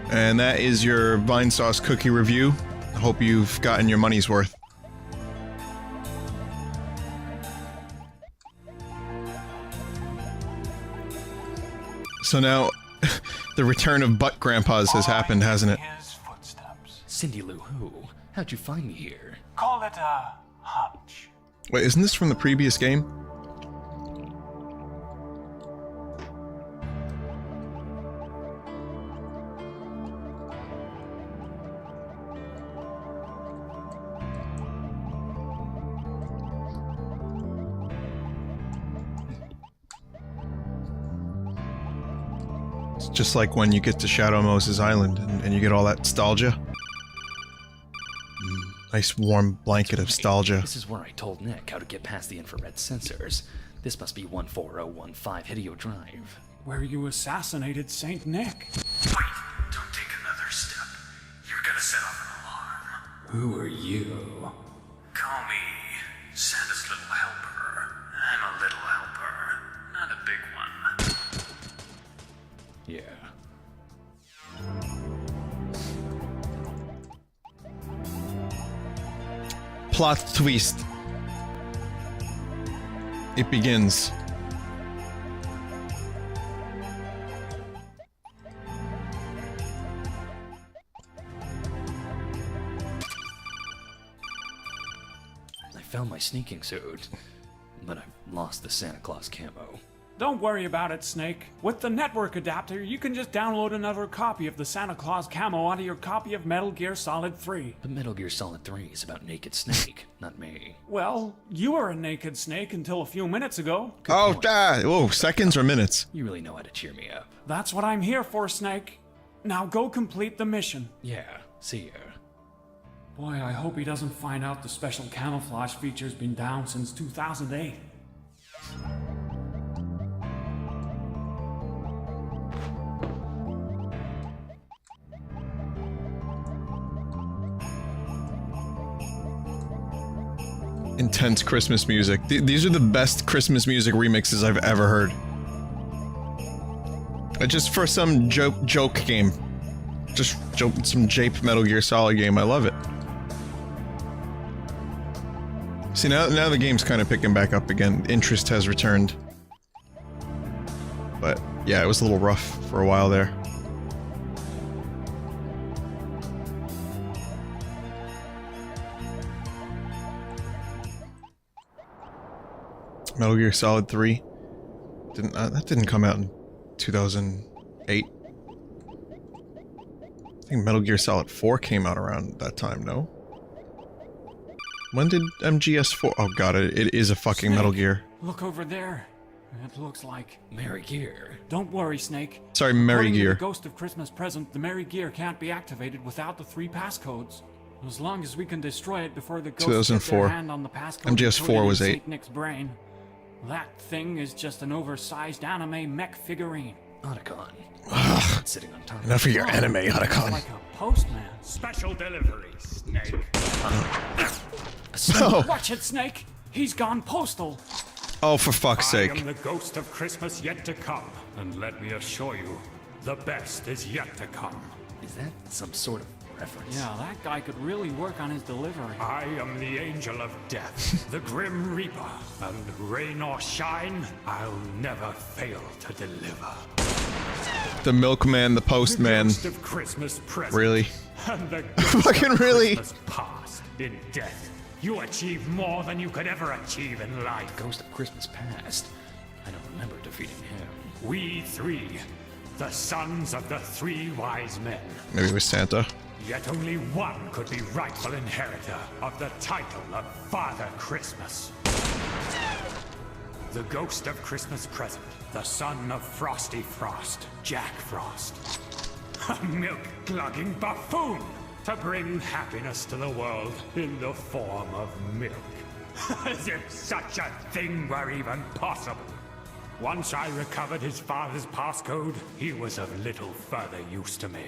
And that is your Vinesauce cookie review. I hope you've gotten your money's worth. So now, the return of Butt Grandpas has happened, hasn't it? His footsteps. Cindy Lou Who? How'd you find me here? Call it a hunch. Wait, isn't this from the previous game? It's just like when you get to Shadow Moses Island and you get all that nostalgia. Nice warm blanket of nostalgia. This is where I told Nick how to get past the infrared sensors. This must be 14015 Hideo Drive. Where you assassinated Saint Nick. Wait, don't take another step. You're gonna set off an alarm. Who are you? Call me Santa's little helper. I'm a little helper, not a big one. Yeah. Plot twist. It begins. I found my sneaking suit, but I've lost the Santa Claus camo. Don't worry about it, Snake. With the network adapter, you can just download another copy of the Santa Claus camo onto your copy of Metal Gear Solid 3. But Metal Gear Solid 3 is about Naked Snake, not me. Well, you were a naked snake until a few minutes ago. Oh, whoa, seconds or minutes? You really know how to cheer me up. That's what I'm here for, Snake. Now go complete the mission. Yeah, see ya. Boy, I hope he doesn't find out the special camouflage feature's been down since 2008. Intense Christmas music. These are the best Christmas music remixes I've ever heard. Just for some joke game. Just some jape Metal Gear Solid game. I love it. See, now the game's kind of picking back up again. Interest has returned. But, yeah, it was a little rough for a while there. Metal Gear Solid 3. That didn't come out in 2008. I think Metal Gear Solid 4 came out around that time, no? When did MGS4? Oh god, it is a fucking Snake, Metal Gear. Look over there. It looks like Merry Gear. Don't worry, Snake. Sorry, Merry According to Gear. the Ghost of Christmas Present, the Merry Gear can't be activated without the 3 passcodes. As long as we can destroy it before the ghosts get 2004. their hand on the passcode MGS4 encoded in was 8. Saint Nick's brain. That thing is just an oversized anime mech figurine. Otacon. Sitting on top. Enough of your anime, Otacon. Like a postman. Special delivery, Snake. Oh. Watch it, Snake. He's gone postal. Oh, for fuck's I sake. am the ghost of Christmas yet to come, and let me assure you, the best is yet to come. Is that some sort of reference? Yeah, that guy could really work on his delivery. I am the angel of death, the grim reaper, and rain or shine, I'll never fail to deliver. The milkman, the postman. The ghost of Christmas present, Really? and the ghost Fucking of really? Christmas past. In death, you achieve more than you could ever achieve in life. Ghost of Christmas Past. I don't remember defeating him. We 3, the sons of the 3 wise men. Maybe it was Santa. Yet only one could be rightful inheritor of the title of Father Christmas. The Ghost of Christmas Present, the son of Frosty Frost, Jack Frost. A milk-glugging buffoon to bring happiness to the world in the form of milk. As if such a thing were even possible. Once I recovered his father's passcode, he was of little further use to me.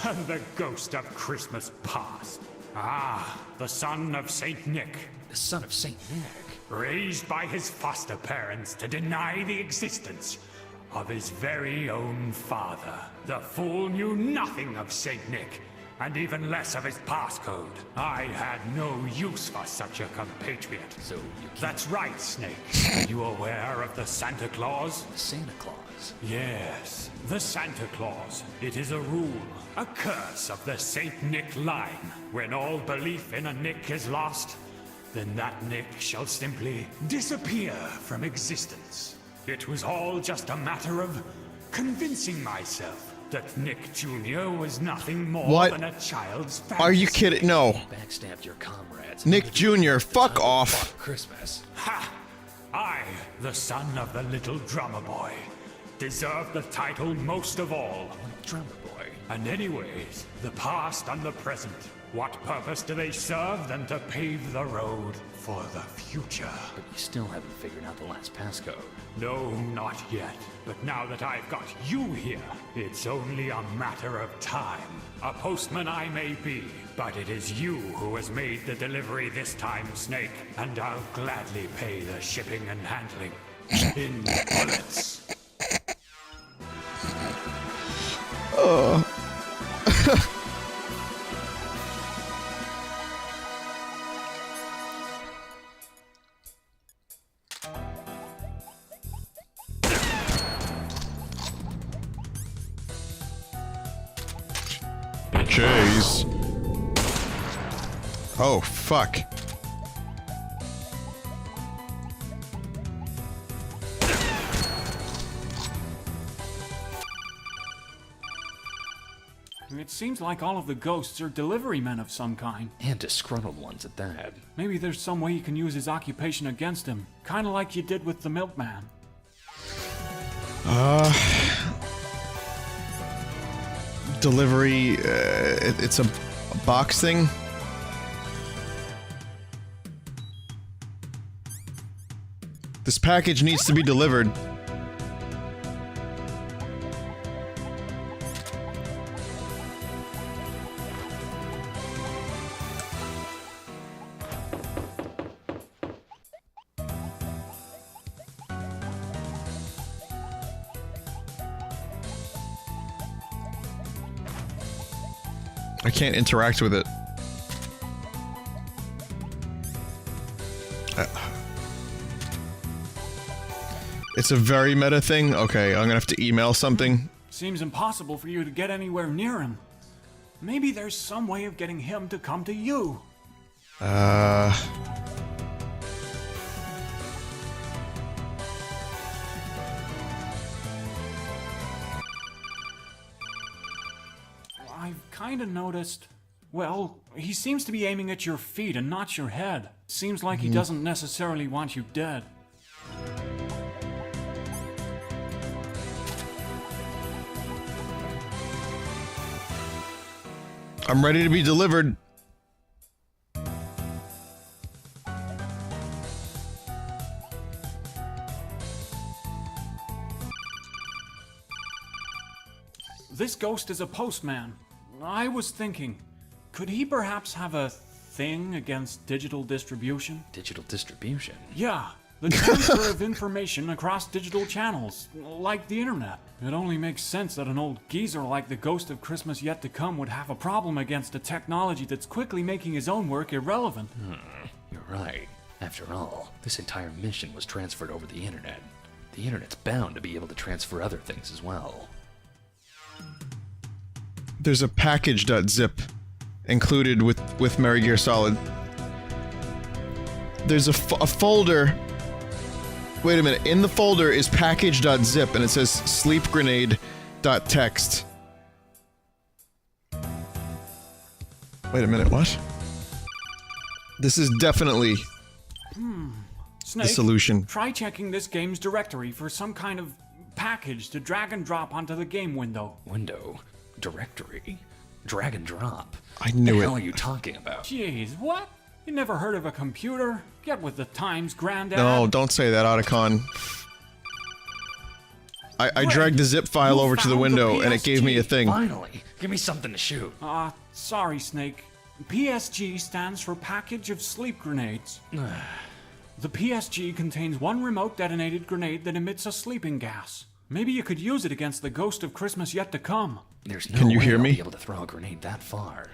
And the Ghost of Christmas Past. Ah, the son of Saint Nick. The son of Saint Nick? Raised by his foster parents to deny the existence of his very own father. The fool knew nothing of Saint Nick, and even less of his passcode. I had no use for such a compatriot. So you That's right, Snake. Are you aware of the Santa Claus? The Santa Claus? Yes, the Santa Claus. It is a rule, a curse of the Saint Nick line. When all belief in a Nick is lost, then that Nick shall simply disappear from existence. It was all just a matter of convincing myself that Nick Jr. was nothing more than a child's fantasy. Are you kidding? No. Backstabbed your comrades. Nick Jr., fuck off. Christmas. Ha! I, the son of the little drummer boy, deserve the title most of all. Drummer boy. And anyways, the past and the present, what purpose do they serve than to pave the road for the future? But you still haven't figured out the last passcode. No, not yet. But now that I've got you here, it's only a matter of time. A postman I may be, but it is you who has made the delivery this time, Snake. And I'll gladly pay the shipping and handling in bullets. Oh. Jeez. Oh, fuck. It seems like all of the ghosts are delivery men of some kind. And disgruntled ones at that. Maybe there's some way you can use his occupation against him, kind of like you did with the Milkman. Delivery, it's a box thing. This package needs to be delivered. I can't interact with it. It's a very meta thing? Okay, I'm gonna have to email something. Seems impossible for you to get anywhere near him. Maybe there's some way of getting him to come to you. kinda noticed... Well, he seems to be aiming at your feet and not your head. Seems like he doesn't necessarily want you dead. I'm ready to be delivered. This ghost is a postman. I was thinking, could he perhaps have a thing against digital distribution? Digital distribution? Yeah, the transfer of information across digital channels, like the internet. It only makes sense that an old geezer like the Ghost of Christmas Yet to Come would have a problem against a technology that's quickly making his own work irrelevant. You're right. After all, this entire mission was transferred over the internet. The internet's bound to be able to transfer other things as well. There's a package.zip included with Merry Gear Solid. There's a folder. Wait a minute. In the folder is package.zip and it says sleepgrenade.txt. Wait a minute, what? This is definitely Snake, the solution. Try checking this game's directory for some kind of package to drag and drop onto the game window. Window? Directory? Drag and drop? I knew what the it. hell are you talking about? Jeez, what? You never heard of a computer? Get with the times, Granddad. No, don't say that, Otacon. I dragged the zip file over to the window and it gave me a thing. Finally! Give me something to shoot. Sorry, Snake. PSG stands for Package of Sleep Grenades. The PSG contains one remote detonated grenade that emits a sleeping gas. Maybe you could use it against the Ghost of Christmas Yet to Come. There's no Can you way hear I'll me? be able to throw a grenade that far.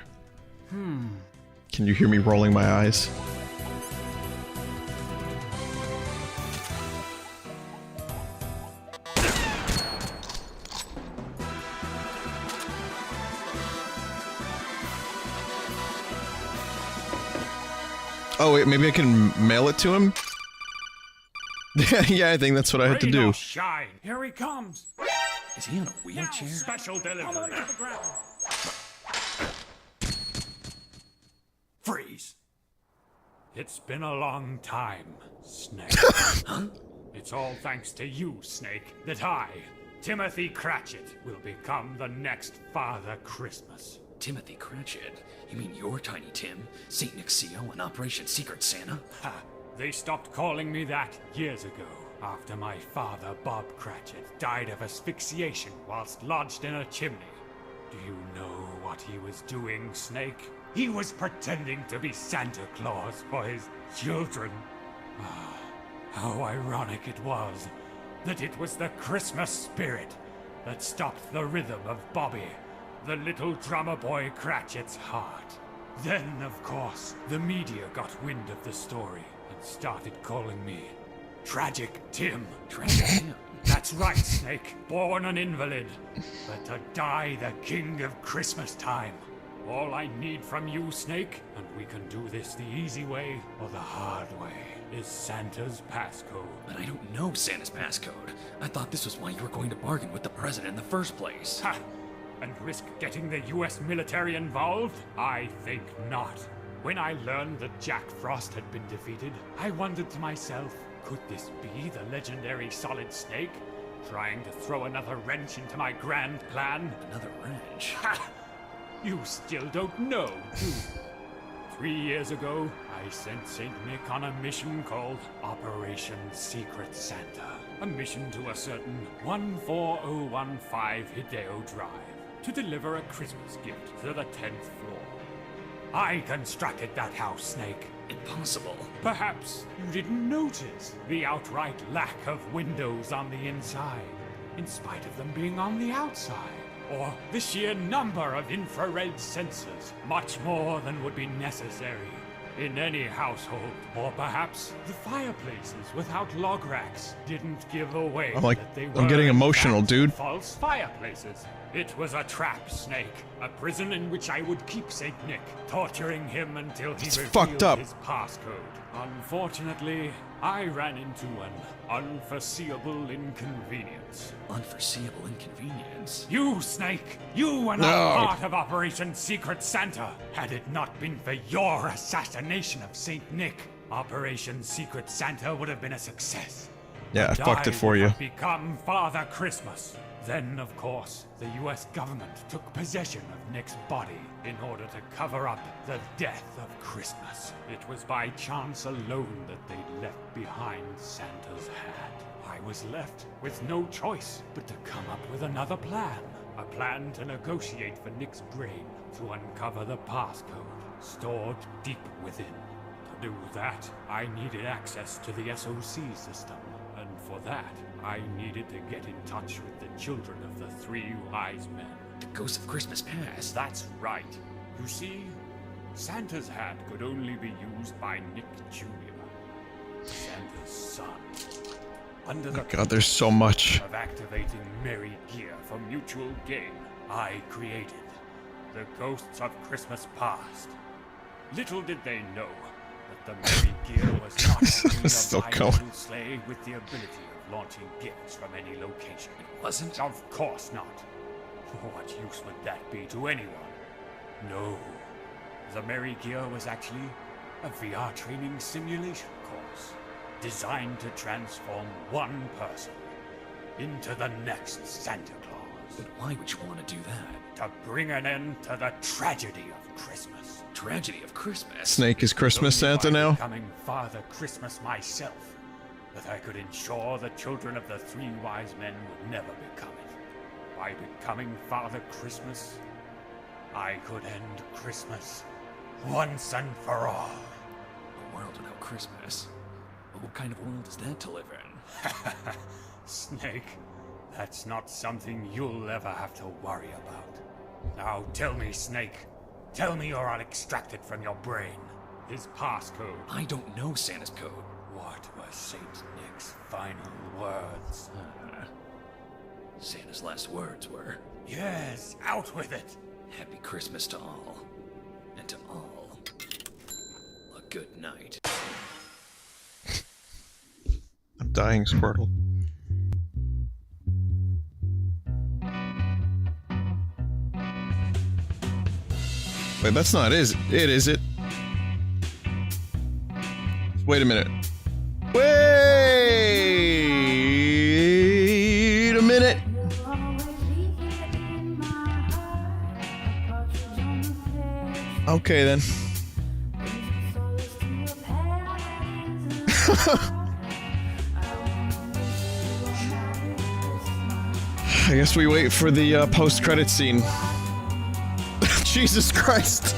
Can you hear me rolling my eyes? Oh wait, maybe I can mail it to him? Yeah, I think that's what I had to do. Shine. Here he comes. Is he on a wheelchair? Special Come on delivery. to the ground. Freeze. It's been a long time, Snake. It's all thanks to you, Snake, that I, Timothy Cratchit, will become the next Father Christmas. Timothy Cratchit? You mean you're Tiny Tim, Saint Nick CO, and Operation Secret Santa? Ha! They stopped calling me that years ago, after my father, Bob Cratchit, died of asphyxiation whilst lodged in a chimney. Do you know what he was doing, Snake? He was pretending to be Santa Claus for his children. Ah, how ironic it was that it was the Christmas spirit that stopped the rhythm of Bobby, the little drummer boy Cratchit's heart. Then, of course, the media got wind of the story and started calling me Tragic Tim. Tragic Tim? That's right, Snake. Born an invalid, but to die the king of Christmas time. All I need from you, Snake, and we can do this the easy way or the hard way, is Santa's passcode. But I don't know Santa's passcode. I thought this was why you were going to bargain with the president in the first place. Ha! And risk getting the US military involved? I think not. When I learned that Jack Frost had been defeated, I wondered to myself, could this be the legendary Solid Snake? Trying to throw another wrench into my grand plan? Another wrench? Ha! You still don't know, do you? 3 years ago, I sent St. Nick on a mission called Operation Secret Santa. A mission to a certain 14015 Hideo Drive to deliver a Christmas gift to the 10th floor. I constructed that house, Snake. Impossible. Perhaps you didn't notice the outright lack of windows on the inside, in spite of them being on the outside. Or the sheer number of infrared sensors, much more than would be necessary in any household. Or perhaps the fireplaces without log racks didn't give away I'm like, that they I'm were getting in emotional, fact dude. false fireplaces. It was a trap, Snake. A prison in which I would keep Saint Nick, torturing him until he It's revealed fucked up. his passcode. Unfortunately, I ran into an unforeseeable inconvenience. Unforeseeable inconvenience? You, Snake! You were not part of Operation Secret Santa! Had it not been for your assassination of Saint Nick, Operation Secret Santa would have been a success. Yeah, I And fucked it for would you. have become Father Christmas. Then, of course, the US government took possession of Nick's body in order to cover up the death of Christmas. It was by chance alone that they left behind Santa's hat. I was left with no choice but to come up with another plan. A plan to negotiate for Nick's brain, to uncover the passcode stored deep within. To do that, I needed access to the SOC system. And for that, I needed to get in touch with the children of the three wise men. The ghost of Christmas past. That's right. You see, Santa's hat could only be used by Nick Jr., Santa's son. Under the God, there's so much. of activating Merry Gear for mutual gain, I created the Ghosts of Christmas Past. Little did they know that the Merry Gear was not only a Still viable going. sleigh with the ability of launching gifts from any location. It wasn't? Of course not. What use would that be to anyone? No. The Merry Gear was actually a VR training simulation course designed to transform one person into the next Santa Claus. But why would you want to do that? To bring an end to the tragedy of Christmas. Tragedy of Christmas? Snake is Christmas Only Santa by now? becoming Father Christmas myself, that I could ensure the children of the three wise men would never become it. By becoming Father Christmas, I could end Christmas once and for all. A world without Christmas? But what kind of world is that to live in? Snake, that's not something you'll ever have to worry about. Now tell me, Snake. Tell me or I'll extract it from your brain. His passcode. I don't know Santa's code. What were Saint Nick's final words? Santa's last words were, Yes, out with it. Happy Christmas to all. And to all, a good night. I'm dying, Squirtle. Wait, that's not it, is it? Wait a minute. Wait a minute. Okay then. I guess we wait for the post-credit scene. Jesus Christ.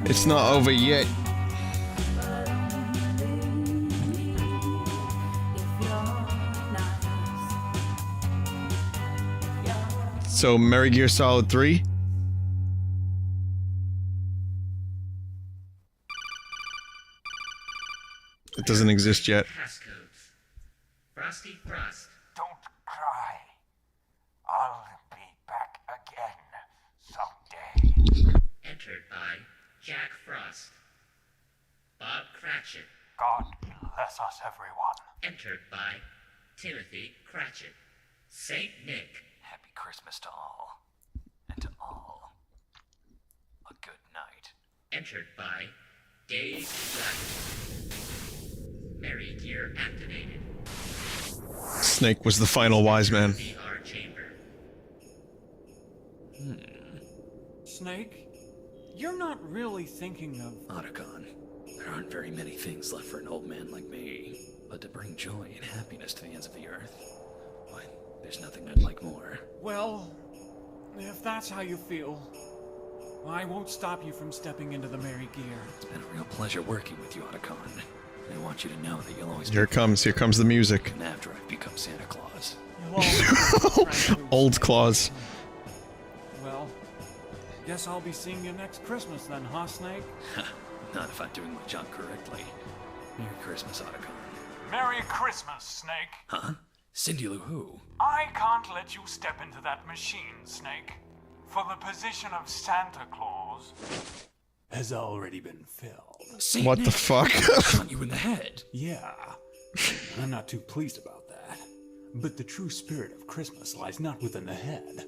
It's not over yet. So, Merry Gear Solid 3? It doesn't exist yet. Passcodes. Frosty Frost. Don't cry. I'll be back again someday. Entered by Jack Frost. Bob Cratchit. God bless us, everyone. Entered by Timothy Cratchit. Saint Nick. Happy Christmas to all. And to all, a good night. Entered by Dave Black. Merry Gear activated. Snake was the final wise man. VR chamber. Snake, you're not really thinking of... Otacon, there aren't very many things left for an old man like me, but to bring joy and happiness to the ends of the earth. Why, there's nothing I'd like more. Well, if that's how you feel, I won't stop you from stepping into the Merry Gear. It's been a real pleasure working with you, Otacon. I want you to know that you'll always Here it comes the music. And after I've become Santa Claus, Old claws. Well, guess I'll be seeing you next Christmas then, huh, Snake? Not if I'm doing my job correctly. Merry Christmas, Otacon. Merry Christmas, Snake. Huh? Cindy Lou Who? I can't let you step into that machine, Snake. For the position of Santa Claus has already been filled. Saint What Nick, the fuck? shot you in the head. Yeah, I'm not too pleased about that. But the true spirit of Christmas lies not within the head,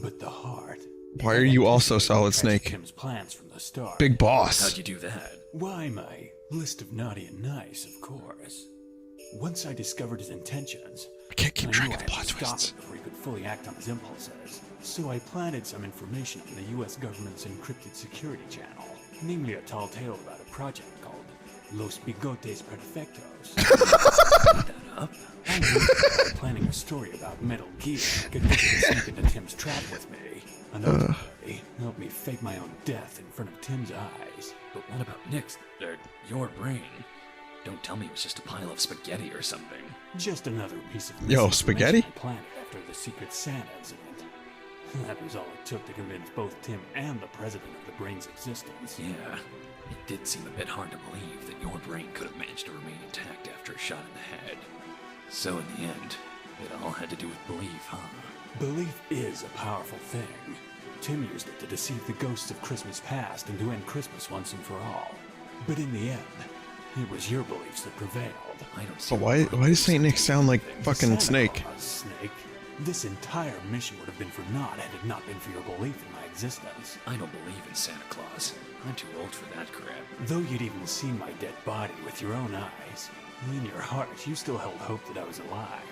but the heart. Why are you also Solid Snake? Tim's plans from the start. Big boss. How'd you do that? Why, my list of naughty and nice, of course. Once I discovered his intentions, I can't keep track of the I plot had to stop twists. him before he could fully act on his impulses. So I planted some information on the U.S. government's encrypted security channel, namely a tall tale about a project called Los Bigotes Perfectos. That up? I'm planning a story about Metal Gear, could sneak into Tim's trap with me. Another way, help me fake my own death in front of Tim's eyes. But what about Nick's, your brain? Don't tell me it was just a pile of spaghetti or something. Just another piece of Yo, misinformation spaghetti? I planted after the Secret Santa incident. That was all it took to convince both Tim and the president of the brain's existence. Yeah, it did seem a bit hard to believe that your brain could have managed to remain intact after a shot in the head. So in the end, it all had to do with belief, huh? Belief is a powerful thing. Tim used it to deceive the ghosts of Christmas past and to end Christmas once and for all. But in the end, it was your beliefs that prevailed. I don't see But why does Saint Nick sound like fucking Santa Snake? Claus, Snake. This entire mission would have been for naught had it not been for your belief in my existence. I don't believe in Santa Claus. I'm too old for that crap. Though you'd even seen my dead body with your own eyes, in your heart you still held hope that I was alive.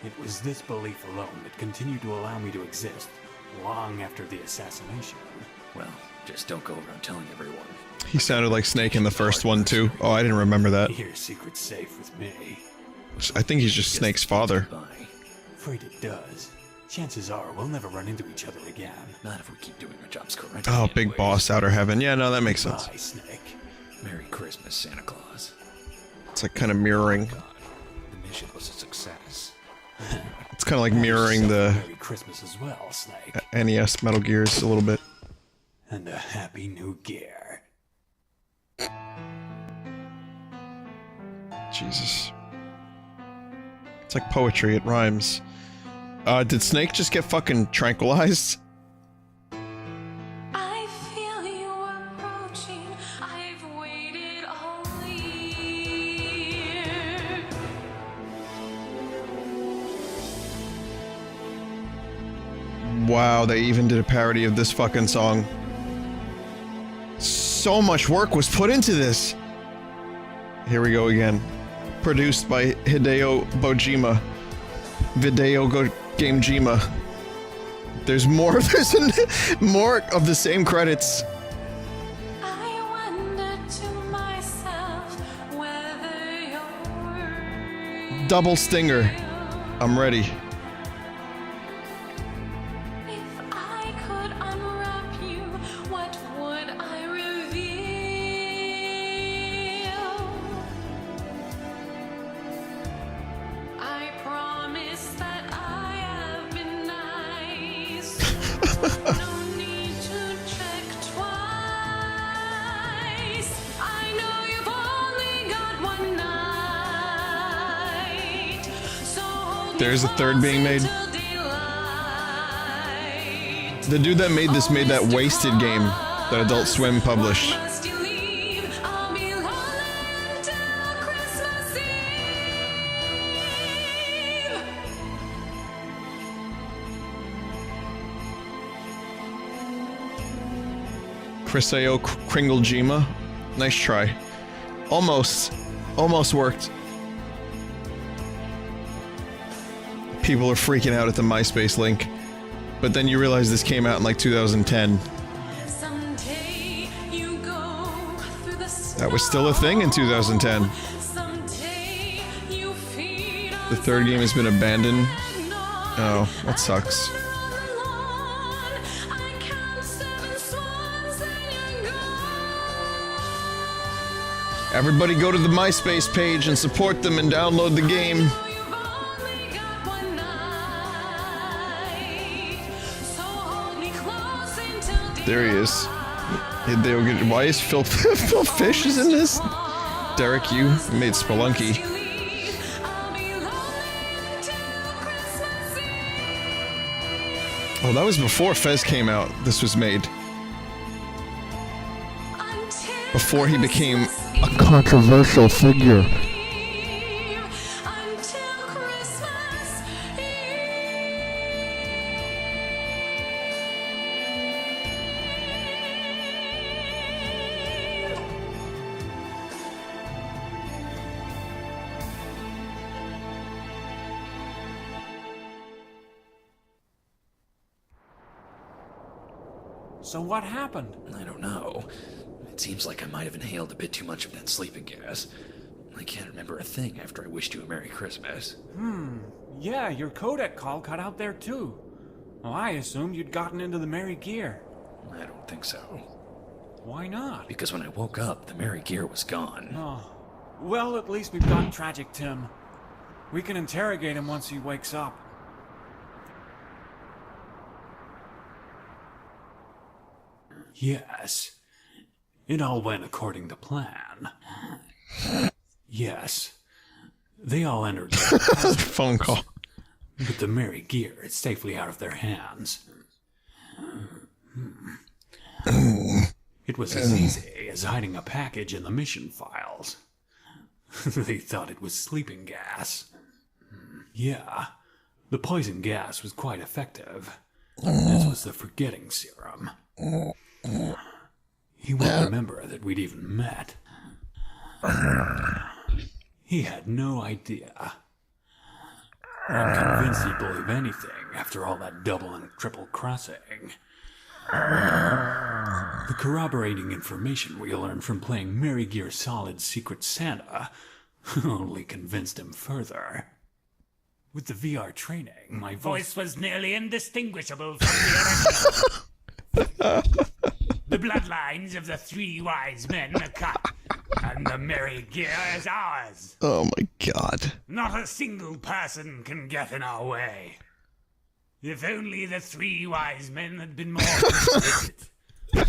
It was this belief alone that continued to allow me to exist long after the assassination. Well, just don't go around telling everyone. He sounded like Snake in the first one too. Oh, I didn't remember that. Your secret's safe with me. I think he's just Snake's father. Afraid it does. Chances are we'll never run into each other again. Not if we keep doing our jobs correctly. Oh, big anyways. boss, outer heaven. Yeah, no, that makes sense. Bye, Snake. Merry Christmas, Santa Claus. It's like kind of mirroring. God, the mission was a success. It's kind of like mirroring the Merry Christmas as well, Snake. NES Metal Gears a little bit. And a Happy New Year. Jesus. It's like poetry, it rhymes. Did Snake just get fucking tranquilized? I feel you approaching. I've waited all year. Wow, they even did a parody of this fucking song. So much work was put into this. Here we go again. Produced by Hideo Kojima. Gamejima. There's more of this and more of the same credits. I wonder to myself whether you're Double stinger. I'm ready. If I could unwrap you, what would I reveal? I promise that I have been nice. No need to check twice. I know you've only got one night. So hold There's a third being made. till daylight. The dude that made this made that Wasted game that Adult Swim published. Must you leave? I'll be lonely until Christmas Eve. Criseo Kringlejima. Nice try. Almost worked. People are freaking out at the MySpace link. But then you realize this came out in like 2010. Someday you go through the That was still a thing in 2010. Someday you feed on The third game has been abandoned. Oh, that sucks. I count 7 swans and you're gone. Everybody go to the MySpace page and support them and download the game. You've only got one night. There he is. Why is Phil Fish is in this? Derek, you made Spelunky. Oh, that was before Fez came out. This was made. Before he became a controversial figure. So what happened? I don't know. It seems like I might have inhaled a bit too much of that sleeping gas. I can't remember a thing after I wished you a Merry Christmas. Yeah, your codec call cut out there too. Well, I assumed you'd gotten into the merry gear. I don't think so. Why not? Because when I woke up, the merry gear was gone. Oh. Well, at least we've got Tragic Tim. We can interrogate him once he wakes up. Yes. It all went according to plan. Yes. They all entered their phone call. But the merry gear is safely out of their hands. It was as easy as hiding a package in the mission files. They thought it was sleeping gas. Yeah, the poison gas was quite effective, as was the forgetting serum. He won't remember that we'd even met. He had no idea. I'm convinced he'd believe anything after all that double and triple crossing. The corroborating information we learned from playing Merry Gear Solid's Secret Santa only convinced him further. With the VR training, my voice was nearly indistinguishable from the original. The bloodlines of the three wise men are cut, and the merry gear is ours. Oh my god. Not a single person can get in our way. If only the three wise men had been more considerate.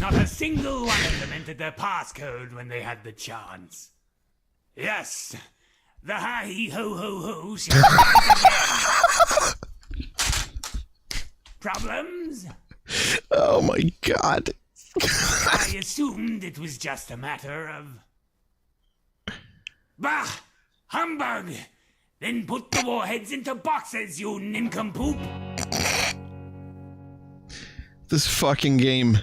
Not a single one of them entered their passcode when they had the chance. Yes, the hi-ho-ho-ho shall rise again. Problems? Oh my god. I assumed it was just a matter of... Bah! Humbug! Then put the warheads into boxes, you nincompoop! This fucking game.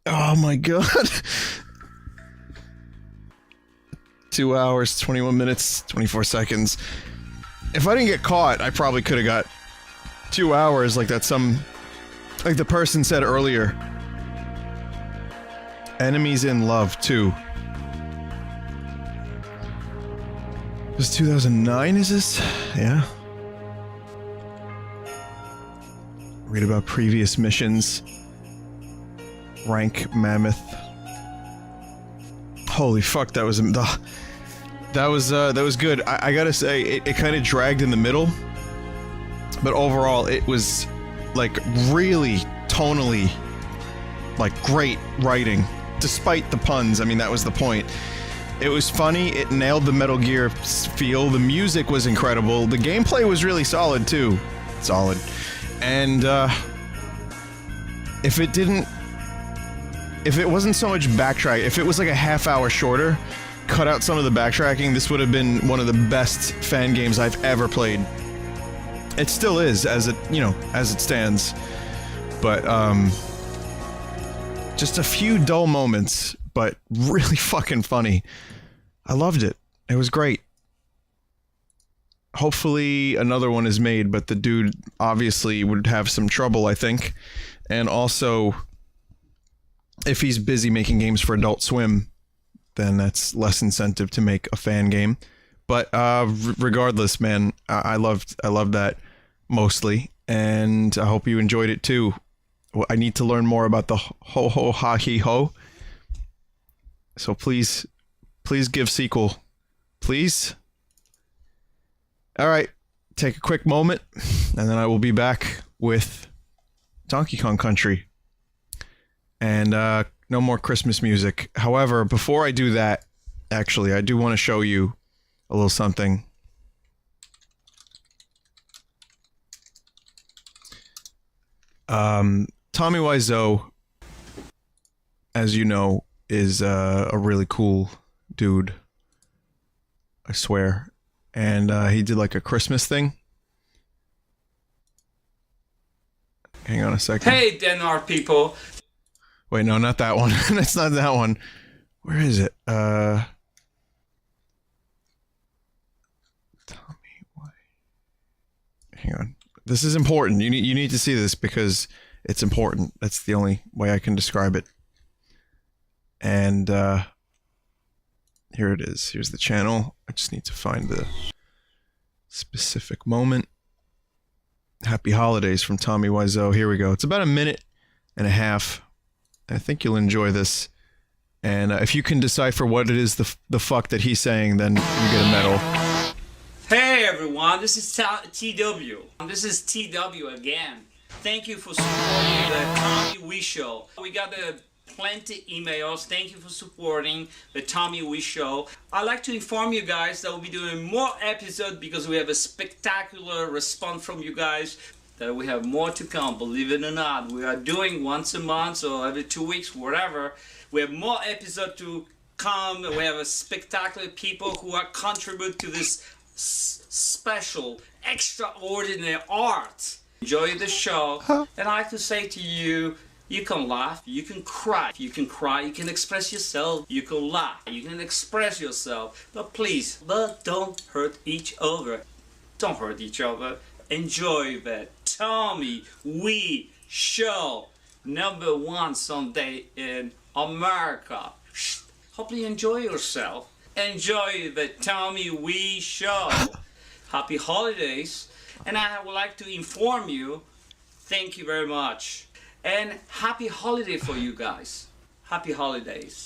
Oh my god. 2 hours, 21 minutes, 24 seconds. If I didn't get caught, I probably could have got 2 hours like that like the person said earlier. Enemies in Love, too. This is 2009, is this? Yeah. Read about previous missions. Rank Mammoth. Holy fuck, that was good. I gotta say, it kind of dragged in the middle, but overall it was like really tonally like great writing, despite the puns. I mean, that was the point. It was funny, it nailed the Metal Gear feel, the music was incredible, the gameplay was really solid too. Solid. And if it wasn't so much backtrack, if it was like a half hour shorter, cut out some of the backtracking, this would have been one of the best fan games I've ever played. It still is, as it, you know, as it stands. But, just a few dull moments, but really fucking funny. I loved it. It was great. Hopefully another one is made, but the dude obviously would have some trouble, I think. And also, if he's busy making games for Adult Swim, then that's less incentive to make a fan game. But regardless, man, I loved that mostly, and I hope you enjoyed it too. I need to learn more about the ho ho ha he ho. So please give sequel, please. All right, take a quick moment, and then I will be back with Donkey Kong Country. And no more Christmas music. However, before I do that, actually, I do want to show you a little something. Tommy Wiseau, as you know, is a really cool dude. I swear. And he did like a Christmas thing. Hang on a second. Hey, Denmark people. Wait, no, not that one. That's not that one. Where is it? Tommy Wiseau. Hang on. This is important. You need to see this because it's important. That's the only way I can describe it. And here it is. Here's the channel. I just need to find the specific moment. Happy Holidays from Tommy Wiseau. Here we go. It's about 1.5 minutes. I think you'll enjoy this. And if you can decipher what it is the fuck that he's saying, then you get a medal. Hey everyone, this is TW. This is TW again. Thank you for supporting the Tommy Wee Show. We got plenty emails. Thank you for supporting the Tommy Wee Show. I'd like to inform you guys that we'll be doing more episodes because we have a spectacular response from you guys. That we have more to come, believe it or not. We are doing once a month or every 2 weeks, whatever. We have more episodes to come. We have a spectacular people who are contribute to this special, extraordinary art. Enjoy the show. And I like to say to you, you can laugh, you can cry. You can cry, you can express yourself. You can laugh, you can express yourself. But please, don't hurt each other. Don't hurt each other. Enjoy the Tommy Wee Show. #1 someday in America. Hope you enjoy yourself. Enjoy the Tommy Wee Show. Happy holidays. And I would like to inform you, thank you very much. And happy holiday for you guys. Happy holidays.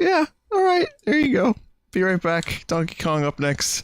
Yeah, alright, there you go. Be right back. Donkey Kong up next.